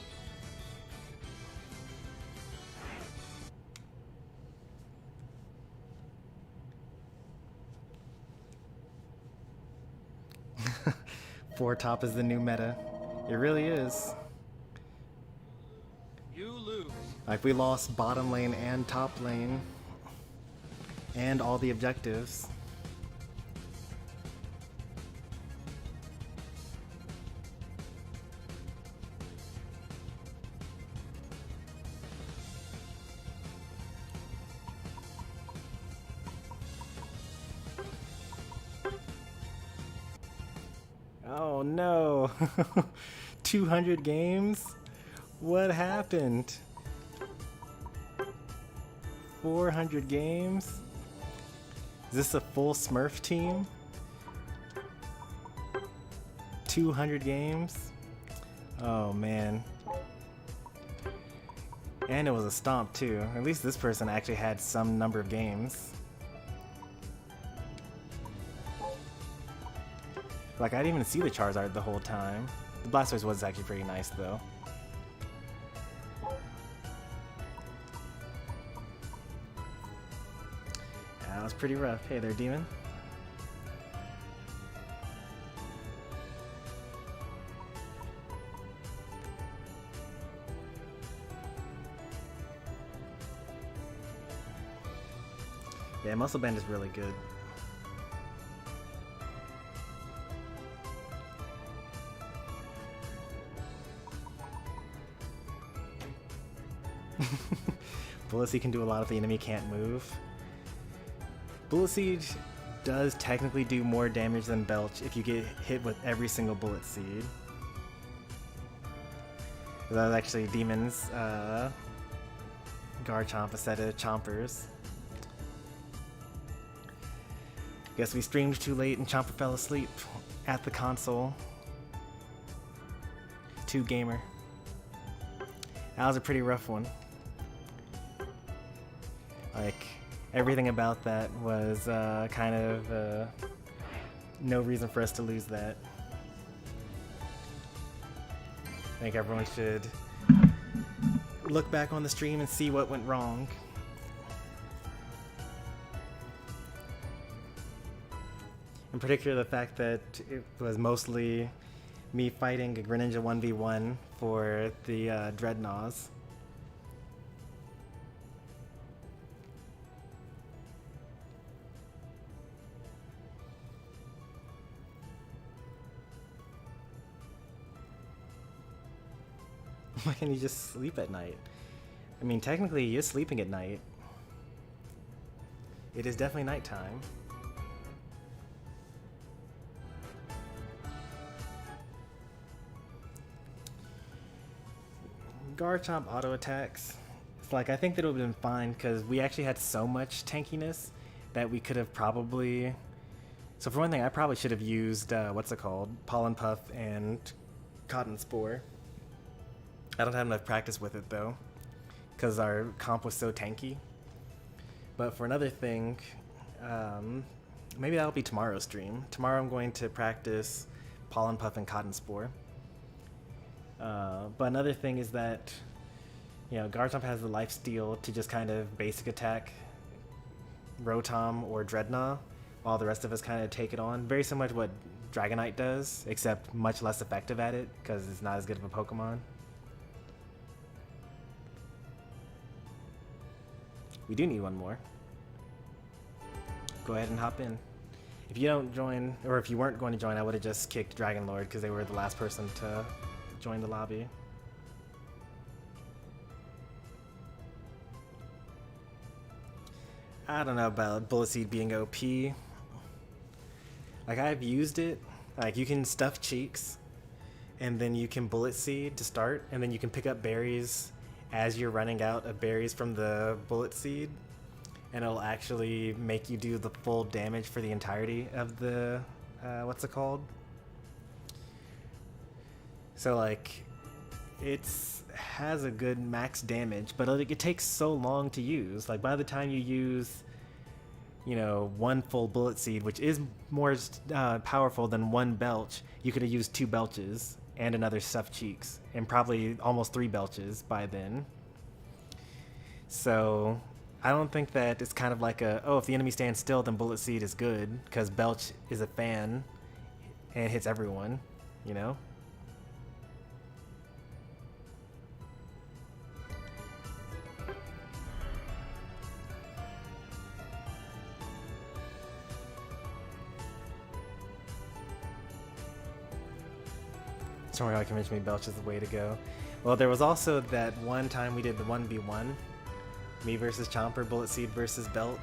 Four top is the new meta. It really is. You lose. Like, we lost bottom lane and top lane. And all the objectives. Oh no! 200 games? What happened? 400 games? Is this a full Smurf team? 200 games? Oh man. And it was a stomp too. At least this person actually had some number of games. Like, I didn't even see the Charizard the whole time. The Blastoise was actually pretty nice though. That was pretty rough. Hey there, Demon. Yeah, Muscle Band is really good. Bullet Seed can do a lot if the enemy can't move. Bullet Seed does technically do more damage than Belch if you get hit with every single Bullet Seed. That was actually Demon's Garchomp, a set of Chompers. Guess we streamed too late and Chomper fell asleep at the console. Too gamer. That was a pretty rough one. Like, everything about that was kind of no reason for us to lose that. I think everyone should look back on the stream and see what went wrong. In particular, the fact that it was mostly me fighting a Greninja 1v1 for the Dreadnoughts. Why can't you just sleep at night? I mean, technically, you're sleeping at night. It is definitely nighttime. Garchomp auto attacks. It's like, I think that it would have been fine because we actually had so much tankiness that we could have probably. So, for one thing, I probably should have used what's it called? Pollen Puff and Cotton Spore. I don't have enough practice with it though, because our comp was so tanky. But for another thing, maybe that'll be tomorrow's stream. Tomorrow I'm going to practice Pollen Puff and Cotton Spore. But another thing is that, you know, Garchomp has the lifesteal to just kind of basic attack Rotom or Dreadnought, while the rest of us kind of take it on. Very similar to what Dragonite does, except much less effective at it because it's not as good of a Pokemon. We do need one more. Go ahead and hop in. If you don't join, or if you weren't going to join, I would have just kicked Dragon Lord because they were the last person to join the lobby. I don't know about Bullet Seed being OP. Like, I've used it. Like, you can stuff cheeks, and then you can Bullet Seed to start, and then you can pick up berries as you're running out of berries from the Bullet Seed, and it'll actually make you do the full damage for the entirety of the, what's it called? So, like, has a good max damage, but it takes so long to use. Like, by the time you use, you know, one full Bullet Seed, which is more powerful than one Belch, you could have used 2 Belches and another stuffed cheeks, and probably almost 3 Belches by then. So I don't think that it's kind of like if the enemy stands still, then Bullet Seed is good, because Belch is a fan and hits everyone, you know? Someone convinced me Belch is the way to go. Well, there was also that one time we did the 1v1, me versus Chomper, Bullet Seed versus Belch,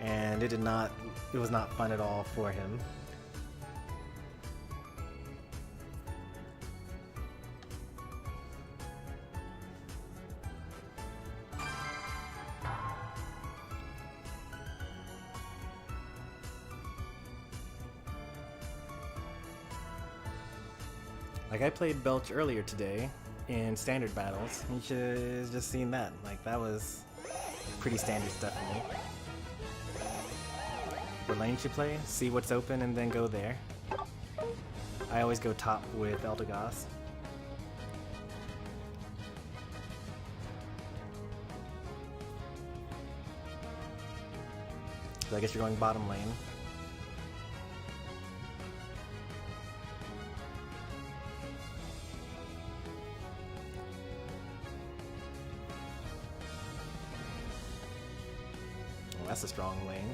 and it was not fun at all for him. Like, I played Belch earlier today in standard battles. You should have just seen that. Like, that was pretty standard stuff for me. What lane should play? See what's open and then go there. I always go top with Eldegoss. So I guess you're going bottom lane. That's that's a strong lane.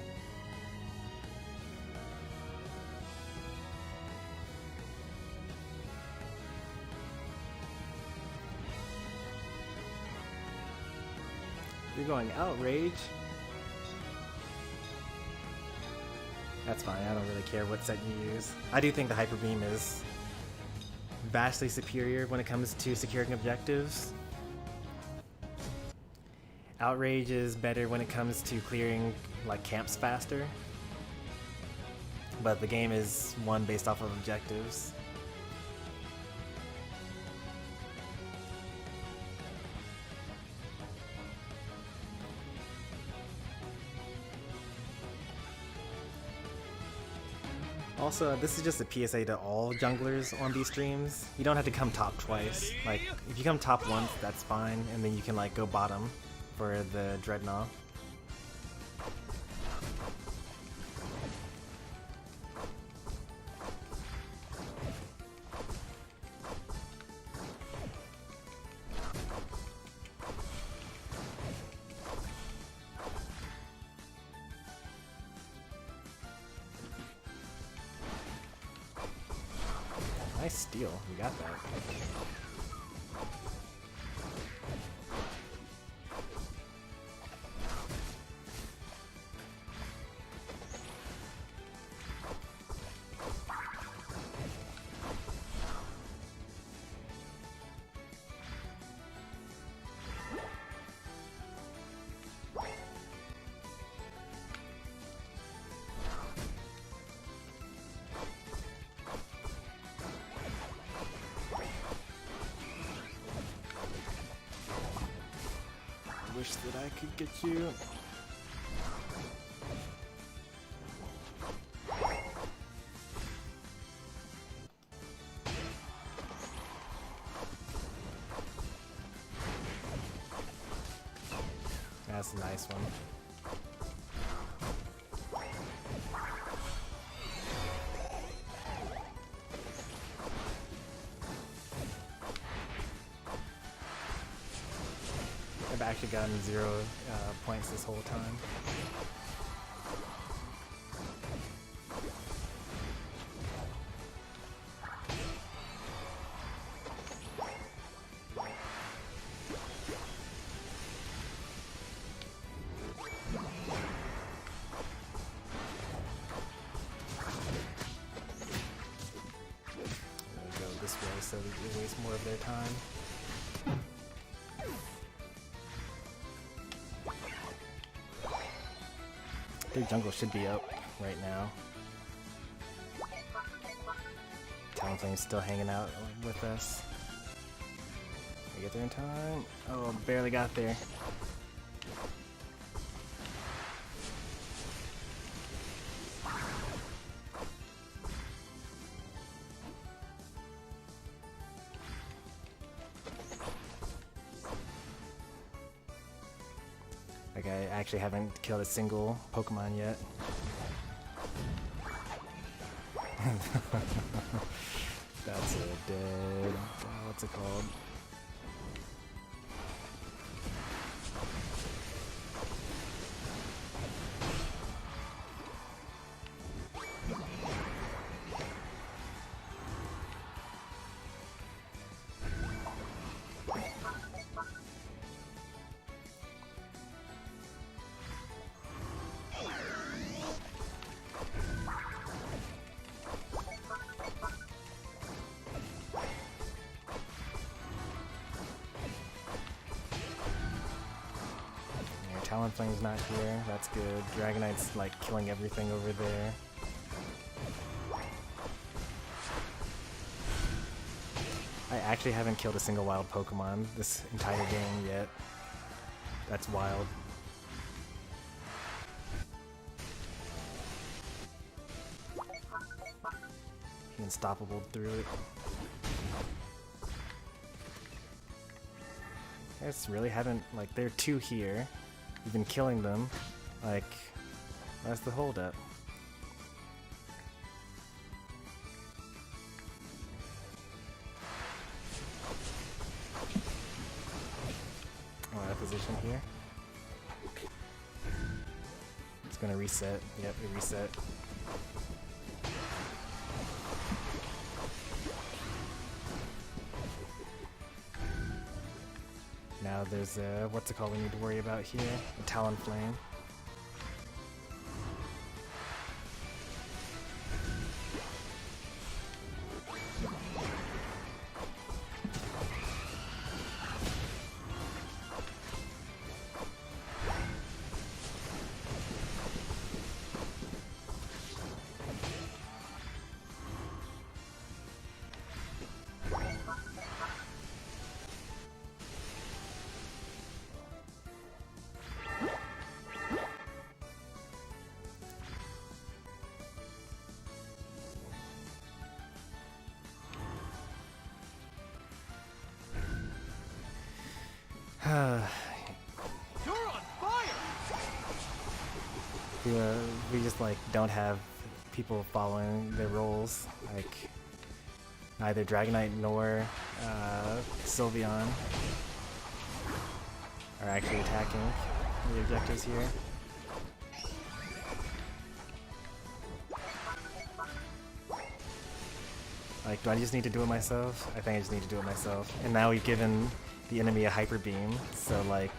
You're going Outrage? That's fine, I don't really care what set you use. I do think the Hyper Beam is vastly superior when it comes to securing objectives. Outrage is better when it comes to clearing like camps faster, but the game is won based off of objectives. Also, this is just a PSA to all junglers on these streams. You don't have to come top twice. Like, if you come top once, that's fine, and then you can like go bottom for the Dreadnought. Nice steal, you got that. Wish that I could get you. That's a nice one. I've actually gotten 0 points this whole time. I'm gonna go this way so we waste more of their time. Their jungle should be up right now. Talonflame's still hanging out with us. We get there in time. Oh, barely got there. Like, I actually haven't killed a single Pokemon yet. That's a dead... what's it called? Talonflame's not here, that's good. Dragonite's like killing everything over there. I actually haven't killed a single wild Pokemon this entire game yet. That's wild. Unstoppable through it. I just really haven't, like, there are 2 here. You've been killing them. Like, that's the holdup. Oh, out of position here. reset. Yep, it reset. Now there's what's it called we need to worry about here? A Talonflame. You're on fire! We just like don't have people following their roles, like neither Dragonite nor Sylveon are actually attacking the objectives here. Like, do I just need to do it myself? I think I just need to do it myself. And now we've given the enemy a Hyper Beam, so like,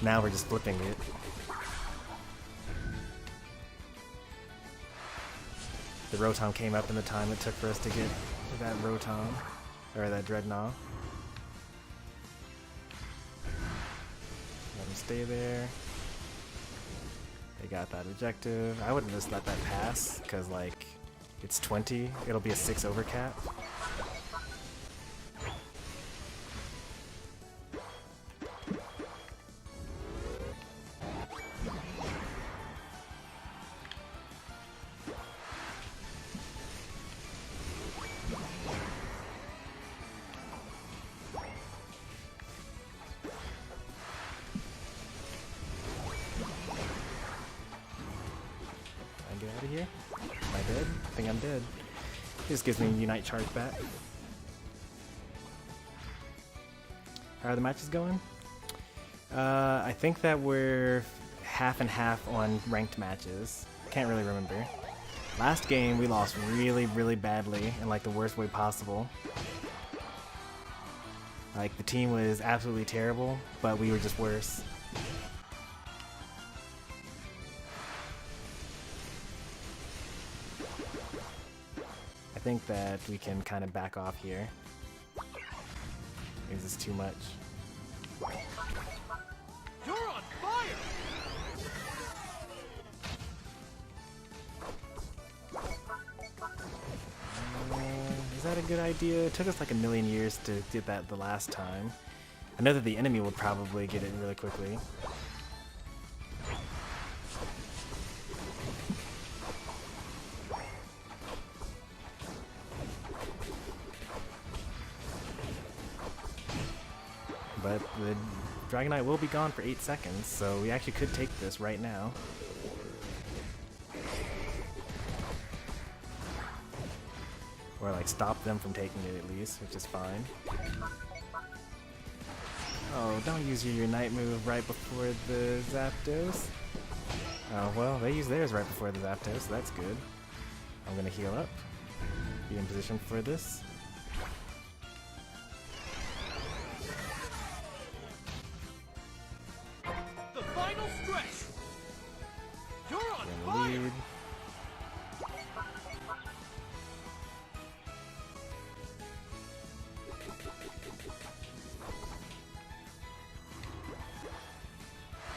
now we're just flipping it. The Rotom came up in the time it took for us to get that Rotom, or that Dreadnought. Let him stay there. They got that objective. I wouldn't just let that pass, because like, it's 20, it'll be a 6 over cap. Get out of here. Am I dead? I think I'm dead. This gives me a Unite charge back. How are the matches going? I think that we're half and half on ranked matches. Can't really remember. Last game we lost really, really badly in like the worst way possible. Like the team was absolutely terrible, but we were just worse. I think that we can kind of back off here. Is this too much? You're on fire! Is that a good idea? It took us like a million years to get that the last time. I know that the enemy will probably get it really quickly. But the Dragonite will be gone for 8 seconds, so we actually could take this right now. Or like stop them from taking it at least, which is fine. Oh, don't use your Unite move right before the Zapdos. Oh, well, they use theirs right before the Zapdos, so that's good. I'm gonna heal up, be in position for this. The final stretch! You're on We're fire! in the lead.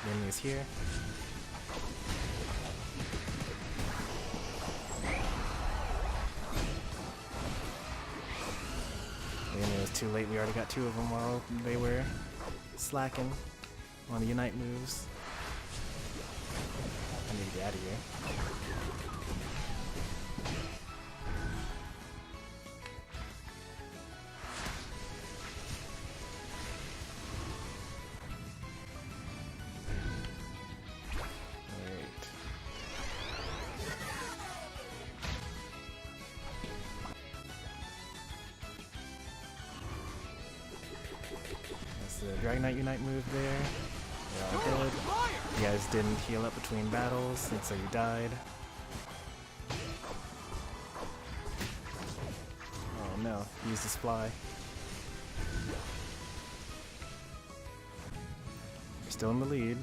The enemy is here. The enemy was too late. We already got 2 of them while they were slacking on the Unite moves. I need to get out of here. The Dragonite Unite move there. They're all You're on dead. fire! You guys didn't heal up between battles, and so you died. Oh no, use this fly. You're still in the lead.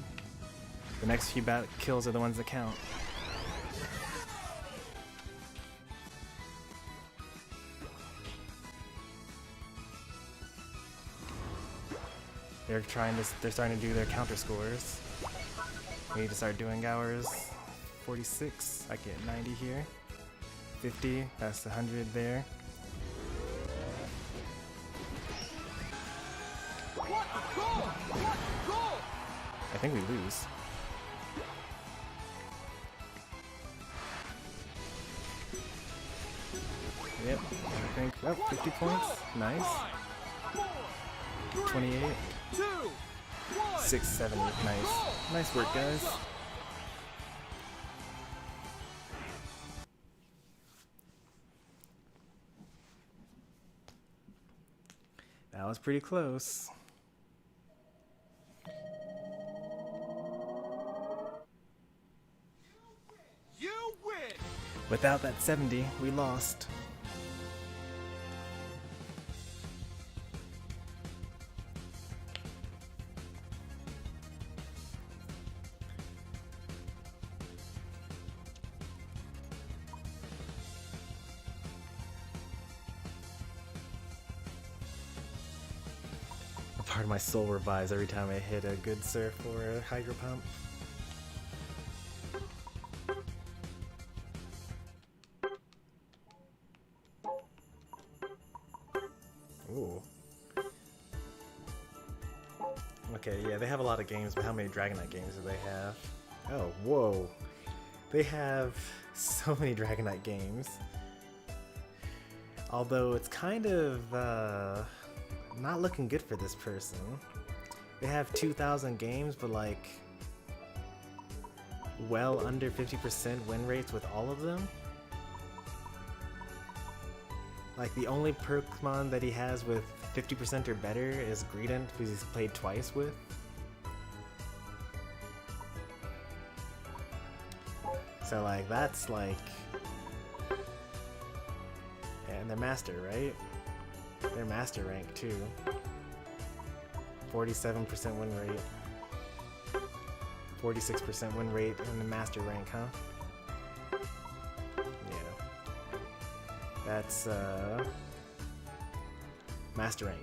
The next few kills are the ones that count. They're starting to do their counter scores. We need to start doing ours. 46, I get 90 here. 50, that's 100 there. What a goal! What a goal! I think we lose. Yep, I think, oh, 50 points, nice. 28, 670, nice. Nice work, guys. That was pretty close. You win! Without that 70, we lost. A part of my soul revives every time I hit a good surf or a hydro pump. Ooh. Okay, yeah, they have a lot of games, but how many Dragonite games do they have? Oh, whoa. They have so many Dragonite games. Although it's kind of not looking good for this person. They have 2,000 games, but like well under 50% win rates with all of them. Like the only Pokemon that he has with 50% or better is Greedent, who he's played twice with. So like that's like, and they're master, right? They're master rank too. 47% win rate. 46% win rate in the master rank, huh? Yeah. That's master rank.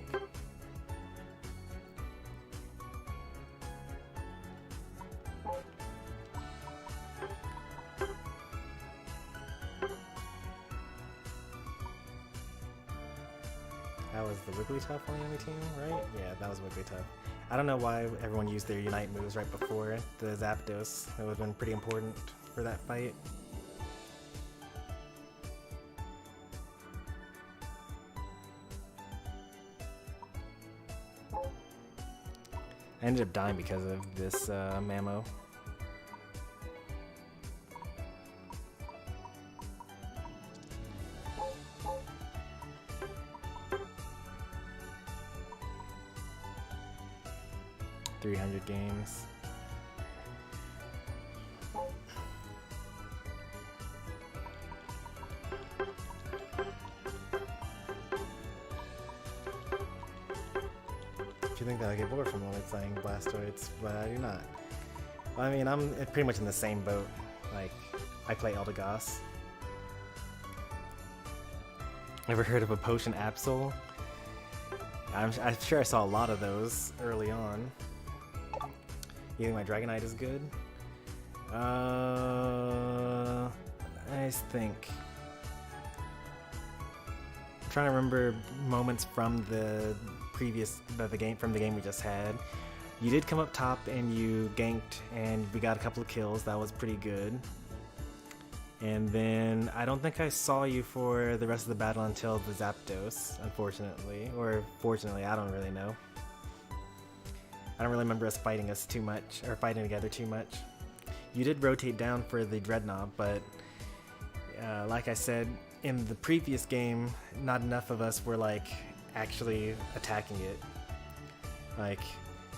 That was the Wigglytuff on the enemy team, right? Yeah, that was Wigglytuff. I don't know why everyone used their Unite moves right before the Zapdos. It would have been pretty important for that fight. I ended up dying because of this Mamo. $300 games. Do you think that I get bored from only playing Blastoids? But I do not. I mean, I'm pretty much in the same boat. Like, I play Eldegoss. Ever heard of a Potion Absol? I'm sure I saw a lot of those early on. You think my Dragonite is good? I just think. I'm trying to remember moments from the game we just had. You did come up top and you ganked and we got a couple of kills. That was pretty good. And then I don't think I saw you for the rest of the battle until the Zapdos, unfortunately. Or fortunately, I don't really know. I don't really remember us fighting too much, or fighting together too much. You did rotate down for the Dreadnought, but like I said, in the previous game, not enough of us were like actually attacking it. Like,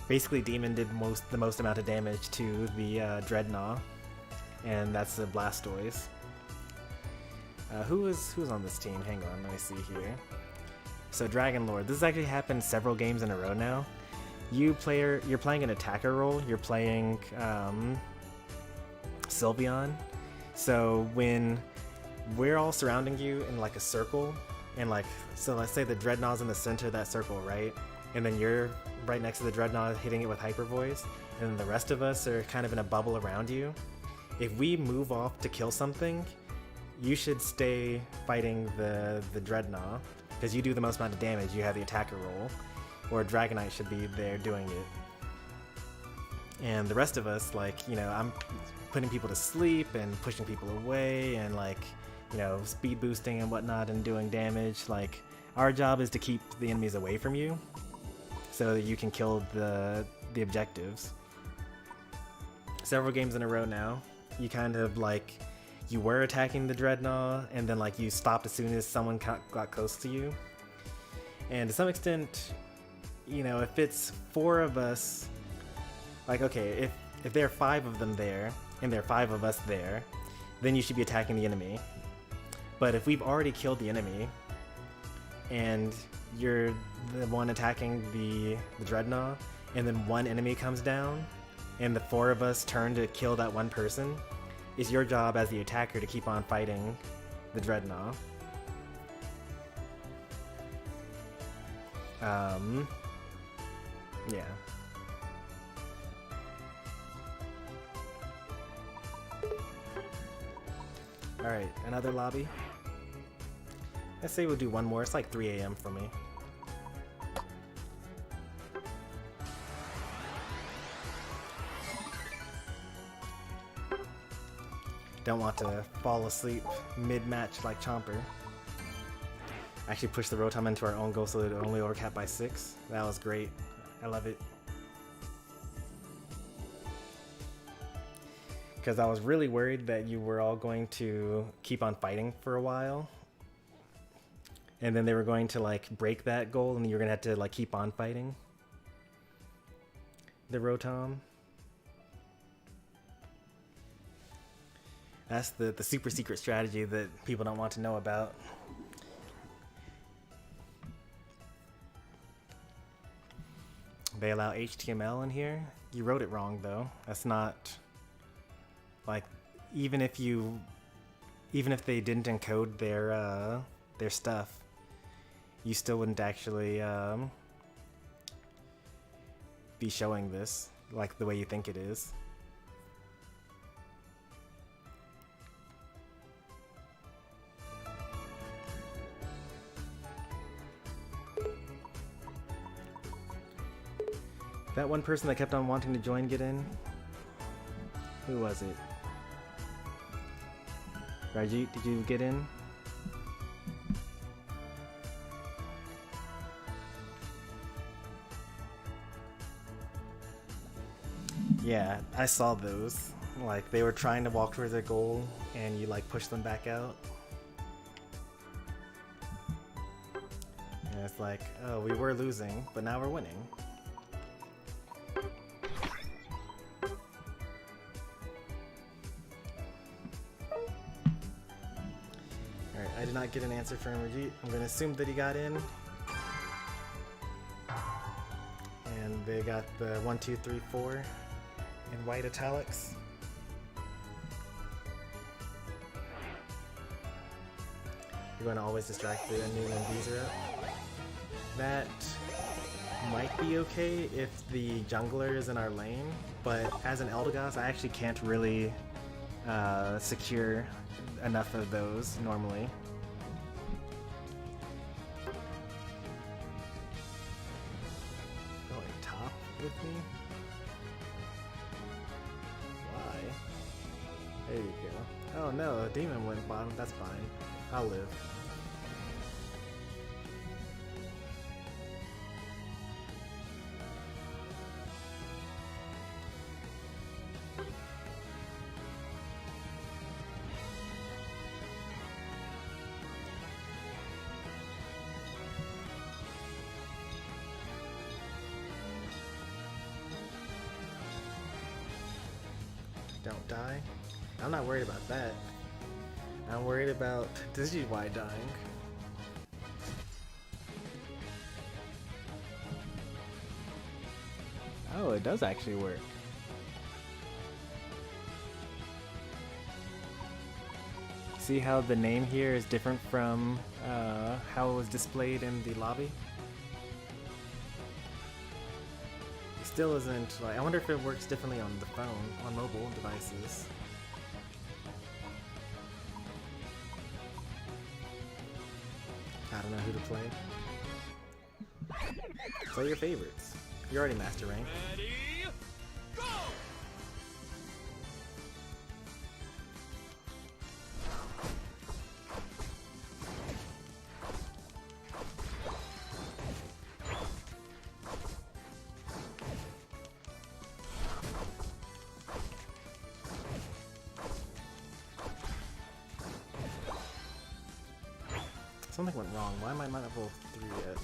Basically, Demon did the most amount of damage to the Dreadnought, and that's the Blastoise. Who's on this team? Hang on, let me see here. So Dragon Lord, this has actually happened several games in a row now. You're playing an attacker role. You're playing Sylveon. So when we're all surrounding you in like a circle, and like, so let's say the Dreadnought's in the center of that circle, right? And then you're right next to the Dreadnought hitting it with Hyper Voice, and then the rest of us are kind of in a bubble around you. If we move off to kill something, you should stay fighting the Dreadnought, because you do the most amount of damage. You have the attacker role, or Dragonite should be there doing it. And the rest of us, like, you know, I'm putting people to sleep and pushing people away and, like, you know, speed boosting and whatnot and doing damage. Like, our job is to keep the enemies away from you so that you can kill the objectives. Several games in a row now, you kind of, like, you were attacking the Dreadnought, and then, like, you stopped as soon as someone got close to you. And to some extent, you know, if it's 4 of us, like, okay, if there are 5 of them there, and there are 5 of us there, then you should be attacking the enemy. But if we've already killed the enemy, and you're the one attacking the Dreadnought, and then one enemy comes down, and the 4 of us turn to kill that one person, it's your job as the attacker to keep on fighting the Dreadnought. Yeah. Alright, another lobby. Let's say we'll do one more. It's like 3 AM for me. Don't want to fall asleep mid-match like Chomper. Actually pushed the Rotom into our own goal so it only overcapped by 6. That was great. I love it. Because I was really worried that you were all going to keep on fighting for a while. And then they were going to, like, break that goal and you were going to have to, like, keep on fighting the Rotom. That's the super secret strategy that people don't want to know about. They allow HTML in here? You wrote it wrong, though. That's not... Like, even if they didn't encode their stuff, you still wouldn't actually be showing this like the way you think it is. That one person that kept on wanting to join get in? Who was it? Rajit, did you get in? Yeah, I saw those. Like, they were trying to walk towards their goal, and you, like, push them back out. And it's like, oh, we were losing, but now we're winning. Alright, I did not get an answer from Rajit. I'm going to assume that he got in. And they got the 1, 2, 3, 4 in white italics. You're going to always distract the new Inviser up. That might be okay if the jungler is in our lane, but as an Eldegoss, I actually can't really secure enough of those normally. Going top with me? Why? There you go. Oh no, a demon went bottom. That's fine. I'll live. Don't die. I'm not worried about that. I'm worried about Digivy dying. Oh, it does actually work. See how the name here is different from how it was displayed in the lobby? It still isn't, like, I wonder if it works differently on the phone, on mobile devices. I don't know who to play. Play your favorites. You're already master rank. Ready, go! Something went wrong. Why am I not level 3 yet?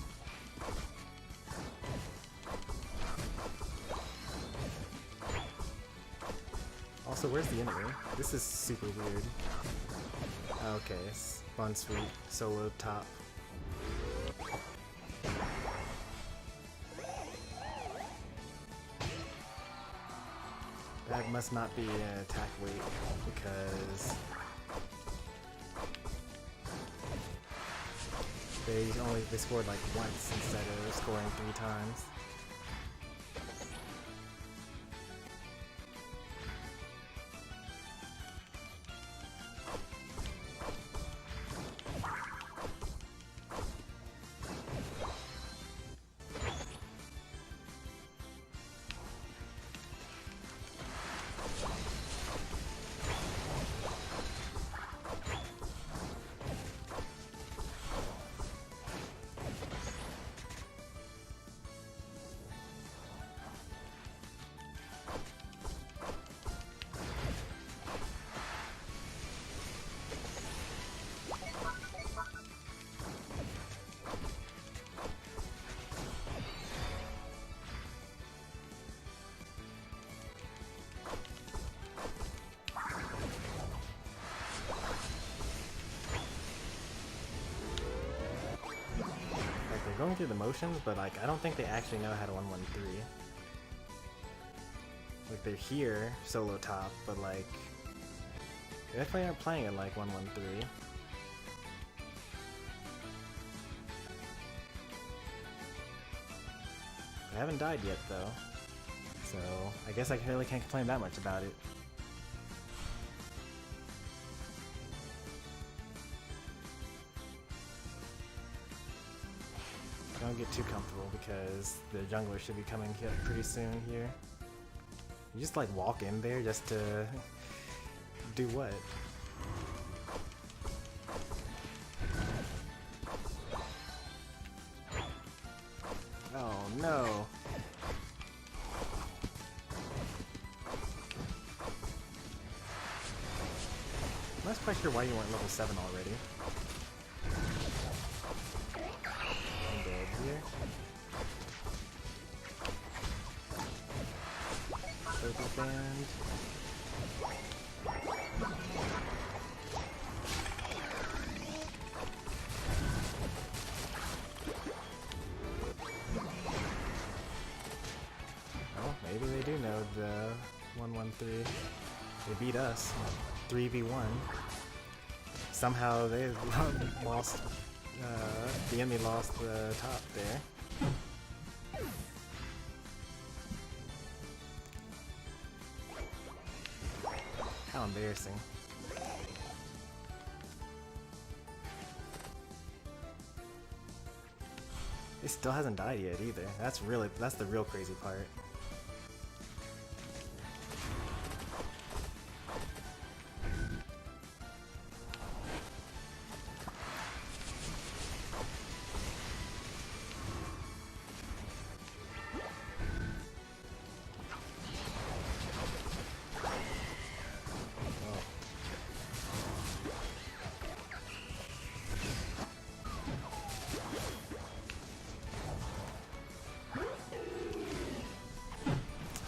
Also, where's the enemy? This is super weird. Okay, Fun Sweet, solo top. That must not be an attack weight because they scored like once instead of scoring 3 times. Going through the motions, but like I don't think they actually know how to 1-1-3. Like they're here solo top, but like they definitely aren't playing it like 1-1-3. They haven't died yet though, so I guess I really can't complain that much about it. Don't get too comfortable because the jungler should be coming here pretty soon here. You just like walk in there just to do what? Oh no! I'm not quite sure why you weren't level 7 already. Here. Purple band. Well, maybe they do know the 1-1-3. They beat us 3v1. Somehow they lost. The enemy lost the top there. How embarrassing. It still hasn't died yet either. That's the real crazy part.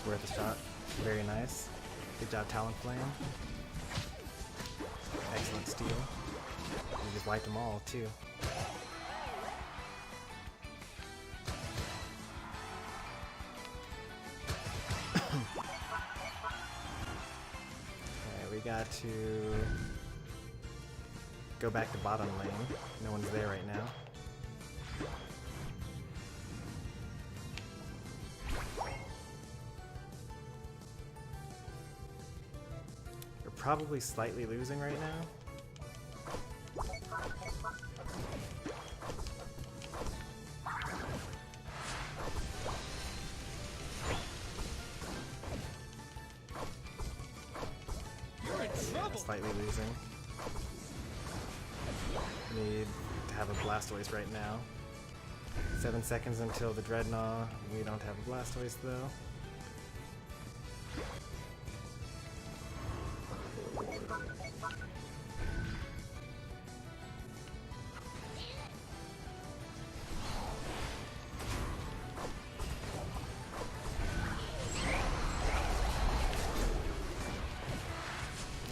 Worth a shot. Very nice. Good job, Talonflame. Excellent steal. You just wiped them all, too. Alright, we got to go back to bottom lane. No one's there right now. We're probably slightly losing right now. You're in trouble. Slightly losing. Need to have a Blastoise right now. 7 seconds until the Dreadnought. We don't have a Blastoise though.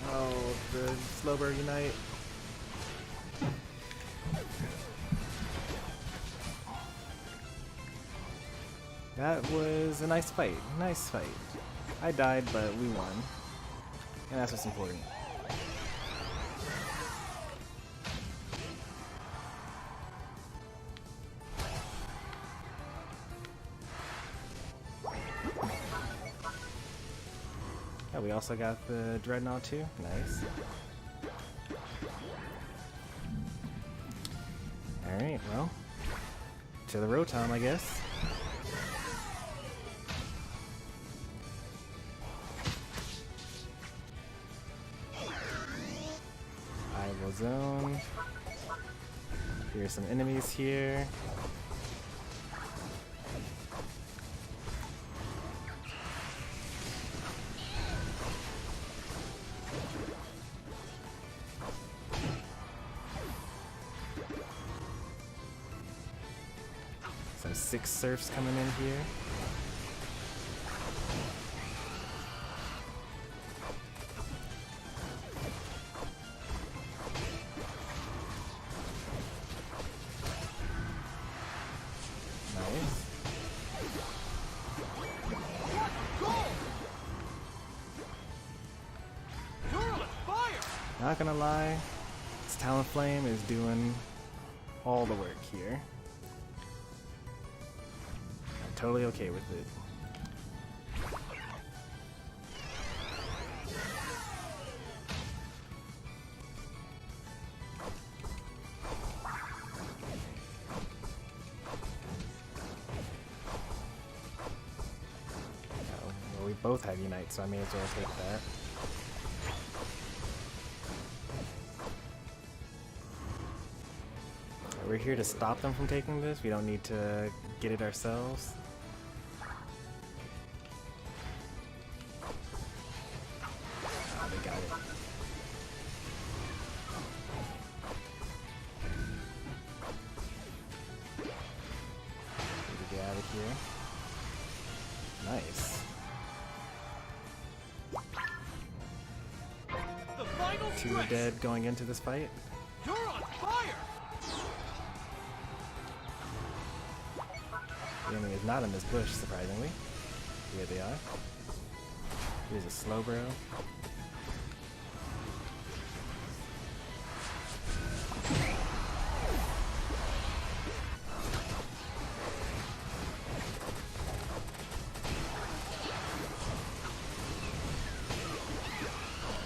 Oh, the Slowbro Unite. That was a nice fight. Nice fight. I died, but we won. And that's what's important. Oh, we also got the Dreadnought too. Nice. Alright, well. To the Rotom, I guess. Zone. Here's some enemies here. Some 6 Surfs coming in here. Not gonna lie, this Talonflame is doing all the work here. I'm totally okay with it. Well, we both have Unite, so I may as well take that. We're here to stop them from taking this. We don't need to get it ourselves. Oh, they got it. Need to get out of here. Nice. The final 2 stretch. dead going into this fight. You're on fire. The enemy is not in this bush, surprisingly. Here they are. Here's a Slowbro.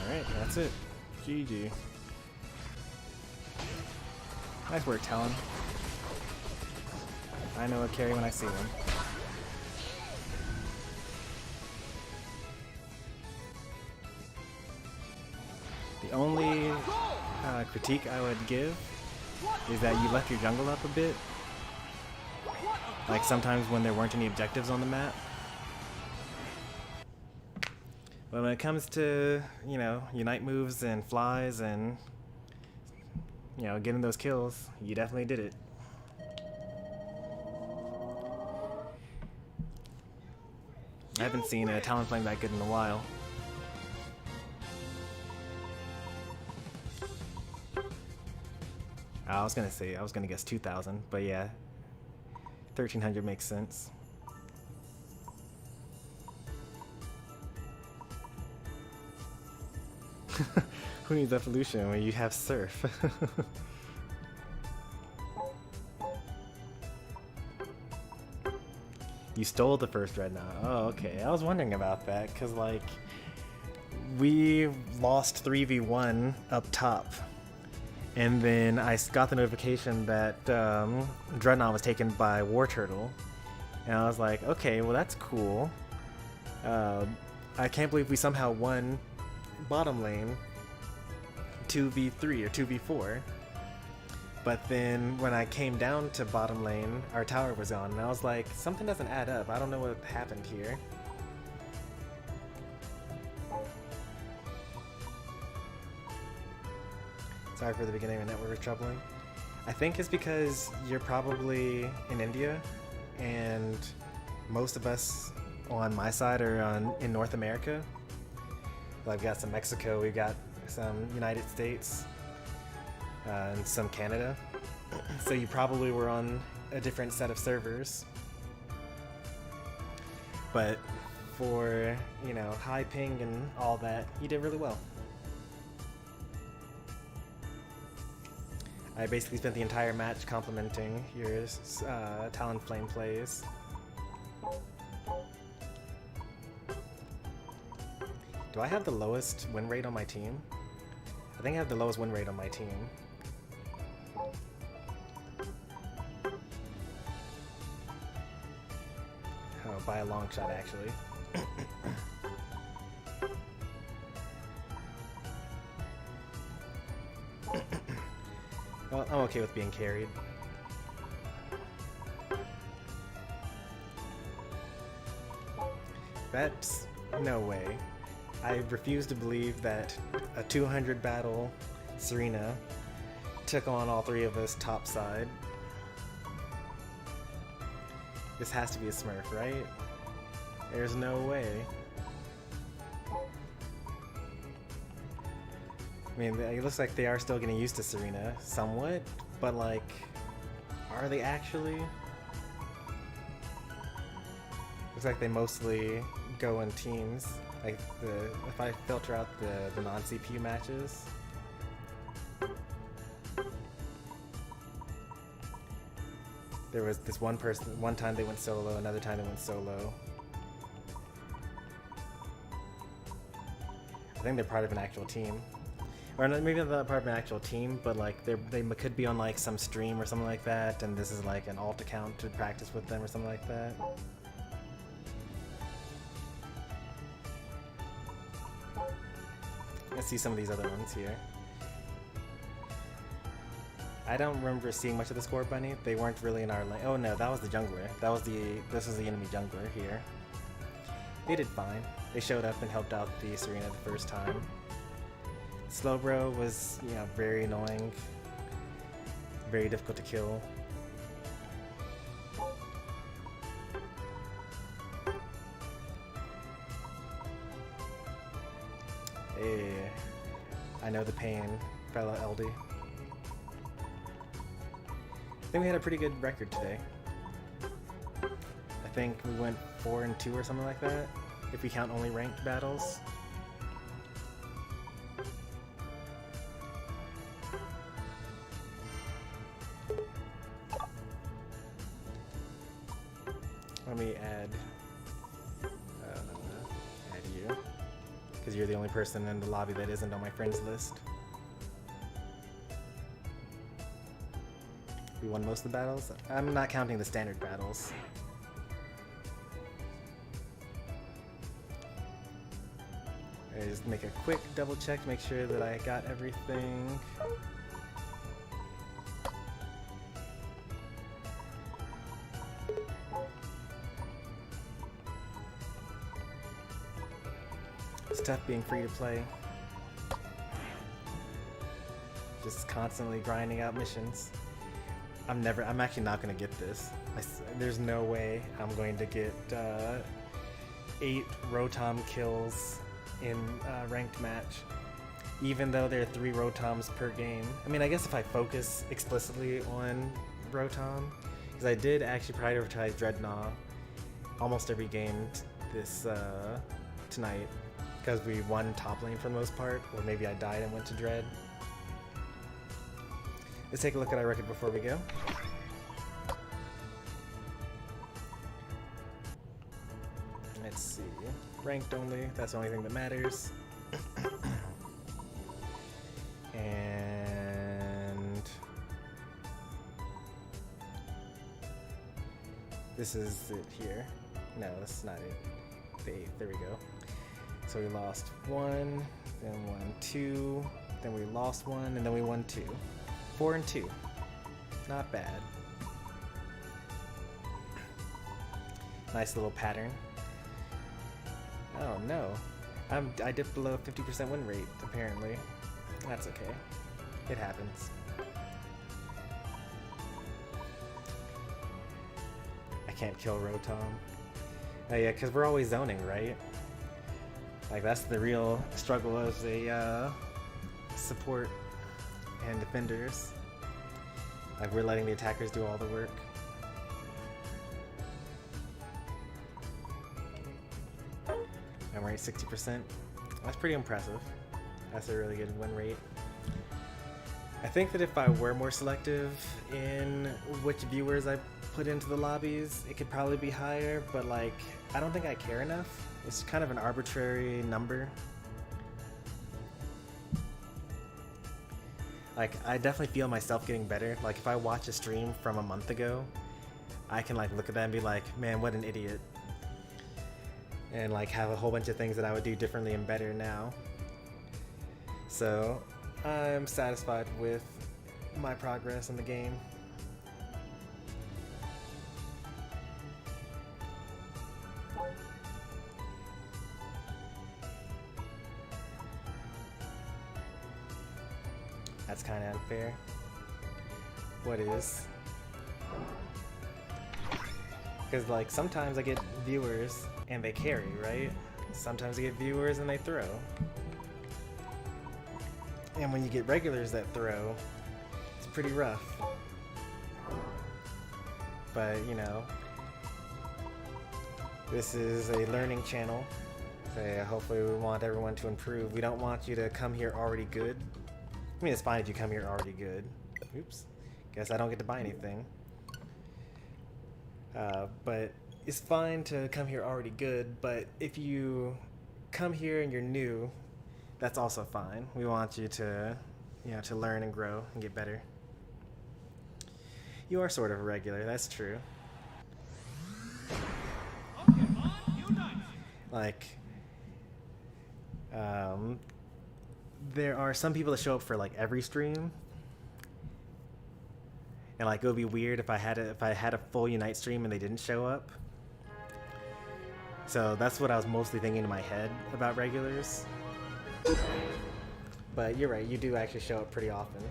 Alright, that's it. GG. Nice work, Talon. I know a carry when I see one. The only critique I would give is that you left your jungle up a bit. Like sometimes when there weren't any objectives on the map. But when it comes to, you know, Unite moves and flies and, you know, getting those kills, you definitely did it. I haven't seen a Talonflame that good in a while. I was gonna guess 2,000, but yeah, 1,300 makes sense. Who needs evolution when you have surf? You stole the first Dreadnought. Oh, okay. I was wondering about that, because, like, we lost 3v1 up top. And then I got the notification that Dreadnought was taken by War Turtle. And I was like, okay, well, that's cool. I can't believe we somehow won bottom lane 2v3 or 2v4. But then when I came down to bottom lane, our tower was on, and I was like, something doesn't add up. I don't know what happened here. Sorry for the beginning, my network was troubling. I think it's because you're probably in India, and most of us on my side are in North America. I've got some Mexico, we've got some United States, and some Canada. So you probably were on a different set of servers. But for, you know, high ping and all that, you did really well. I basically spent the entire match complimenting your Talonflame plays. Do I have the lowest win rate on my team? I think I have the lowest win rate on my team. Oh, by a long shot, actually. Well, I'm okay with being carried. That's no way. I refuse to believe that a 200 battle Serena took on all three of us topside. This has to be a Smurf, right? There's no way. I mean, it looks like they are still getting used to Serena, somewhat, but like, are they actually? Looks like they mostly go in teams. Like, if I filter out the non-CPU matches, there was this one time they went solo, another time they went solo. I think they're part of an actual team. Or maybe not part of an actual team, but like they could be on like some stream or something like that, and this is like an alt account to practice with them or something like that. Let's see some of these other ones here. I don't remember seeing much of the Score Bunny. They weren't really in our lane. Oh no, that was the jungler. This was the enemy jungler here. They did fine. They showed up and helped out the Serena the first time. Slowbro was, you know, very annoying, very difficult to kill. Hey, I know the pain, fellow LD. I think we had a pretty good record today. I think we went 4-2 or something like that, if we count only ranked battles. Let me add you, because you're the only person in the lobby that isn't on my friends list. We won most of the battles. I'm not counting the standard battles. I just make a quick double check to make sure that I got everything. It's tough being free to play. Just constantly grinding out missions. I'm actually not going to get this. There's no way I'm going to get 8 Rotom kills in a ranked match. even though there are 3 Rotoms per game. I mean, I guess if I focus explicitly on Rotom, because I did actually prioritize Dreadnought almost every game this tonight, because we won top lane for the most part, or maybe I died and went to Dread. Let's take a look at our record before we go. Let's see. Ranked only, that's the only thing that matters. And this is it here. No, this is not it. The 8th, there we go. So we lost 1, then won 2, then we lost 1, and then we won 2. 4 and 2. Not bad. Nice little pattern. Oh no. I dipped below 50% win rate, apparently. That's okay. It happens. I can't kill Rotom. Oh yeah, because we're always zoning, right? Like, that's the real struggle as a support and defenders. Like, we're letting the attackers do all the work. I'm right 60%. That's pretty impressive. That's a really good win rate. I think that if I were more selective in which viewers I put into the lobbies, it could probably be higher, but like, I don't think I care enough. It's kind of an arbitrary number. Like, I definitely feel myself getting better. Like, if I watch a stream from a month ago, I can like look at that and be like, man, what an idiot. And like have a whole bunch of things that I would do differently and better now. So I'm satisfied with my progress in the game. That's kind of unfair. What is? Because like sometimes I get viewers and they carry, right? Sometimes I get viewers and they throw. And when you get regulars that throw, it's pretty rough. But, you know, this is a learning channel. So hopefully we want everyone to improve. We don't want you to come here already good. I mean, it's fine if you come here already good. Oops. Guess I don't get to buy anything. But it's fine to come here already good, but if you come here and you're new, that's also fine. We want you to, you know, to learn and grow and get better. You are sort of a regular, that's true. Like, there are some people that show up for like every stream. And like, it would be weird if I had a full Unite stream and they didn't show up. So that's what I was mostly thinking in my head about regulars. But you're right, you do actually show up pretty often.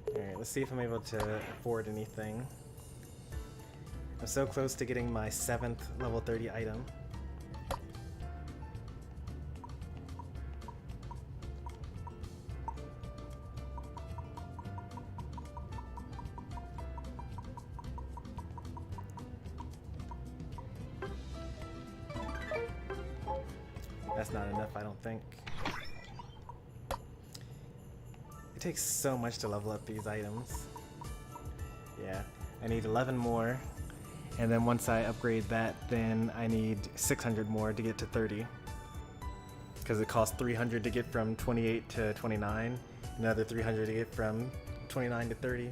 Alright, let's see if I'm able to afford anything. I'm so close to getting my 7th level 30 item. That's not enough, I don't think. It takes so much to level up these items. Yeah, I need 11 more. And then once I upgrade that, then I need 600 more to get to 30. Because it costs 300 to get from 28 to 29, another 300 to get from 29 to 30.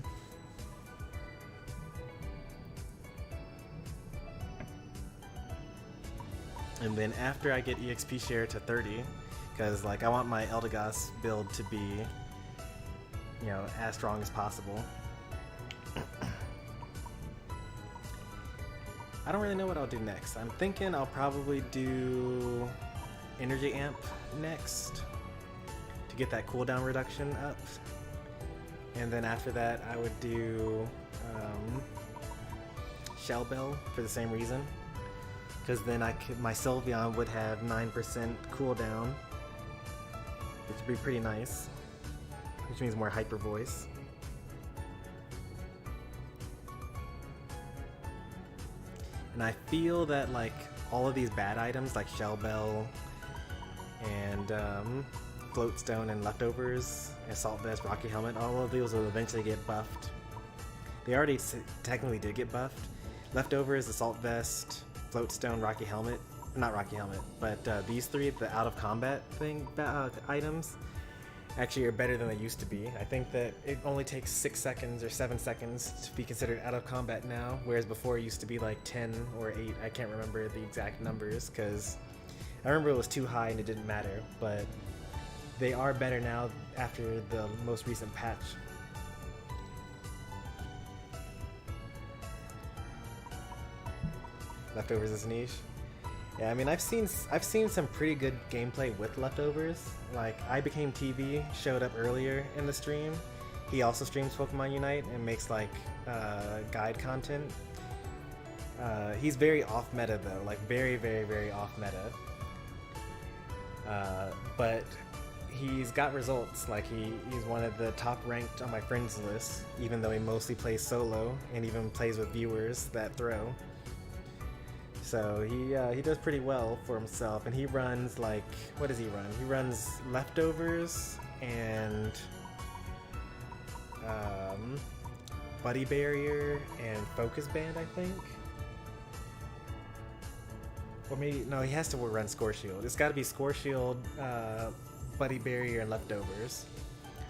And then after I get EXP share to 30, because like I want my Eldegoss build to be, you know, as strong as possible. I don't really know what I'll do next. I'm thinking I'll probably do Energy Amp next to get that cooldown reduction up. And then after that, I would do Shell Bell for the same reason. Because then my Sylveon would have 9% cooldown, which would be pretty nice. Which means more hyper voice. And I feel that like all of these bad items like Shell Bell and Floatstone and Leftovers, Assault Vest, Rocky Helmet, all of those will eventually get buffed. They already technically did get buffed. Leftovers, Assault Vest, Floatstone, Rocky Helmet, not Rocky Helmet, but these three, the out of combat items, actually are better than they used to be. I think that it only takes 6 seconds or 7 seconds to be considered out of combat now, whereas before it used to be like 10 or 8. I can't remember the exact numbers because I remember it was too high and it didn't matter, but they are better now after the most recent patch. Leftovers is niche. Yeah, I mean, I've seen some pretty good gameplay with Leftovers. Like, I Became TV showed up earlier in the stream. He also streams Pokemon Unite and makes like guide content. He's very off meta though, like very, very, very off meta. But he's got results. Like he's one of the top ranked on my friends list, even though he mostly plays solo and even plays with viewers that throw. So he does pretty well for himself, and he runs like, what does he run? He runs Leftovers and Buddy Barrier and Focus Band, I think. Or maybe, no, he has to run Score Shield. It's got to be Score Shield, Buddy Barrier, and Leftovers.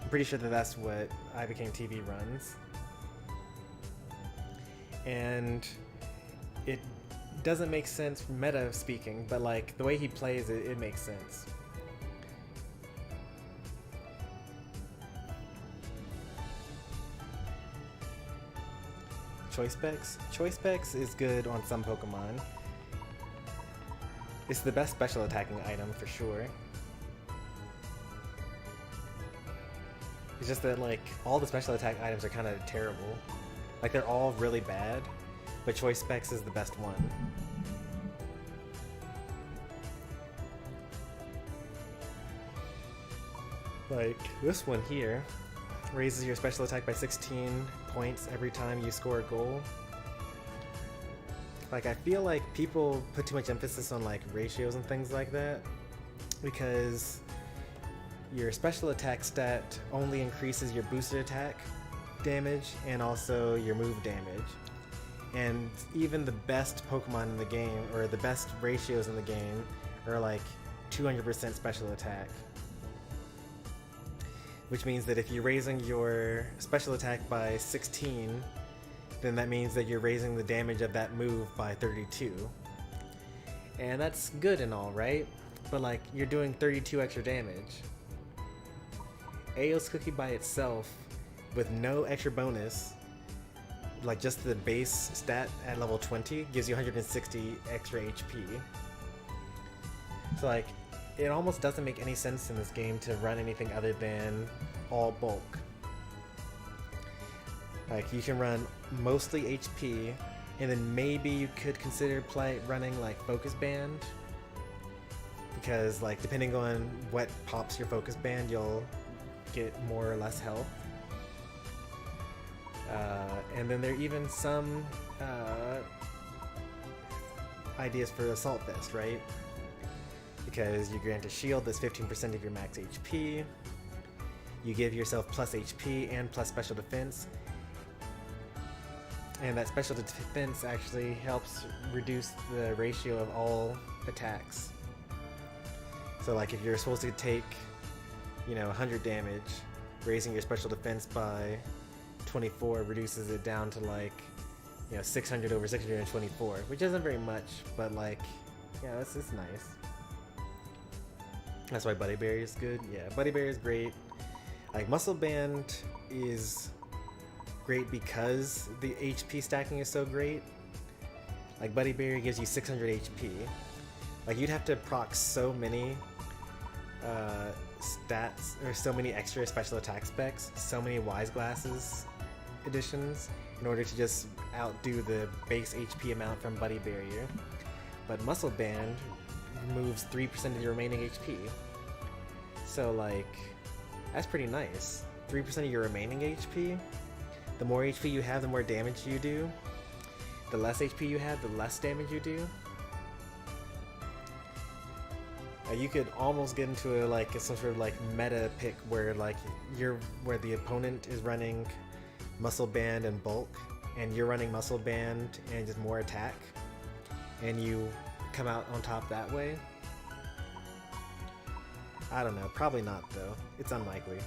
I'm pretty sure that that's what I Became TV runs. And it doesn't make sense meta speaking, but like the way he plays it, it makes sense. Choice Specs? Choice Specs is good on some Pokemon. It's the best special attacking item for sure. It's just that like all the special attack items are kind of terrible. Like they're all really bad, but Choice Specs is the best one. Like this one here raises your special attack by 16 points every time you score a goal. Like I feel like people put too much emphasis on like ratios and things like that, because your special attack stat only increases your boosted attack damage and also your move damage. And even the best Pokemon in the game, or the best ratios in the game, are like 200% special attack. Which means that if you're raising your special attack by 16, then that means that you're raising the damage of that move by 32. And that's good and all, right? But like, you're doing 32 extra damage. Aeos Cookie by itself, with no extra bonus, like just the base stat at level 20, gives you 160 extra HP. So like, it almost doesn't make any sense in this game to run anything other than all bulk. Like you can run mostly HP, and then maybe you could consider running like Focus Band, because like depending on what pops your Focus Band, you'll get more or less health. And then there are even some ideas for Assault Vest, right? Because you grant a shield that's 15% of your max HP. You give yourself plus HP and plus special defense. And that special defense actually helps reduce the ratio of all attacks. So like if you're supposed to take, 100 damage, raising your special defense by 24 reduces it down to like, 600 over 624, which isn't very much, but like, yeah, it's nice. That's why Buddy Barrier is good. Yeah, Buddy Barrier is great. Like Muscle Band is great because the HP stacking is so great. Like Buddy Barrier gives you 600 HP. Like you'd have to proc so many stats, or so many extra special attack specs, so many Wise Glasses editions, in order to just outdo the base HP amount from Buddy Barrier. But Muscle Band removes 3% of your remaining HP. So like, that's pretty nice. 3% of your remaining HP. The more HP you have, the more damage you do. The less HP you have, the less damage you do. You could almost get into some sort of like meta pick where like where the opponent is running Muscle Band and Bulk, and you're running Muscle Band and just more attack, and you come out on top that way. I don't know, probably not though. It's unlikely.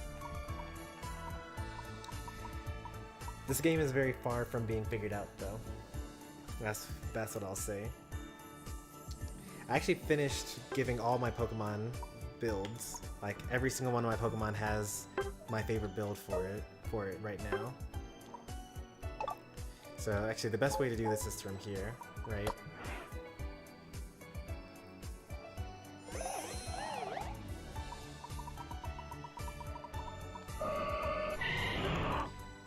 This game is very far from being figured out though. That's what I'll say. I actually finished giving all my Pokemon builds. Like every single one of my Pokemon has my favorite build for it right now. So actually the best way to do this is from here, right?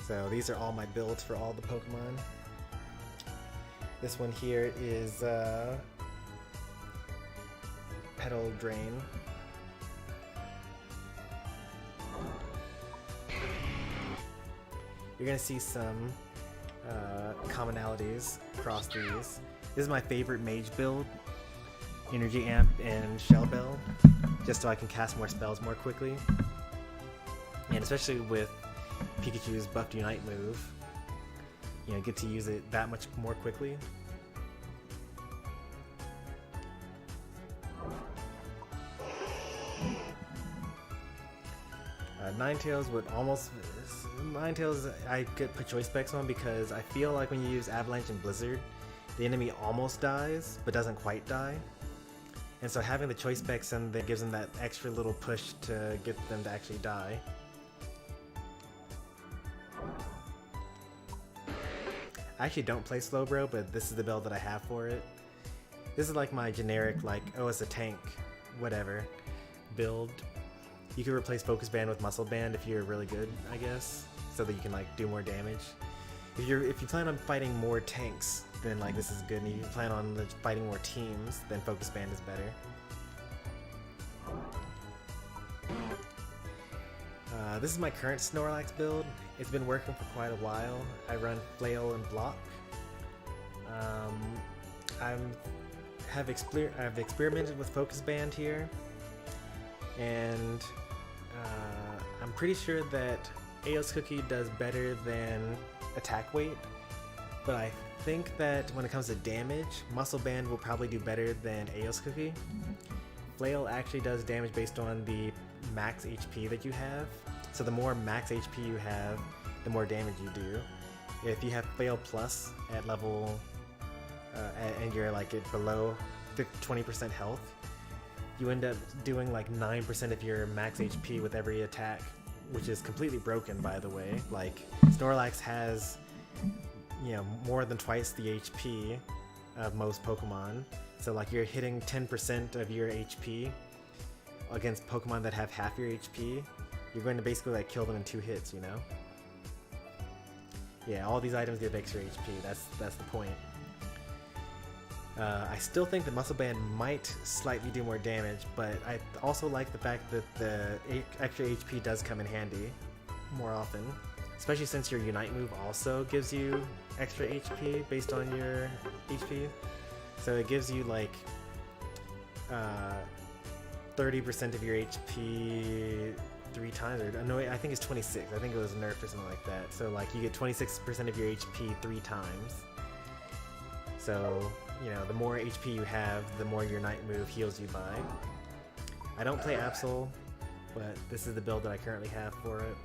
So these are all my builds for all the Pokemon. This one here is Petal Drain. You're gonna see some commonalities across these. This is my favorite mage build, Energy Amp and Shell Bell, just so I can cast more spells more quickly. And especially with Pikachu's buffed Unite move, you know, get to use it that much more quickly. Ninetales I could put choice specs on because I feel like when you use Avalanche and Blizzard, the enemy almost dies but doesn't quite die. And so having the choice specs in that gives them that extra little push to get them to actually die. I actually don't play Slowbro, but this is the build that I have for it. This is like my generic, like, oh, it's a tank, whatever, build. You could replace Focus Band with Muscle Band if you're really good, I guess, so that you can like do more damage. If you plan on fighting more tanks, then like this is good. And if you plan on fighting more teams, then Focus Band is better. This is my current Snorlax build. It's been working for quite a while. I run Flail and Block. I've experimented with Focus Band here, and I'm pretty sure that Aeos Cookie does better than attack weight, but I think that when it comes to damage, Muscle Band will probably do better than Aeos Cookie. Flail actually does damage based on the max HP that you have, so the more max HP you have, the more damage you do. If you have Flail Plus at level, and you're like below 20% health, you end up doing like 9% of your max HP with every attack, which is completely broken, by the way. Like, Snorlax has, you know, more than twice the HP of most Pokemon. So like you're hitting 10% of your HP against Pokemon that have half your HP. You're going to basically like kill them in 2 hits, you know? Yeah, all these items give extra HP. That's the point. I still think the Muscle Band might slightly do more damage, but I also like the fact that the extra HP does come in handy more often, especially since your Unite move also gives you extra HP based on your HP. So it gives you like 30% of your HP 3 times, or no, I think it's 26. I think it was nerfed or something like that. So like you get 26% of your HP 3 times. So, you know, the more HP you have, the more your Night move heals you by. I don't play Absol, but this is the build that I currently have for it.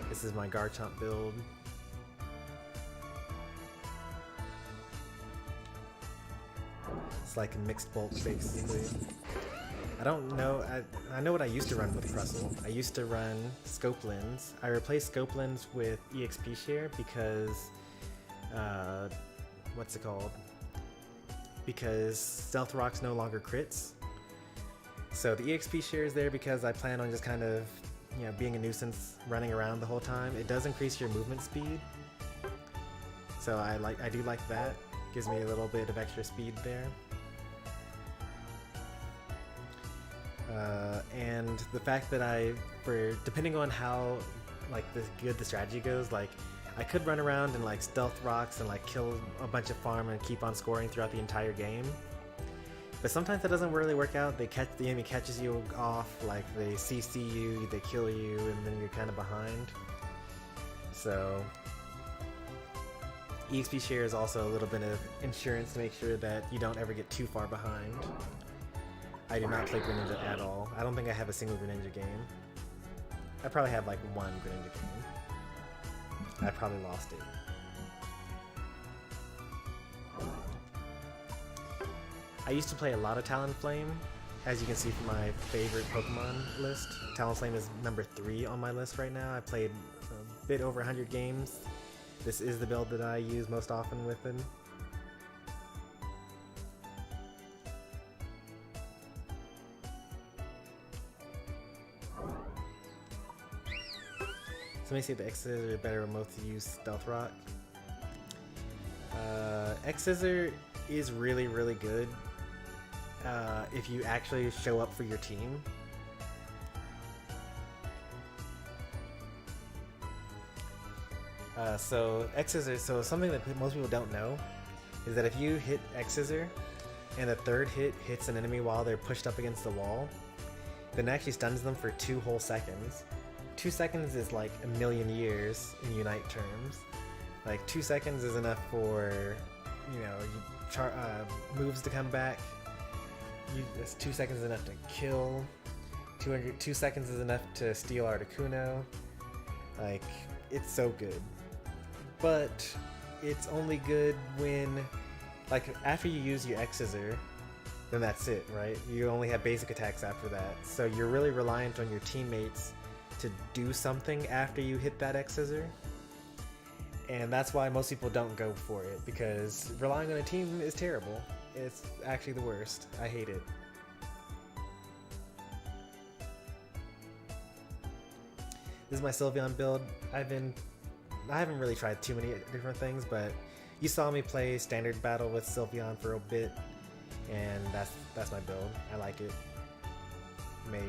This is my Garchomp build. It's like a mixed bulk, basically. I don't know, I know what I used to run with Crustle. I used to run Scope Lens. I replaced Scope Lens with EXP Share because, what's it called? because Stealth Rock's no longer crits. So the EXP share is there because I plan on just kind of, you know, being a nuisance, running around the whole time. It does increase your movement speed, so I do like that. Gives me a little bit of extra speed there. And the fact that depending on how like good the strategy goes, like I could run around and like stealth rocks and like kill a bunch of farm and keep on scoring throughout the entire game. But sometimes that doesn't really work out. The enemy catches you off, like they CC you, they kill you, and then you're kind of behind. So EXP share is also a little bit of insurance to make sure that you don't ever get too far behind. I do not play Greninja at all. I don't think I have a single Greninja game. I probably have like one Greninja game. I probably lost it. I used to play a lot of Talonflame. As you can see from my favorite Pokemon list, Talonflame is number 3 on my list right now. I played a bit over 100 games. This is the build that I use most often with him. So let me see if the X-Scissor are better remote to use Stealth Rock. X-Scissor is really, really good if you actually show up for your team. So something that most people don't know is that if you hit X-Scissor and the third hit hits an enemy while they're pushed up against the wall, then it actually stuns them for 2 whole seconds. 2 seconds is like a million years in Unite terms. Like 2 seconds is enough for, you know, moves to come back. 2 seconds is enough to kill. 2 seconds is enough to steal Articuno. Like, it's so good. But it's only good when, like, after you use your X-Scissor, then that's it, right? You only have basic attacks after that. So you're really reliant on your teammates to do something after you hit that X-Scissor. And that's why most people don't go for it, because relying on a team is terrible. It's actually the worst. I hate it. This is my Sylveon build. I haven't really tried too many different things, but you saw me play standard battle with Sylveon for a bit, and that's my build. I like it. Mage.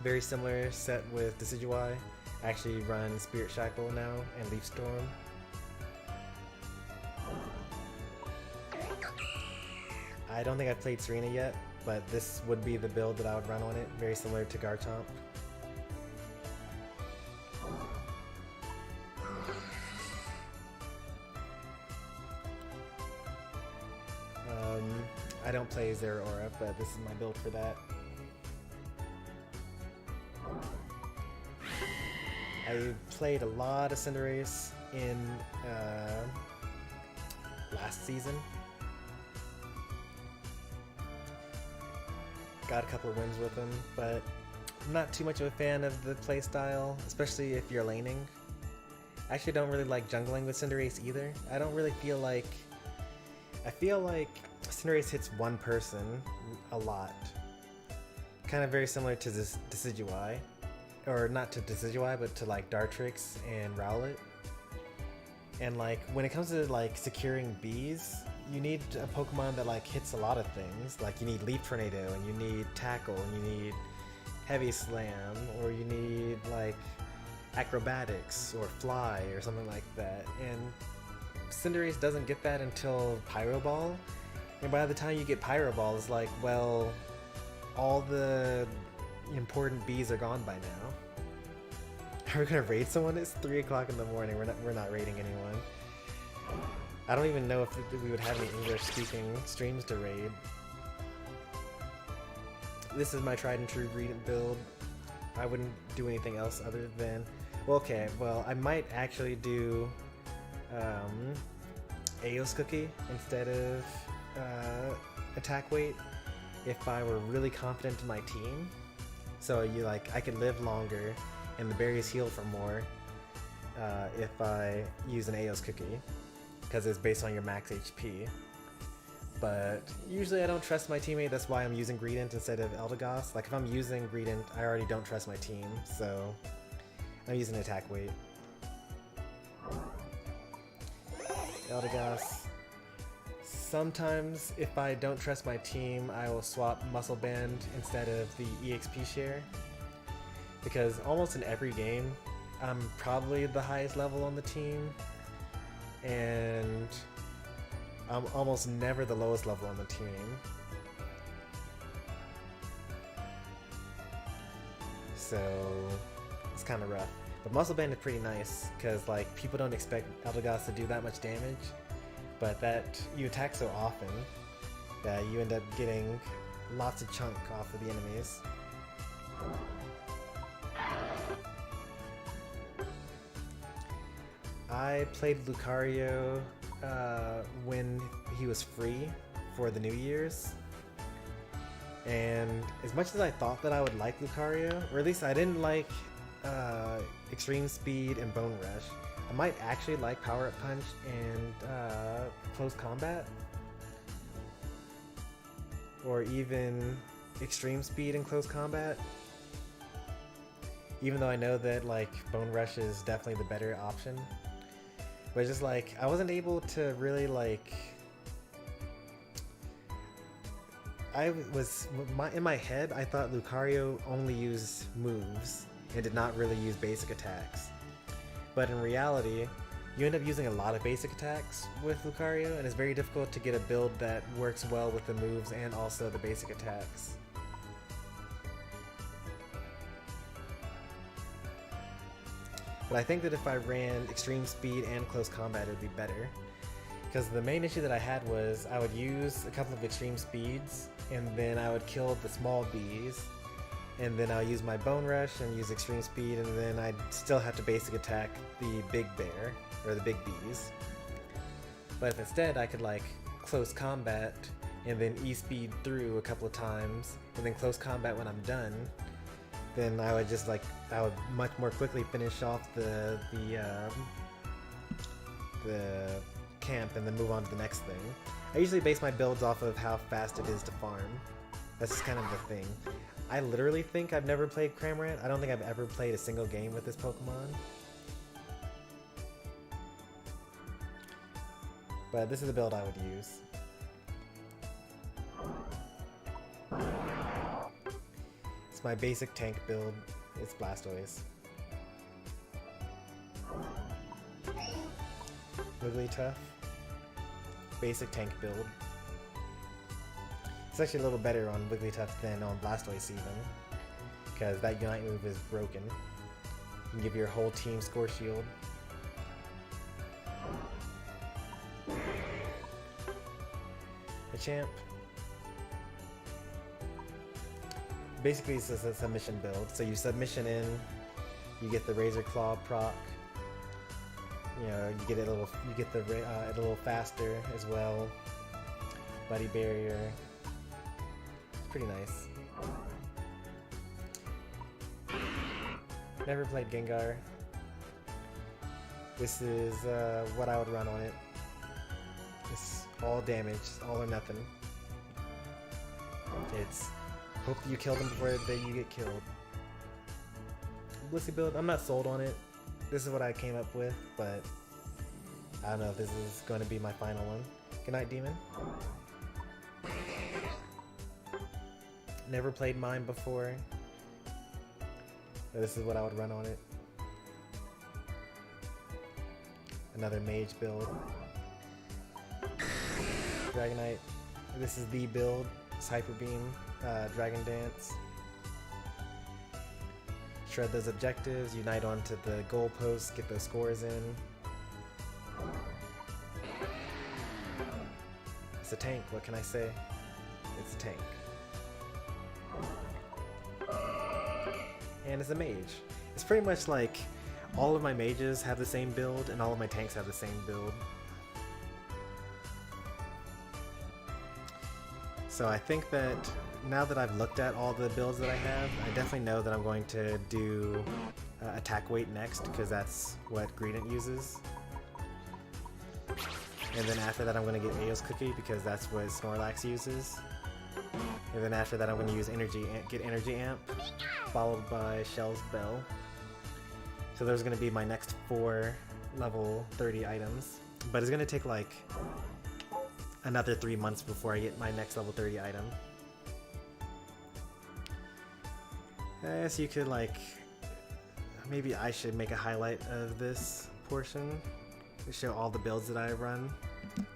Very similar set with Decidueye. I actually run Spirit Shackle now and Leaf Storm. I don't think I've played Serena yet, but this would be the build that I would run on it. Very similar to Garchomp. I don't play Zeraora, but this is my build for that. I played a lot of Cinderace in last season. Got a couple of wins with him, but I'm not too much of a fan of the playstyle, especially if you're laning. I actually don't really like jungling with Cinderace either. I don't really feel like... I feel like Cinderace hits one person a lot. Kind of very similar to this Decidueye. Or not to Decidueye, but to like Dartrix and Rowlet. And like when it comes to like securing bees, you need a Pokemon that like hits a lot of things. Like you need Leaf Tornado, and you need Tackle, and you need Heavy Slam, or you need like Acrobatics or Fly or something like that. And Cinderace doesn't get that until Pyro Ball. And by the time you get Pyro Ball, it's like, well, all the important bees are gone by now. Are we gonna raid someone? It's 3 o'clock in the morning. We're not raiding anyone. I don't even know if we would have any English-speaking streams to raid. This is my tried and true Greedent build. I wouldn't do anything else other than... Well, okay, well, I might actually do Aeos Cookie instead of attack weight if I were really confident in my team. So I could live longer and the berries heal for more. if I use an Aeos cookie, because it's based on your max HP. But usually I don't trust my teammate, that's why I'm using Greedent instead of Eldegoss. Like if I'm using Greedent, I already don't trust my team, so I'm using attack weight. Eldegoss. Sometimes if I don't trust my team, I will swap Muscle Band instead of the EXP share. Because almost in every game, I'm probably the highest level on the team, and I'm almost never the lowest level on the team. So it's kind of rough. But Muscle Band is pretty nice because like people don't expect Eldegoss to do that much damage, but that you attack so often that you end up getting lots of chunk off of the enemies. I played Lucario when he was free for the New Year's, and as much as I thought that I would like Lucario, or at least I didn't like Extreme Speed and Bone Rush, I might actually like Power Up Punch and Close Combat, or even Extreme Speed and Close Combat, even though I know that like Bone Rush is definitely the better option. But it's just like, I wasn't able to really like... in my head, I thought Lucario only used moves and did not really use basic attacks. But in reality, you end up using a lot of basic attacks with Lucario, and it's very difficult to get a build that works well with the moves and also the basic attacks. But I think that if I ran Extreme Speed and Close Combat, it would be better. Because the main issue that I had was I would use a couple of Extreme Speeds, and then I would kill the small bees, and then I'll use my Bone Rush and use Extreme Speed, and then I'd still have to basic attack the big bear, or the big bees. But if instead I could like Close Combat, and then E-Speed through a couple of times, and then Close Combat when I'm done, then I would just like, I would much more quickly finish off the camp and then move on to the next thing. I usually base my builds off of how fast it is to farm. That's just kind of the thing. I literally think I've never played Cramorant. I don't think I've ever played a single game with this Pokemon. But this is the build I would use. My basic tank build is Blastoise. Wigglytuff. Basic tank build. It's actually a little better on Wigglytuff than on Blastoise even, because that Unite move is broken. You can give your whole team Score Shield. Machamp. Basically, it's a submission build. So you submission in, you get the Razor Claw proc. You know, you get it a little faster as well. Buddy Barrier. It's pretty nice. Never played Gengar. This is what I would run on it. It's all damage, all or nothing. It's hope you kill them before you get killed. Blissey build, I'm not sold on it. This is what I came up with, but I don't know if this is going to be my final one. Good night, Demon. Never played mine before. But this is what I would run on it. Another mage build. Dragonite. This is the build. It's Hyper Beam. Dragon Dance. Shred those objectives, unite onto the goalposts, get those scores in. It's a tank, what can I say? It's a tank. And it's a mage. It's pretty much like all of my mages have the same build and all of my tanks have the same build. So I think that now that I've looked at all the builds that I have, I definitely know that I'm going to do attack weight next, because that's what Greedent uses. And then after that I'm going to get Aeos Cookie, because that's what Snorlax uses. And then after that I'm going to use get Energy Amp, followed by Shell's Bell. So those are going to be my next 4 level 30 items. But it's going to take like another 3 months before I get my next level 30 item. I guess you could like, maybe I should make a highlight of this portion to show all the builds that I run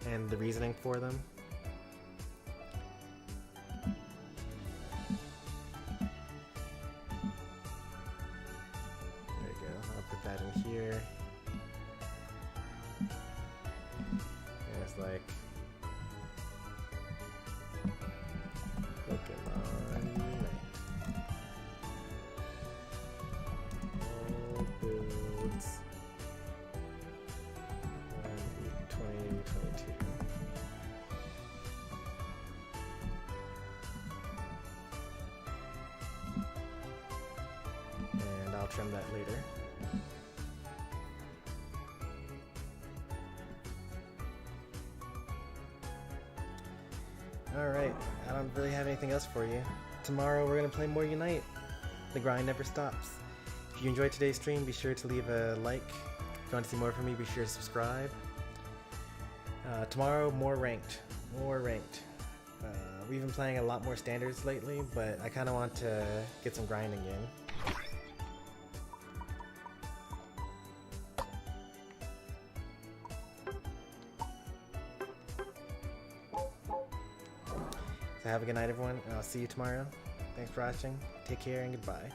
and the reasoning for them. There you go, I'll put that in here. And it's like Pokemon Unite. All builds 2022. And I'll trim that later. Alright, I don't really have anything else for you. Tomorrow we're going to play more Unite. The grind never stops. If you enjoyed today's stream, be sure to leave a like. If you want to see more from me, be sure to subscribe. Tomorrow, more ranked. More ranked. We've been playing a lot more standards lately, but I kind of want to get some grinding in. So have a good night, everyone, and I'll see you tomorrow. Thanks for watching. Take care and goodbye.